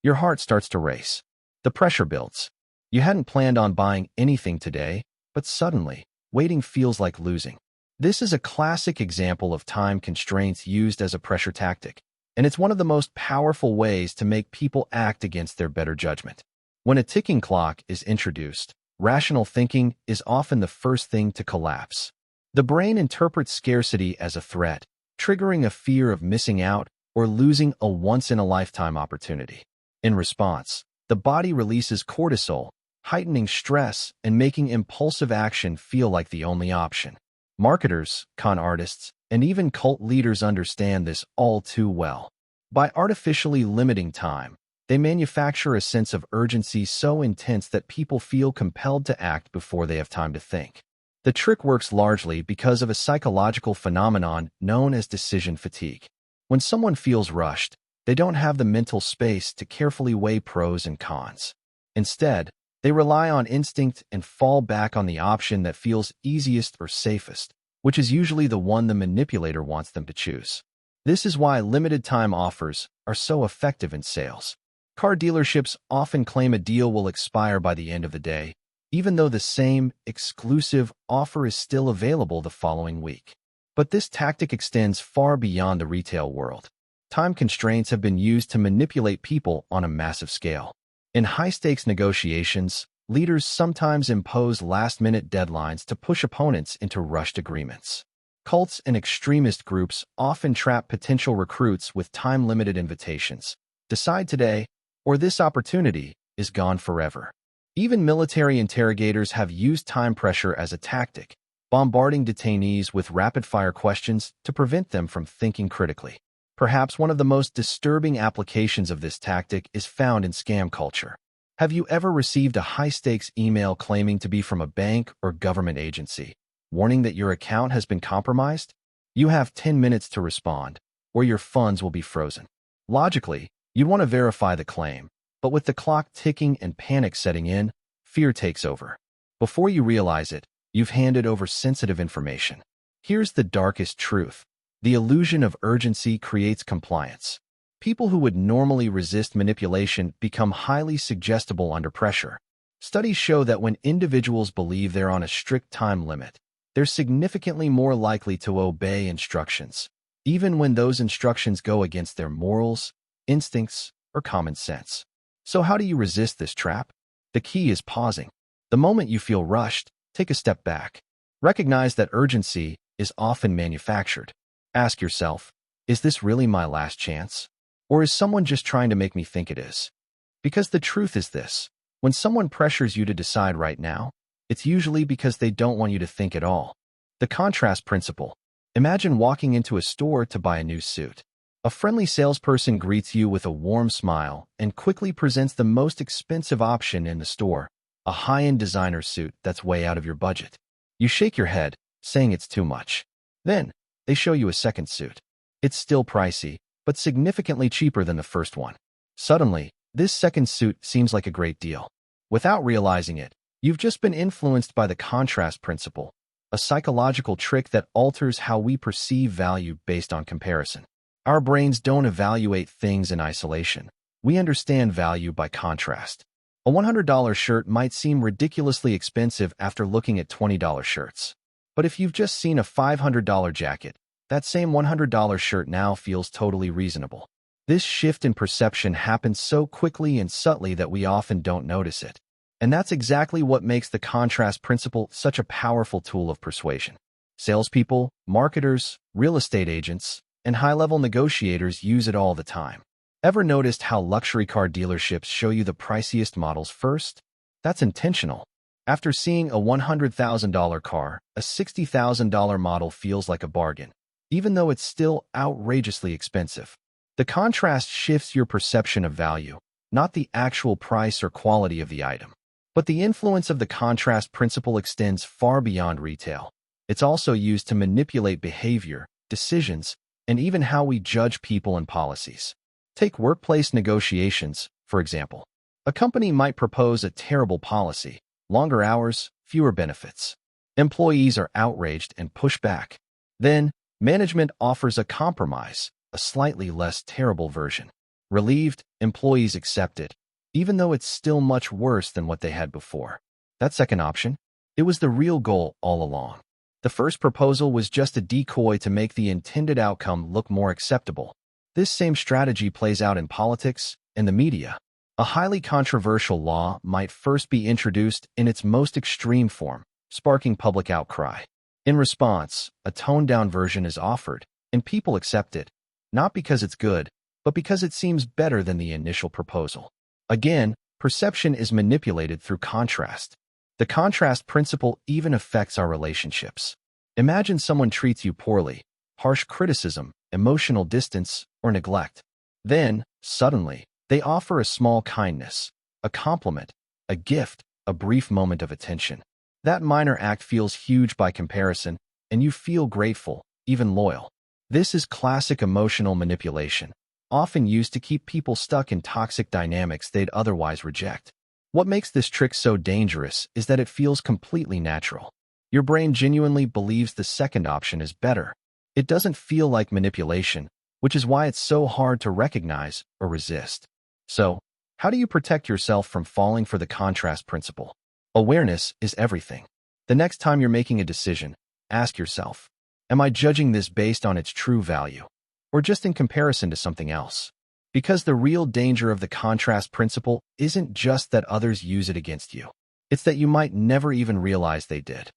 Your heart starts to race. The pressure builds. You hadn't planned on buying anything today, but suddenly, waiting feels like losing. This is a classic example of time constraints used as a pressure tactic, and it's one of the most powerful ways to make people act against their better judgment. When a ticking clock is introduced, rational thinking is often the first thing to collapse. The brain interprets scarcity as a threat, triggering a fear of missing out or losing a once-in-a-lifetime opportunity. In response, the body releases cortisol, heightening stress and making impulsive action feel like the only option. Marketers, con artists, and even cult leaders understand this all too well. By artificially limiting time, they manufacture a sense of urgency so intense that people feel compelled to act before they have time to think. The trick works largely because of a psychological phenomenon known as decision fatigue. When someone feels rushed, they don't have the mental space to carefully weigh pros and cons. Instead, they rely on instinct and fall back on the option that feels easiest or safest, which is usually the one the manipulator wants them to choose. This is why limited-time offers are so effective in sales. Car dealerships often claim a deal will expire by the end of the day, even though the same exclusive offer is still available the following week. But this tactic extends far beyond the retail world. Time constraints have been used to manipulate people on a massive scale. In high-stakes negotiations, leaders sometimes impose last-minute deadlines to push opponents into rushed agreements. Cults and extremist groups often trap potential recruits with time-limited invitations. Decide today, or this opportunity is gone forever. Even military interrogators have used time pressure as a tactic, bombarding detainees with rapid-fire questions to prevent them from thinking critically. Perhaps one of the most disturbing applications of this tactic is found in scam culture. Have you ever received a high-stakes email claiming to be from a bank or government agency, warning that your account has been compromised? You have 10 minutes to respond, or your funds will be frozen. Logically, you'd want to verify the claim, but with the clock ticking and panic setting in, fear takes over. Before you realize it, you've handed over sensitive information. Here's the darkest truth. The illusion of urgency creates compliance. People who would normally resist manipulation become highly suggestible under pressure. Studies show that when individuals believe they're on a strict time limit, they're significantly more likely to obey instructions, even when those instructions go against their morals, instincts, or common sense. So how do you resist this trap? The key is pausing. The moment you feel rushed, take a step back. Recognize that urgency is often manufactured. Ask yourself, is this really my last chance? Or is someone just trying to make me think it is? Because the truth is this: when someone pressures you to decide right now, it's usually because they don't want you to think at all. The contrast principle. Imagine walking into a store to buy a new suit. A friendly salesperson greets you with a warm smile and quickly presents the most expensive option in the store, a high-end designer suit that's way out of your budget. You shake your head, saying it's too much. Then, they show you a second suit. It's still pricey, but significantly cheaper than the first one. Suddenly, this second suit seems like a great deal. Without realizing it, you've just been influenced by the contrast principle, a psychological trick that alters how we perceive value based on comparison. Our brains don't evaluate things in isolation. We understand value by contrast. A $100 shirt might seem ridiculously expensive after looking at $20 shirts. But if you've just seen a $500 jacket, that same $100 shirt now feels totally reasonable. This shift in perception happens so quickly and subtly that we often don't notice it. And that's exactly what makes the contrast principle such a powerful tool of persuasion. Salespeople, marketers, real estate agents, and high-level negotiators use it all the time. Ever noticed how luxury car dealerships show you the priciest models first? That's intentional. After seeing a $100,000 car, a $60,000 model feels like a bargain, even though it's still outrageously expensive. The contrast shifts your perception of value, not the actual price or quality of the item. But the influence of the contrast principle extends far beyond retail. It's also used to manipulate behavior, decisions, and even how we judge people and policies. Take workplace negotiations, for example. A company might propose a terrible policy: longer hours, fewer benefits. Employees are outraged and push back. Then, management offers a compromise, a slightly less terrible version. Relieved, employees accept it, even though it's still much worse than what they had before. That second option? It was the real goal all along. The first proposal was just a decoy to make the intended outcome look more acceptable. This same strategy plays out in politics and the media. A highly controversial law might first be introduced in its most extreme form, sparking public outcry. In response, a toned-down version is offered, and people accept it, not because it's good, but because it seems better than the initial proposal. Again, perception is manipulated through contrast. The contrast principle even affects our relationships. Imagine someone treats you poorly: harsh criticism, emotional distance, or neglect. Then, suddenly, they offer a small kindness, a compliment, a gift, a brief moment of attention. That minor act feels huge by comparison, and you feel grateful, even loyal. This is classic emotional manipulation, often used to keep people stuck in toxic dynamics they'd otherwise reject. What makes this trick so dangerous is that it feels completely natural. Your brain genuinely believes the second option is better. It doesn't feel like manipulation, which is why it's so hard to recognize or resist. So, how do you protect yourself from falling for the contrast principle? Awareness is everything. The next time you're making a decision, ask yourself, am I judging this based on its true value, or just in comparison to something else? Because the real danger of the contrast principle isn't just that others use it against you. It's that you might never even realize they did.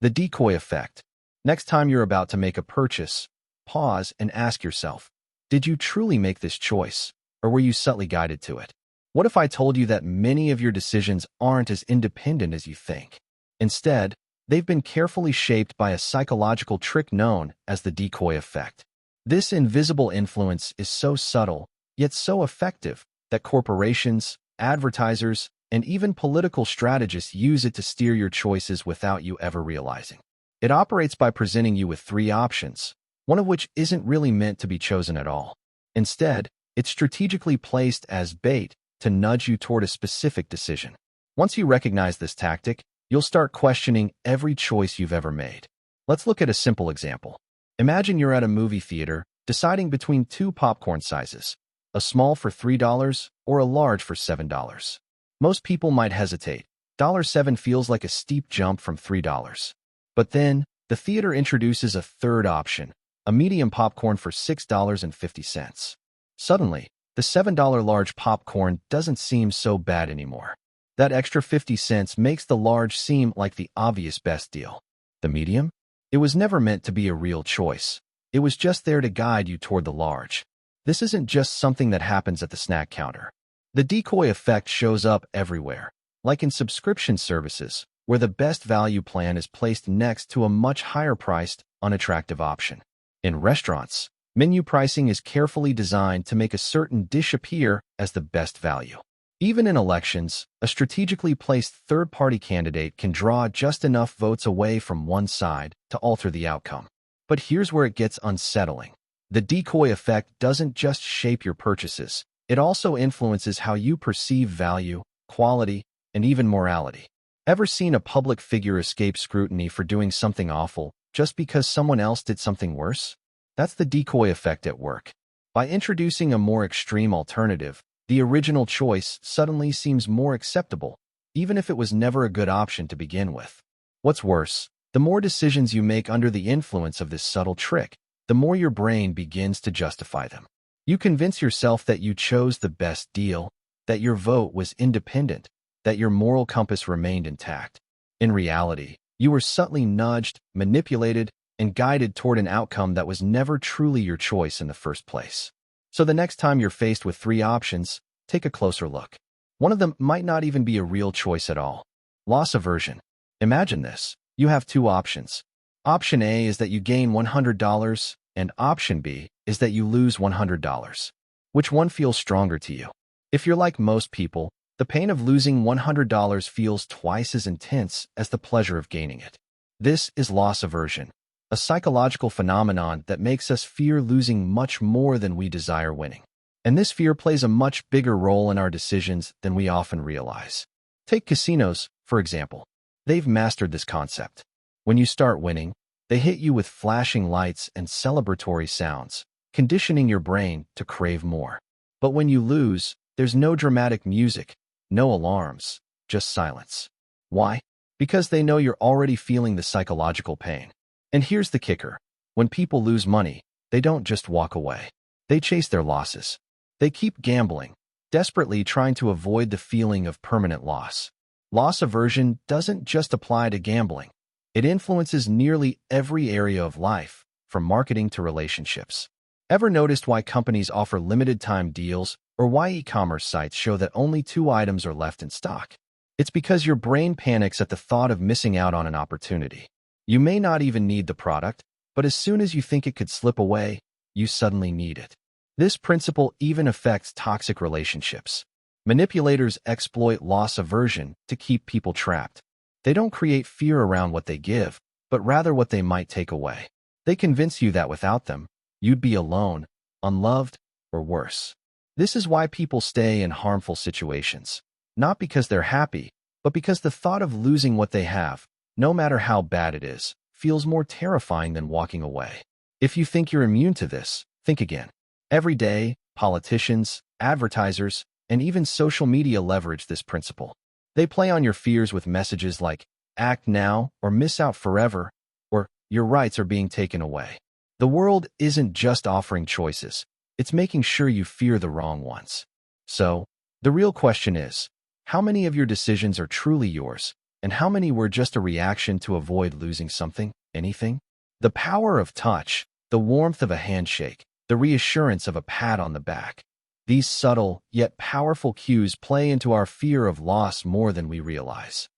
The decoy effect. Next time you're about to make a purchase, pause and ask yourself, did you truly make this choice, or were you subtly guided to it? What if I told you that many of your decisions aren't as independent as you think? Instead, they've been carefully shaped by a psychological trick known as the decoy effect. This invisible influence is so subtle, yet so effective, that corporations, advertisers, and even political strategists use it to steer your choices without you ever realizing. It operates by presenting you with three options, one of which isn't really meant to be chosen at all. Instead, it's strategically placed as bait to nudge you toward a specific decision. Once you recognize this tactic, you'll start questioning every choice you've ever made. Let's look at a simple example. Imagine you're at a movie theater, deciding between two popcorn sizes: a small for $3 or a large for $7. Most people might hesitate. $7 feels like a steep jump from $3. But then, the theater introduces a third option, a medium popcorn for $6.50. Suddenly, the $7 large popcorn doesn't seem so bad anymore. That extra 50 cents makes the large seem like the obvious best deal. The medium? It was never meant to be a real choice. It was just there to guide you toward the large. This isn't just something that happens at the snack counter. The decoy effect shows up everywhere, like in subscription services, where the best value plan is placed next to a much higher-priced, unattractive option. In restaurants, menu pricing is carefully designed to make a certain dish appear as the best value. Even in elections, a strategically placed third-party candidate can draw just enough votes away from one side to alter the outcome. But here's where it gets unsettling. The decoy effect doesn't just shape your purchases. It also influences how you perceive value, quality, and even morality. Ever seen a public figure escape scrutiny for doing something awful just because someone else did something worse? That's the decoy effect at work. By introducing a more extreme alternative, the original choice suddenly seems more acceptable, even if it was never a good option to begin with. What's worse, the more decisions you make under the influence of this subtle trick, the more your brain begins to justify them. You convince yourself that you chose the best deal, that your vote was independent, that your moral compass remained intact. In reality, you were subtly nudged, manipulated, and guided toward an outcome that was never truly your choice in the first place. So the next time you're faced with 3 options, take a closer look. One of them might not even be a real choice at all. Loss aversion. Imagine this. You have 2 options. Option A is that you gain $100, and option B is that you lose $100. Which one feels stronger to you? If you're like most people, the pain of losing $100 feels twice as intense as the pleasure of gaining it. This is loss aversion, a psychological phenomenon that makes us fear losing much more than we desire winning. And this fear plays a much bigger role in our decisions than we often realize. Take casinos, for example. They've mastered this concept. When you start winning, they hit you with flashing lights and celebratory sounds, conditioning your brain to crave more. But when you lose, there's no dramatic music, no alarms, just silence. Why? Because they know you're already feeling the psychological pain. And here's the kicker. When people lose money, they don't just walk away. They chase their losses. They keep gambling, desperately trying to avoid the feeling of permanent loss. Loss aversion doesn't just apply to gambling. It influences nearly every area of life, from marketing to relationships. Ever noticed why companies offer limited-time deals or why e-commerce sites show that only 2 items are left in stock? It's because your brain panics at the thought of missing out on an opportunity. You may not even need the product, but as soon as you think it could slip away, you suddenly need it. This principle even affects toxic relationships. Manipulators exploit loss aversion to keep people trapped. They don't create fear around what they give, but rather what they might take away. They convince you that without them, you'd be alone, unloved, or worse. This is why people stay in harmful situations, not because they're happy, but because the thought of losing what they have, no matter how bad it is, feels more terrifying than walking away. If you think you're immune to this, think again. Every day, politicians, advertisers, and even social media leverage this principle. They play on your fears with messages like, act now or miss out forever, or your rights are being taken away. The world isn't just offering choices, it's making sure you fear the wrong ones. So, the real question is, how many of your decisions are truly yours, and how many were just a reaction to avoid losing something, anything? The power of touch, the warmth of a handshake, the reassurance of a pat on the back. These subtle, yet powerful cues play into our fear of loss more than we realize.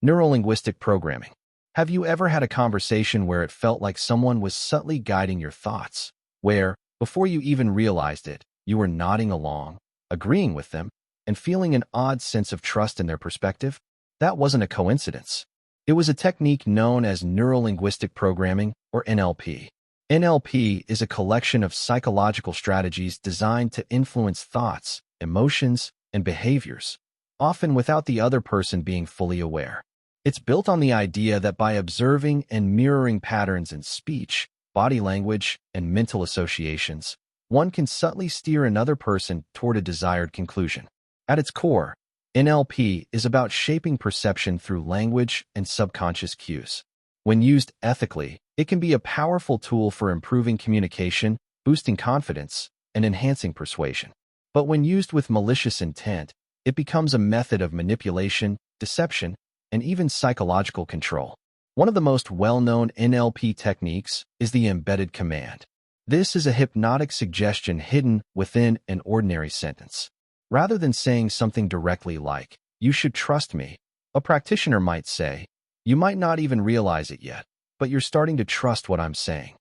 Neurolinguistic programming. Have you ever had a conversation where it felt like someone was subtly guiding your thoughts, where, before you even realized it, you were nodding along, agreeing with them, and feeling an odd sense of trust in their perspective? That wasn't a coincidence. It was a technique known as neurolinguistic programming, or NLP. NLP is a collection of psychological strategies designed to influence thoughts, emotions, and behaviors, often without the other person being fully aware. It's built on the idea that by observing and mirroring patterns in speech, body language, and mental associations, one can subtly steer another person toward a desired conclusion. At its core, NLP is about shaping perception through language and subconscious cues. When used ethically, it can be a powerful tool for improving communication, boosting confidence, and enhancing persuasion. But when used with malicious intent, It becomes a method of manipulation, deception, and even psychological control. One of the most well-known NLP techniques is the embedded command. This is a hypnotic suggestion hidden within an ordinary sentence. Rather than saying something directly like, "You should trust me," a practitioner might say, "You might not even realize it yet, but you're starting to trust what I'm saying."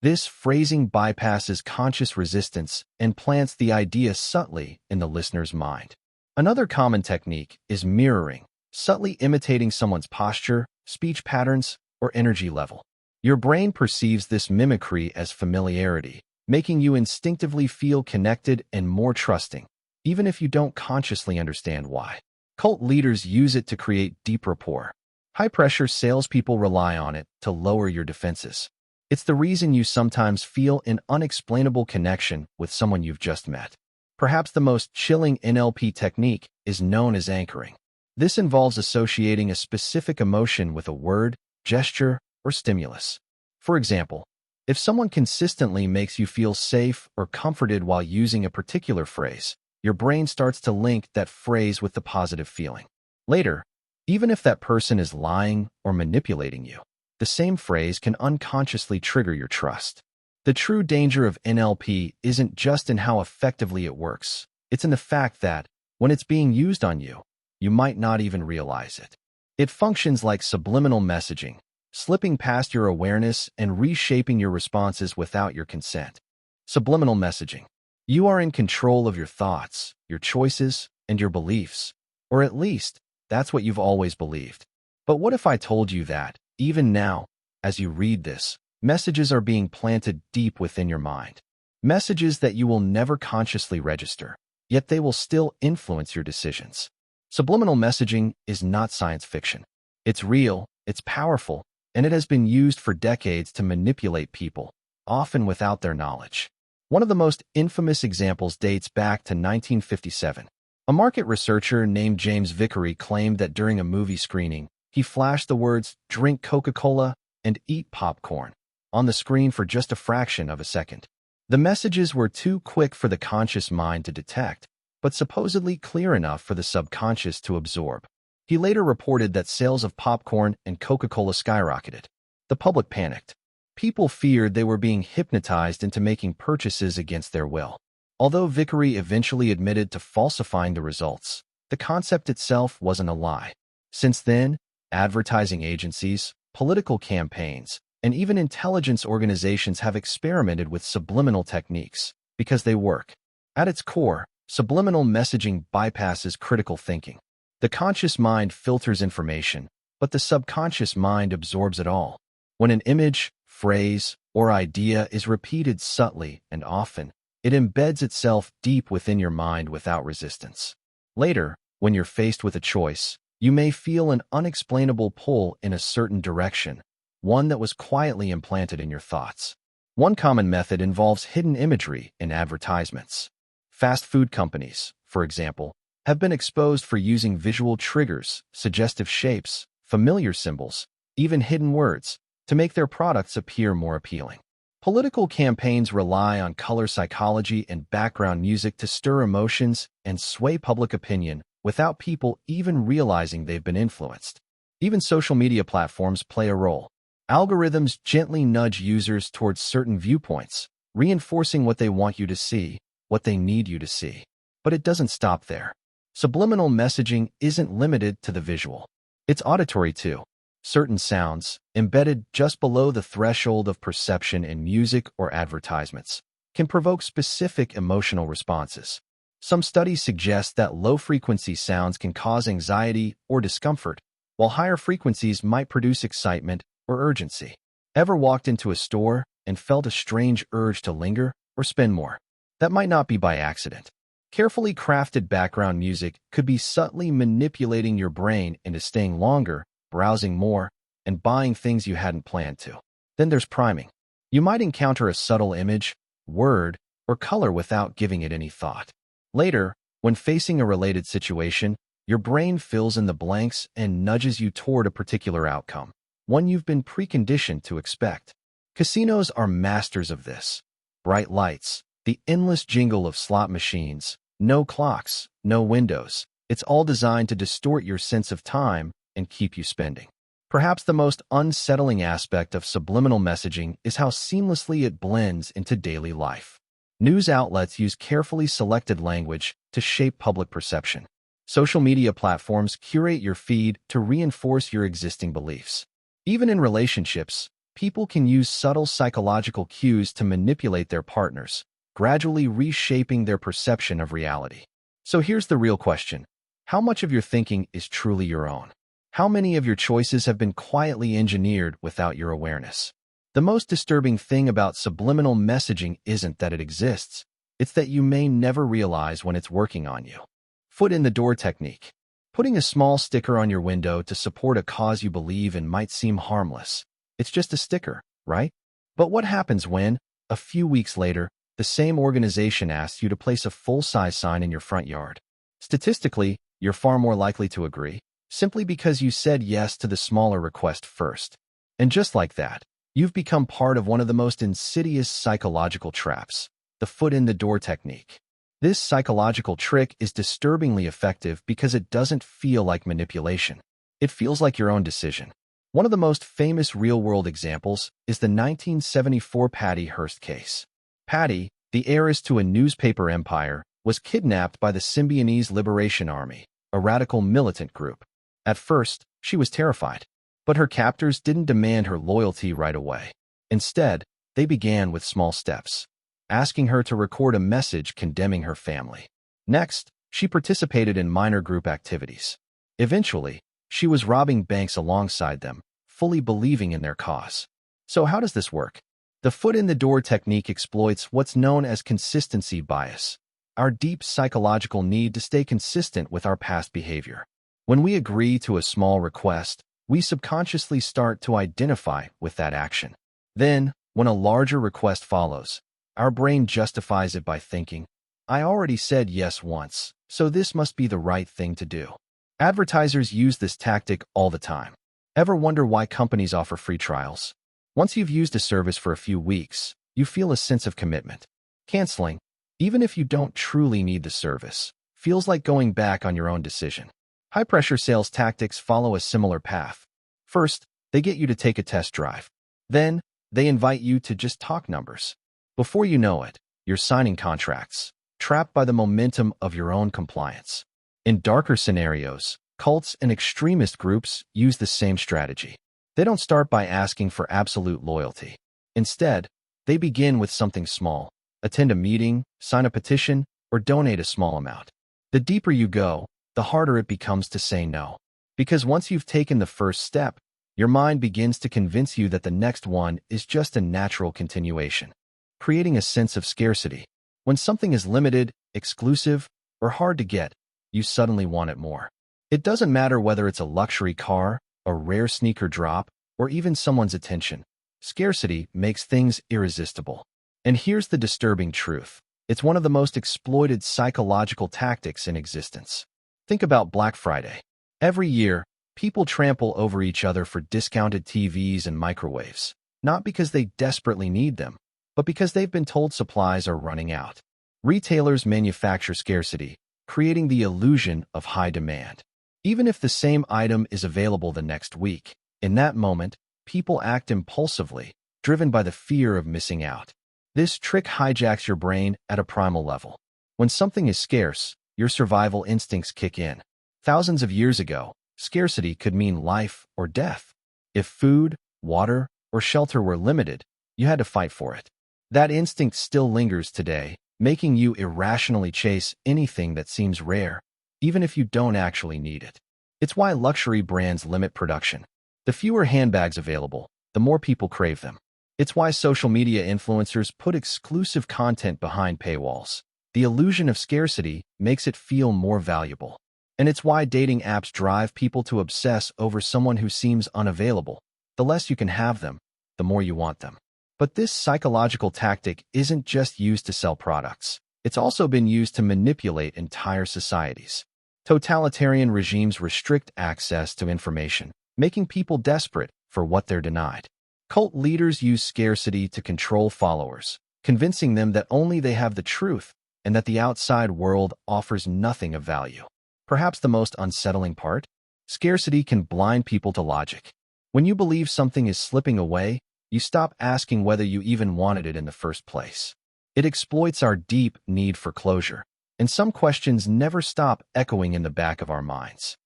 This phrasing bypasses conscious resistance and plants the idea subtly in the listener's mind. Another common technique is mirroring, subtly imitating someone's posture, speech patterns, or energy level. Your brain perceives this mimicry as familiarity, making you instinctively feel connected and more trusting, even if you don't consciously understand why. Cult leaders use it to create deep rapport. High-pressure salespeople rely on it to lower your defenses. It's the reason you sometimes feel an unexplainable connection with someone you've just met. Perhaps the most chilling NLP technique is known as anchoring. This involves associating a specific emotion with a word, gesture, or stimulus. For example, if someone consistently makes you feel safe or comforted while using a particular phrase, your brain starts to link that phrase with the positive feeling. Later, even if that person is lying or manipulating you, the same phrase can unconsciously trigger your trust. The true danger of NLP isn't just in how effectively it works. It's in the fact that, when it's being used on you, you might not even realize it. It functions like subliminal messaging, slipping past your awareness and reshaping your responses without your consent. Subliminal messaging. You are in control of your thoughts, your choices, and your beliefs. Or at least, that's what you've always believed. But what if I told you that, even now, as you read this, messages are being planted deep within your mind? Messages that you will never consciously register, yet they will still influence your decisions. Subliminal messaging is not science fiction. It's real, it's powerful, and it has been used for decades to manipulate people, often without their knowledge. One of the most infamous examples dates back to 1957. A market researcher named James Vickery claimed that during a movie screening, he flashed the words, "Drink Coca-Cola" and "Eat popcorn" on the screen for just a fraction of a second. The messages were too quick for the conscious mind to detect, but supposedly clear enough for the subconscious to absorb. He later reported that sales of popcorn and Coca-Cola skyrocketed. The public panicked. People feared they were being hypnotized into making purchases against their will. Although Vickery eventually admitted to falsifying the results, the concept itself wasn't a lie. Since then, advertising agencies, political campaigns, and even intelligence organizations have experimented with subliminal techniques because they work. At its core, subliminal messaging bypasses critical thinking. The conscious mind filters information, but the subconscious mind absorbs it all. When an image, phrase, or idea is repeated subtly and often, it embeds itself deep within your mind without resistance. Later, when you're faced with a choice, you may feel an unexplainable pull in a certain direction, one that was quietly implanted in your thoughts. One common method involves hidden imagery in advertisements. Fast food companies, for example, have been exposed for using visual triggers, suggestive shapes, familiar symbols, even hidden words, to make their products appear more appealing. Political campaigns rely on color psychology and background music to stir emotions and sway public opinion without people even realizing they've been influenced. Even social media platforms play a role. Algorithms gently nudge users towards certain viewpoints, reinforcing what they want you to see, what they need you to see. But it doesn't stop there. Subliminal messaging isn't limited to the visual. It's auditory too. Certain sounds, embedded just below the threshold of perception in music or advertisements, can provoke specific emotional responses. Some studies suggest that low-frequency sounds can cause anxiety or discomfort, while higher frequencies might produce excitement or urgency. Ever walked into a store and felt a strange urge to linger or spend more? That might not be by accident. Carefully crafted background music could be subtly manipulating your brain into staying longer, browsing more, and buying things you hadn't planned to. Then there's priming. You might encounter a subtle image, word, or color without giving it any thought. Later, when facing a related situation, your brain fills in the blanks and nudges you toward a particular outcome, one you've been preconditioned to expect. Casinos are masters of this. Bright lights, the endless jingle of slot machines, no clocks, no windows, It's all designed to distort your sense of time and keep you spending. Perhaps the most unsettling aspect of subliminal messaging is how seamlessly it blends into daily life. News outlets use carefully selected language to shape public perception. Social media platforms curate your feed to reinforce your existing beliefs. Even in relationships, people can use subtle psychological cues to manipulate their partners, gradually reshaping their perception of reality. So here's the real question. How much of your thinking is truly your own? How many of your choices have been quietly engineered without your awareness? The most disturbing thing about subliminal messaging isn't that it exists. It's that you may never realize when it's working on you. Foot in the door technique. Putting a small sticker on your window to support a cause you believe in might seem harmless. It's just a sticker, right? But what happens when, a few weeks later, the same organization asks you to place a full-size sign in your front yard? Statistically, you're far more likely to agree, simply because you said yes to the smaller request first. And just like that, you've become part of one of the most insidious psychological traps, the foot-in-the-door technique. This psychological trick is disturbingly effective because it doesn't feel like manipulation. It feels like your own decision. One of the most famous real-world examples is the 1974 Patty Hearst case. Patty, the heiress to a newspaper empire, was kidnapped by the Symbionese Liberation Army, a radical militant group. At first, she was terrified, but her captors didn't demand her loyalty right away. Instead, they began with small steps, asking her to record a message condemning her family. Next, she participated in minor group activities. Eventually, she was robbing banks alongside them, fully believing in their cause. So how does this work? The foot-in-the-door technique exploits what's known as consistency bias, our deep psychological need to stay consistent with our past behavior. When we agree to a small request, we subconsciously start to identify with that action. Then, when a larger request follows, our brain justifies it by thinking, I already said yes once, so this must be the right thing to do. Advertisers use this tactic all the time. Ever wonder why companies offer free trials? Once you've used a service for a few weeks, you feel a sense of commitment. Canceling, even if you don't truly need the service, feels like going back on your own decision. High-pressure sales tactics follow a similar path. First, they get you to take a test drive. Then, they invite you to just talk numbers. Before you know it, you're signing contracts, trapped by the momentum of your own compliance. In darker scenarios, cults and extremist groups use the same strategy. They don't start by asking for absolute loyalty. Instead, they begin with something small. Attend a meeting, sign a petition, or donate a small amount. The deeper you go, the harder it becomes to say no. Because once you've taken the first step, your mind begins to convince you that the next one is just a natural continuation, creating a sense of scarcity. When something is limited, exclusive, or hard to get, you suddenly want it more. It doesn't matter whether it's a luxury car, a rare sneaker drop, or even someone's attention. Scarcity makes things irresistible. And here's the disturbing truth. It's one of the most exploited psychological tactics in existence. Think about Black Friday. Every year, people trample over each other for discounted TVs and microwaves, not because they desperately need them, but because they've been told supplies are running out. Retailers manufacture scarcity, creating the illusion of high demand. Even if the same item is available the next week, in that moment, people act impulsively, driven by the fear of missing out. This trick hijacks your brain at a primal level. When something is scarce, your survival instincts kick in. Thousands of years ago, scarcity could mean life or death. If food, water, or shelter were limited, you had to fight for it. That instinct still lingers today, making you irrationally chase anything that seems rare, even if you don't actually need it. It's why luxury brands limit production. The fewer handbags available, the more people crave them. It's why social media influencers put exclusive content behind paywalls. The illusion of scarcity makes it feel more valuable. And it's why dating apps drive people to obsess over someone who seems unavailable. The less you can have them, the more you want them. But this psychological tactic isn't just used to sell products. It's also been used to manipulate entire societies. Totalitarian regimes restrict access to information, making people desperate for what they're denied. Cult leaders use scarcity to control followers, convincing them that only they have the truth and that the outside world offers nothing of value. Perhaps the most unsettling part? Scarcity can blind people to logic. When you believe something is slipping away, you stop asking whether you even wanted it in the first place. It exploits our deep need for closure, and some questions never stop echoing in the back of our minds.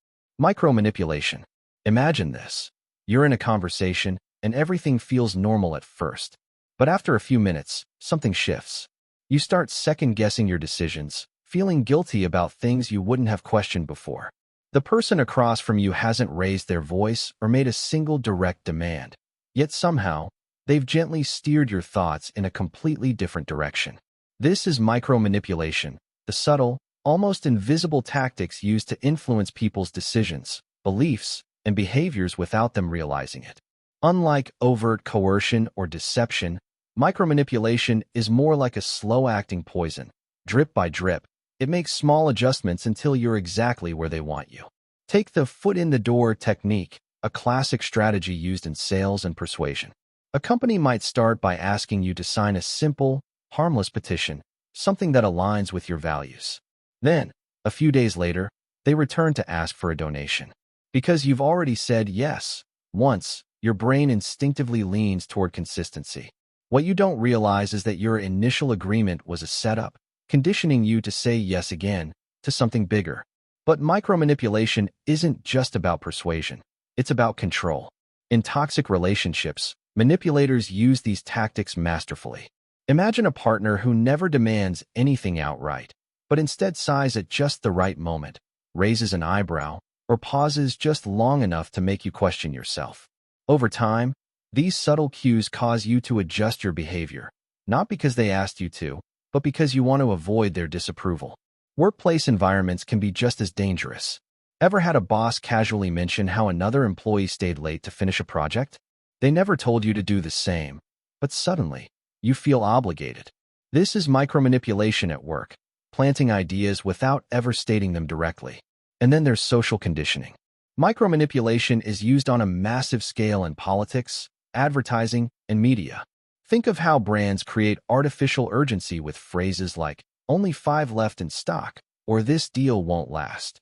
Micromanipulation. Imagine this. You're in a conversation, and everything feels normal at first. But after a few minutes, something shifts. You start second-guessing your decisions, feeling guilty about things you wouldn't have questioned before. The person across from you hasn't raised their voice or made a single direct demand. Yet somehow, they've gently steered your thoughts in a completely different direction. This is micromanipulation, the subtle, almost invisible tactics used to influence people's decisions, beliefs, and behaviors without them realizing it. Unlike overt coercion or deception, micromanipulation is more like a slow-acting poison. Drip by drip, it makes small adjustments until you're exactly where they want you. Take the foot-in-the-door technique, a classic strategy used in sales and persuasion. A company might start by asking you to sign a simple, harmless petition, something that aligns with your values. Then, a few days later, they return to ask for a donation. Because you've already said yes once, your brain instinctively leans toward consistency. What you don't realize is that your initial agreement was a setup, conditioning you to say yes again to something bigger. But micromanipulation isn't just about persuasion. It's about control. In toxic relationships, manipulators use these tactics masterfully. Imagine a partner who never demands anything outright, but instead sighs at just the right moment, raises an eyebrow, or pauses just long enough to make you question yourself. Over time, these subtle cues cause you to adjust your behavior, not because they asked you to, but because you want to avoid their disapproval. Workplace environments can be just as dangerous. Ever had a boss casually mention how another employee stayed late to finish a project? They never told you to do the same, but suddenly, you feel obligated. This is micromanipulation at work, planting ideas without ever stating them directly. And then there's social conditioning. Micromanipulation is used on a massive scale in politics, advertising, and media. Think of how brands create artificial urgency with phrases like, "Only 5 left in stock," or "This deal won't last."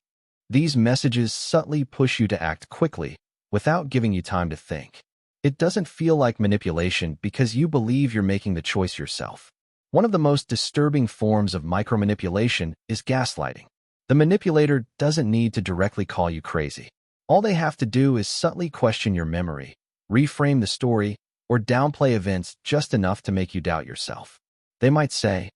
These messages subtly push you to act quickly, without giving you time to think. It doesn't feel like manipulation because you believe you're making the choice yourself. One of the most disturbing forms of micromanipulation is gaslighting. The manipulator doesn't need to directly call you crazy. All they have to do is subtly question your memory, reframe the story, or downplay events just enough to make you doubt yourself. They might say,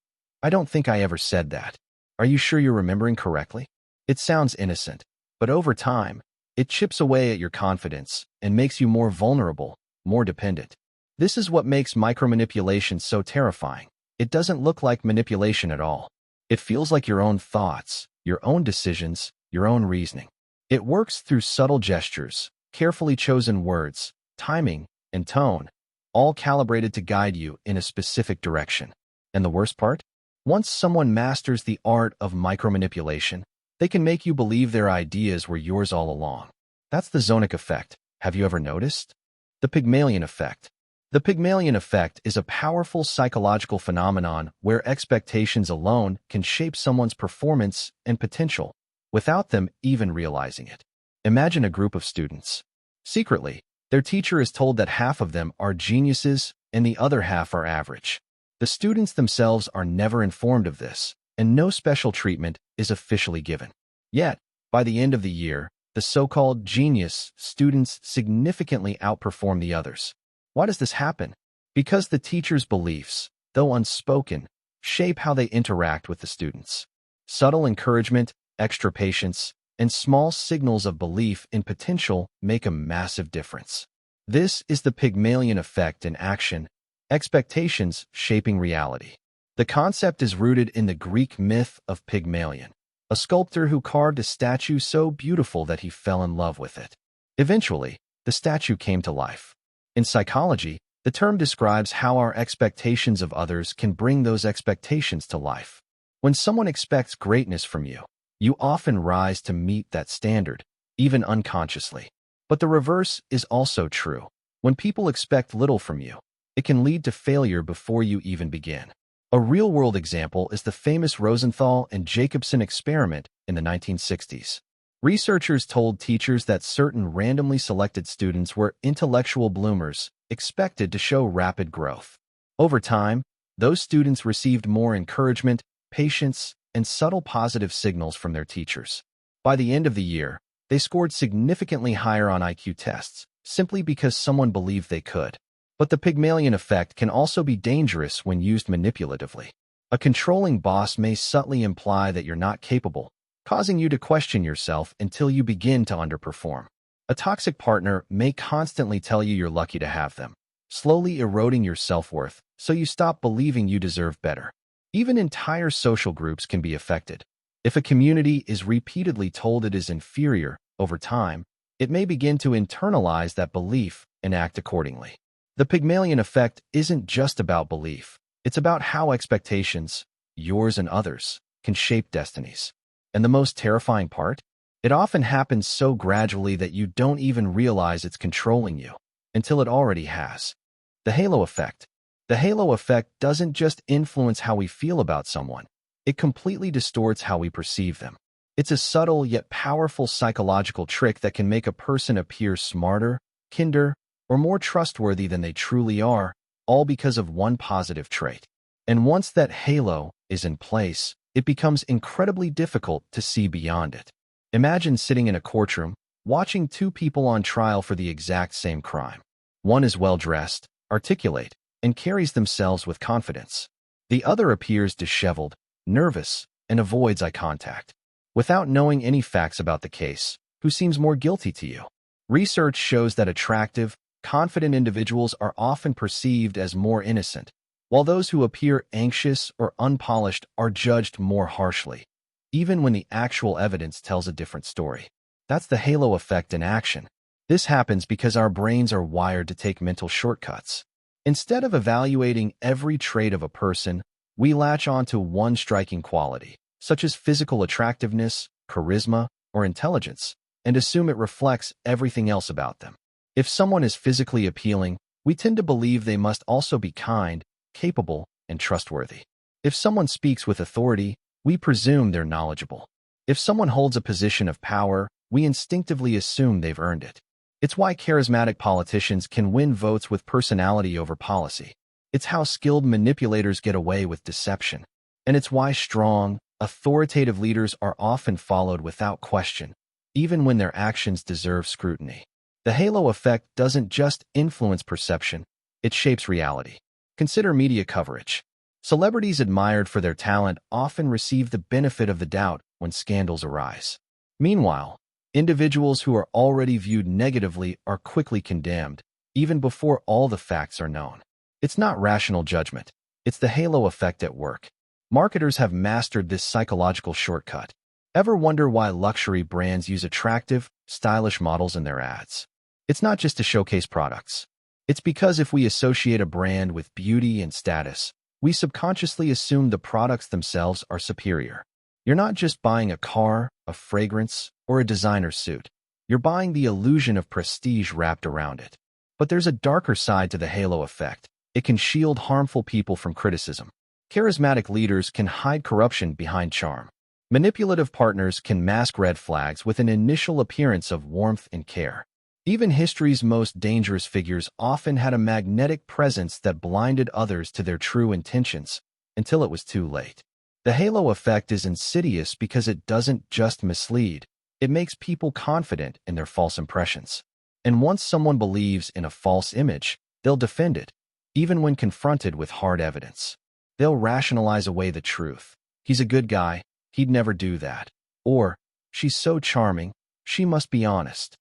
"I don't think I ever said that. Are you sure you're remembering correctly?" It sounds innocent, but over time, it chips away at your confidence and makes you more vulnerable, more dependent. This is what makes micromanipulation so terrifying. It doesn't look like manipulation at all. It feels like your own thoughts, your own decisions, your own reasoning. It works through subtle gestures, carefully chosen words, timing, and tone, all calibrated to guide you in a specific direction. And the worst part? Once someone masters the art of micromanipulation, they can make you believe their ideas were yours all along. That's the Zonic effect. Have you ever noticed? The Pygmalion effect. The Pygmalion effect is a powerful psychological phenomenon where expectations alone can shape someone's performance and potential, without them even realizing it. Imagine a group of students. Secretly, their teacher is told that half of them are geniuses and the other half are average. The students themselves are never informed of this, and no special treatment is officially given. Yet, by the end of the year, the so-called genius students significantly outperform the others. Why does this happen? Because the teacher's beliefs, though unspoken, shape how they interact with the students. Subtle encouragement, extra patience, and small signals of belief in potential make a massive difference. This is the Pygmalion effect in action, expectations shaping reality. The concept is rooted in the Greek myth of Pygmalion, a sculptor who carved a statue so beautiful that he fell in love with it. Eventually, the statue came to life. In psychology, the term describes how our expectations of others can bring those expectations to life. When someone expects greatness from you, you often rise to meet that standard, even unconsciously. But the reverse is also true. When people expect little from you, it can lead to failure before you even begin. A real-world example is the famous Rosenthal and Jacobson experiment in the 1960s. Researchers told teachers that certain randomly selected students were intellectual bloomers, expected to show rapid growth. Over time, those students received more encouragement, patience, and subtle positive signals from their teachers. By the end of the year, they scored significantly higher on IQ tests, simply because someone believed they could. But the Pygmalion effect can also be dangerous when used manipulatively. A controlling boss may subtly imply that you're not capable, causing you to question yourself until you begin to underperform. A toxic partner may constantly tell you you're lucky to have them, slowly eroding your self-worth so you stop believing you deserve better. Even entire social groups can be affected. If a community is repeatedly told it is inferior, over time, it may begin to internalize that belief and act accordingly. The Pygmalion effect isn't just about belief. It's about how expectations, yours and others, can shape destinies. And the most terrifying part? It often happens so gradually that you don't even realize it's controlling you, until it already has. The halo effect. The halo effect doesn't just influence how we feel about someone. It completely distorts how we perceive them. It's a subtle yet powerful psychological trick that can make a person appear smarter, kinder, or more trustworthy than they truly are, all because of one positive trait. And once that halo is in place, it becomes incredibly difficult to see beyond it. Imagine sitting in a courtroom, watching two people on trial for the exact same crime. One is well-dressed, articulate, and carries themselves with confidence. The other appears disheveled, nervous, and avoids eye contact. Without knowing any facts about the case, who seems more guilty to you? Research shows that attractive, confident individuals are often perceived as more innocent, while those who appear anxious or unpolished are judged more harshly, even when the actual evidence tells a different story. That's the halo effect in action. This happens because our brains are wired to take mental shortcuts. Instead of evaluating every trait of a person, we latch onto one striking quality, such as physical attractiveness, charisma, or intelligence, and assume it reflects everything else about them. If someone is physically appealing, we tend to believe they must also be kind, capable, and trustworthy. If someone speaks with authority, we presume they're knowledgeable. If someone holds a position of power, we instinctively assume they've earned it. It's why charismatic politicians can win votes with personality over policy. It's how skilled manipulators get away with deception. And it's why strong, authoritative leaders are often followed without question, even when their actions deserve scrutiny. The halo effect doesn't just influence perception, it shapes reality. Consider media coverage. Celebrities admired for their talent often receive the benefit of the doubt when scandals arise. Meanwhile, individuals who are already viewed negatively are quickly condemned, even before all the facts are known. It's not rational judgment. It's the halo effect at work. Marketers have mastered this psychological shortcut. Ever wonder why luxury brands use attractive, stylish models in their ads? It's not just to showcase products. It's because if we associate a brand with beauty and status, we subconsciously assume the products themselves are superior. You're not just buying a car, a fragrance, or a designer suit. You're buying the illusion of prestige wrapped around it. But there's a darker side to the halo effect. It can shield harmful people from criticism. Charismatic leaders can hide corruption behind charm. Manipulative partners can mask red flags with an initial appearance of warmth and care. Even history's most dangerous figures often had a magnetic presence that blinded others to their true intentions until it was too late. The halo effect is insidious because it doesn't just mislead, it makes people confident in their false impressions. And once someone believes in a false image, they'll defend it, even when confronted with hard evidence. They'll rationalize away the truth. He's a good guy, he'd never do that. Or, she's so charming, she must be honest.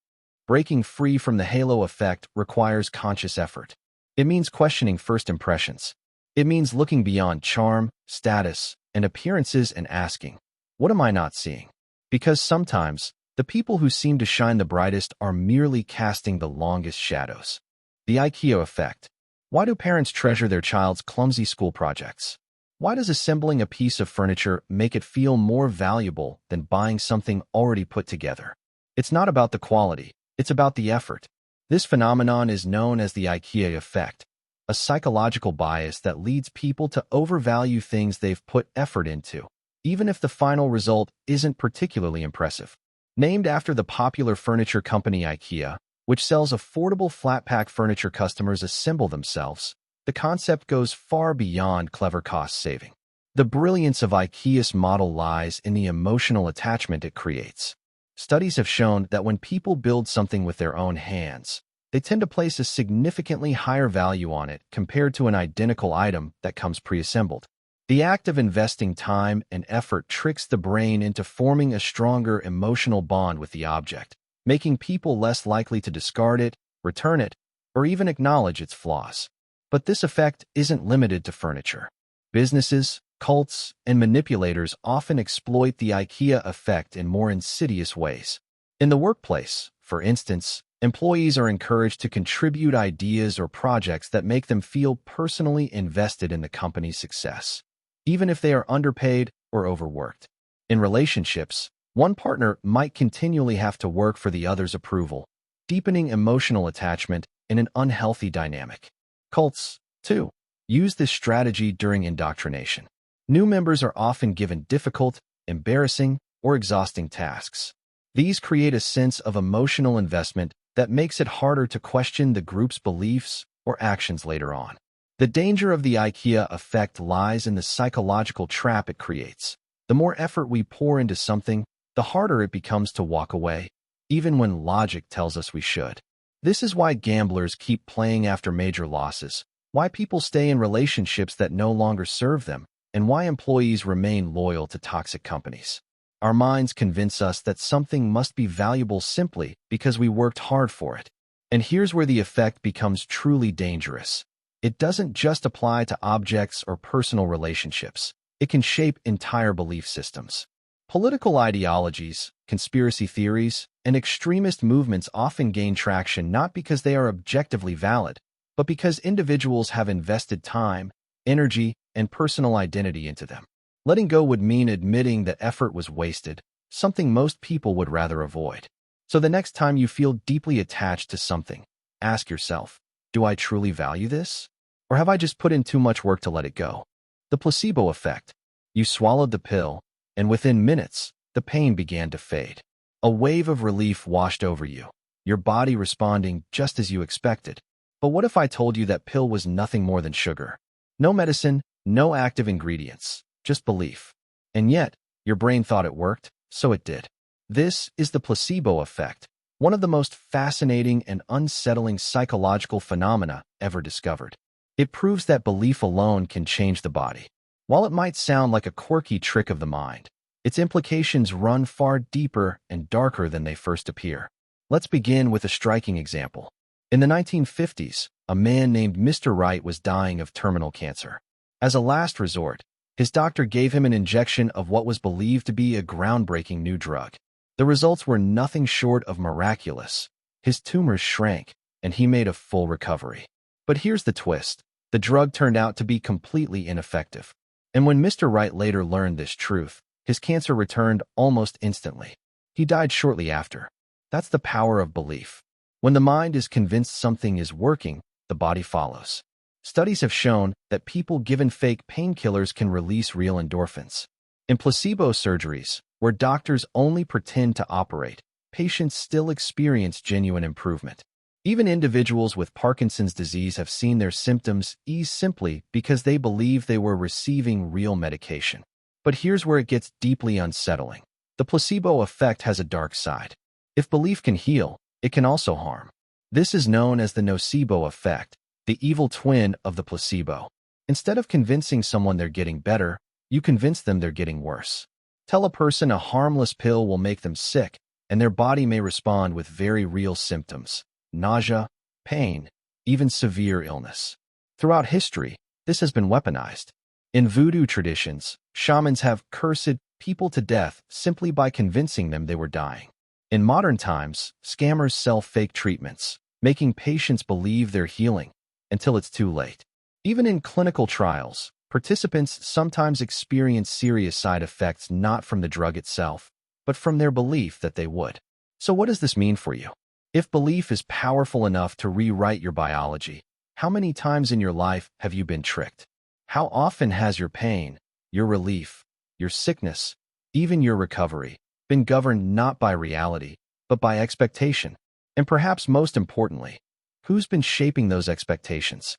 Breaking free from the halo effect requires conscious effort. It means questioning first impressions. It means looking beyond charm, status, and appearances and asking, what am I not seeing? Because sometimes, the people who seem to shine the brightest are merely casting the longest shadows. The IKEA effect. Why do parents treasure their child's clumsy school projects? Why does assembling a piece of furniture make it feel more valuable than buying something already put together? It's not about the quality, it's about the effort. This phenomenon is known as the IKEA effect, a psychological bias that leads people to overvalue things they've put effort into, even if the final result isn't particularly impressive. Named after the popular furniture company IKEA, which sells affordable flat-pack furniture customers assemble themselves, the concept goes far beyond clever cost saving. The brilliance of IKEA's model lies in the emotional attachment it creates. Studies have shown that when people build something with their own hands, they tend to place a significantly higher value on it compared to an identical item that comes pre-assembled. The act of investing time and effort tricks the brain into forming a stronger emotional bond with the object, making people less likely to discard it, return it, or even acknowledge its flaws. But this effect isn't limited to furniture. Businesses, cults, and manipulators often exploit the IKEA effect in more insidious ways. In the workplace, for instance, employees are encouraged to contribute ideas or projects that make them feel personally invested in the company's success, even if they are underpaid or overworked. In relationships, one partner might continually have to work for the other's approval, deepening emotional attachment in an unhealthy dynamic. Cults, too, use this strategy during indoctrination. New members are often given difficult, embarrassing, or exhausting tasks. These create a sense of emotional investment that makes it harder to question the group's beliefs or actions later on. The danger of the IKEA effect lies in the psychological trap it creates. The more effort we pour into something, the harder it becomes to walk away, even when logic tells us we should. This is why gamblers keep playing after major losses, why people stay in relationships that no longer serve them, and why employees remain loyal to toxic companies. Our minds convince us that something must be valuable simply because we worked hard for it. And here's where the effect becomes truly dangerous. It doesn't just apply to objects or personal relationships. It can shape entire belief systems. Political ideologies, conspiracy theories, and extremist movements often gain traction not because they are objectively valid, but because individuals have invested time, energy, and personal identity into them. Letting go would mean admitting that effort was wasted, something most people would rather avoid. So the next time you feel deeply attached to something, ask yourself, do I truly value this? Or have I just put in too much work to let it go? The placebo effect. You swallowed the pill, and within minutes, the pain began to fade. A wave of relief washed over you, your body responding just as you expected. But what if I told you that pill was nothing more than sugar? No medicine, no active ingredients, just belief. And yet, your brain thought it worked, so it did. This is the placebo effect, one of the most fascinating and unsettling psychological phenomena ever discovered. It proves that belief alone can change the body. While it might sound like a quirky trick of the mind, its implications run far deeper and darker than they first appear. Let's begin with a striking example. In the 1950s, a man named Mr. Wright was dying of terminal cancer. As a last resort, his doctor gave him an injection of what was believed to be a groundbreaking new drug. The results were nothing short of miraculous. His tumors shrank, and he made a full recovery. But here's the twist. The drug turned out to be completely ineffective. And when Mr. Wright later learned this truth, his cancer returned almost instantly. He died shortly after. That's the power of belief. When the mind is convinced something is working, the body follows. Studies have shown that people given fake painkillers can release real endorphins. In placebo surgeries, where doctors only pretend to operate, patients still experience genuine improvement. Even individuals with Parkinson's disease have seen their symptoms ease simply because they believe they were receiving real medication. But here's where it gets deeply unsettling. The placebo effect has a dark side. If belief can heal, it can also harm. This is known as the nocebo effect, the evil twin of the placebo. Instead of convincing someone they're getting better, you convince them they're getting worse. Tell a person a harmless pill will make them sick, and their body may respond with very real symptoms: nausea, pain, even severe illness. Throughout history, this has been weaponized. In voodoo traditions, shamans have cursed people to death simply by convincing them they were dying. In modern times, scammers sell fake treatments, making patients believe they're healing until it's too late. Even in clinical trials, participants sometimes experience serious side effects not from the drug itself, but from their belief that they would. So what does this mean for you? If belief is powerful enough to rewrite your biology, How many times in your life have you been tricked? How often has your pain, your relief, your sickness, even your recovery, been governed not by reality, but by expectation? And perhaps most importantly, who's been shaping those expectations?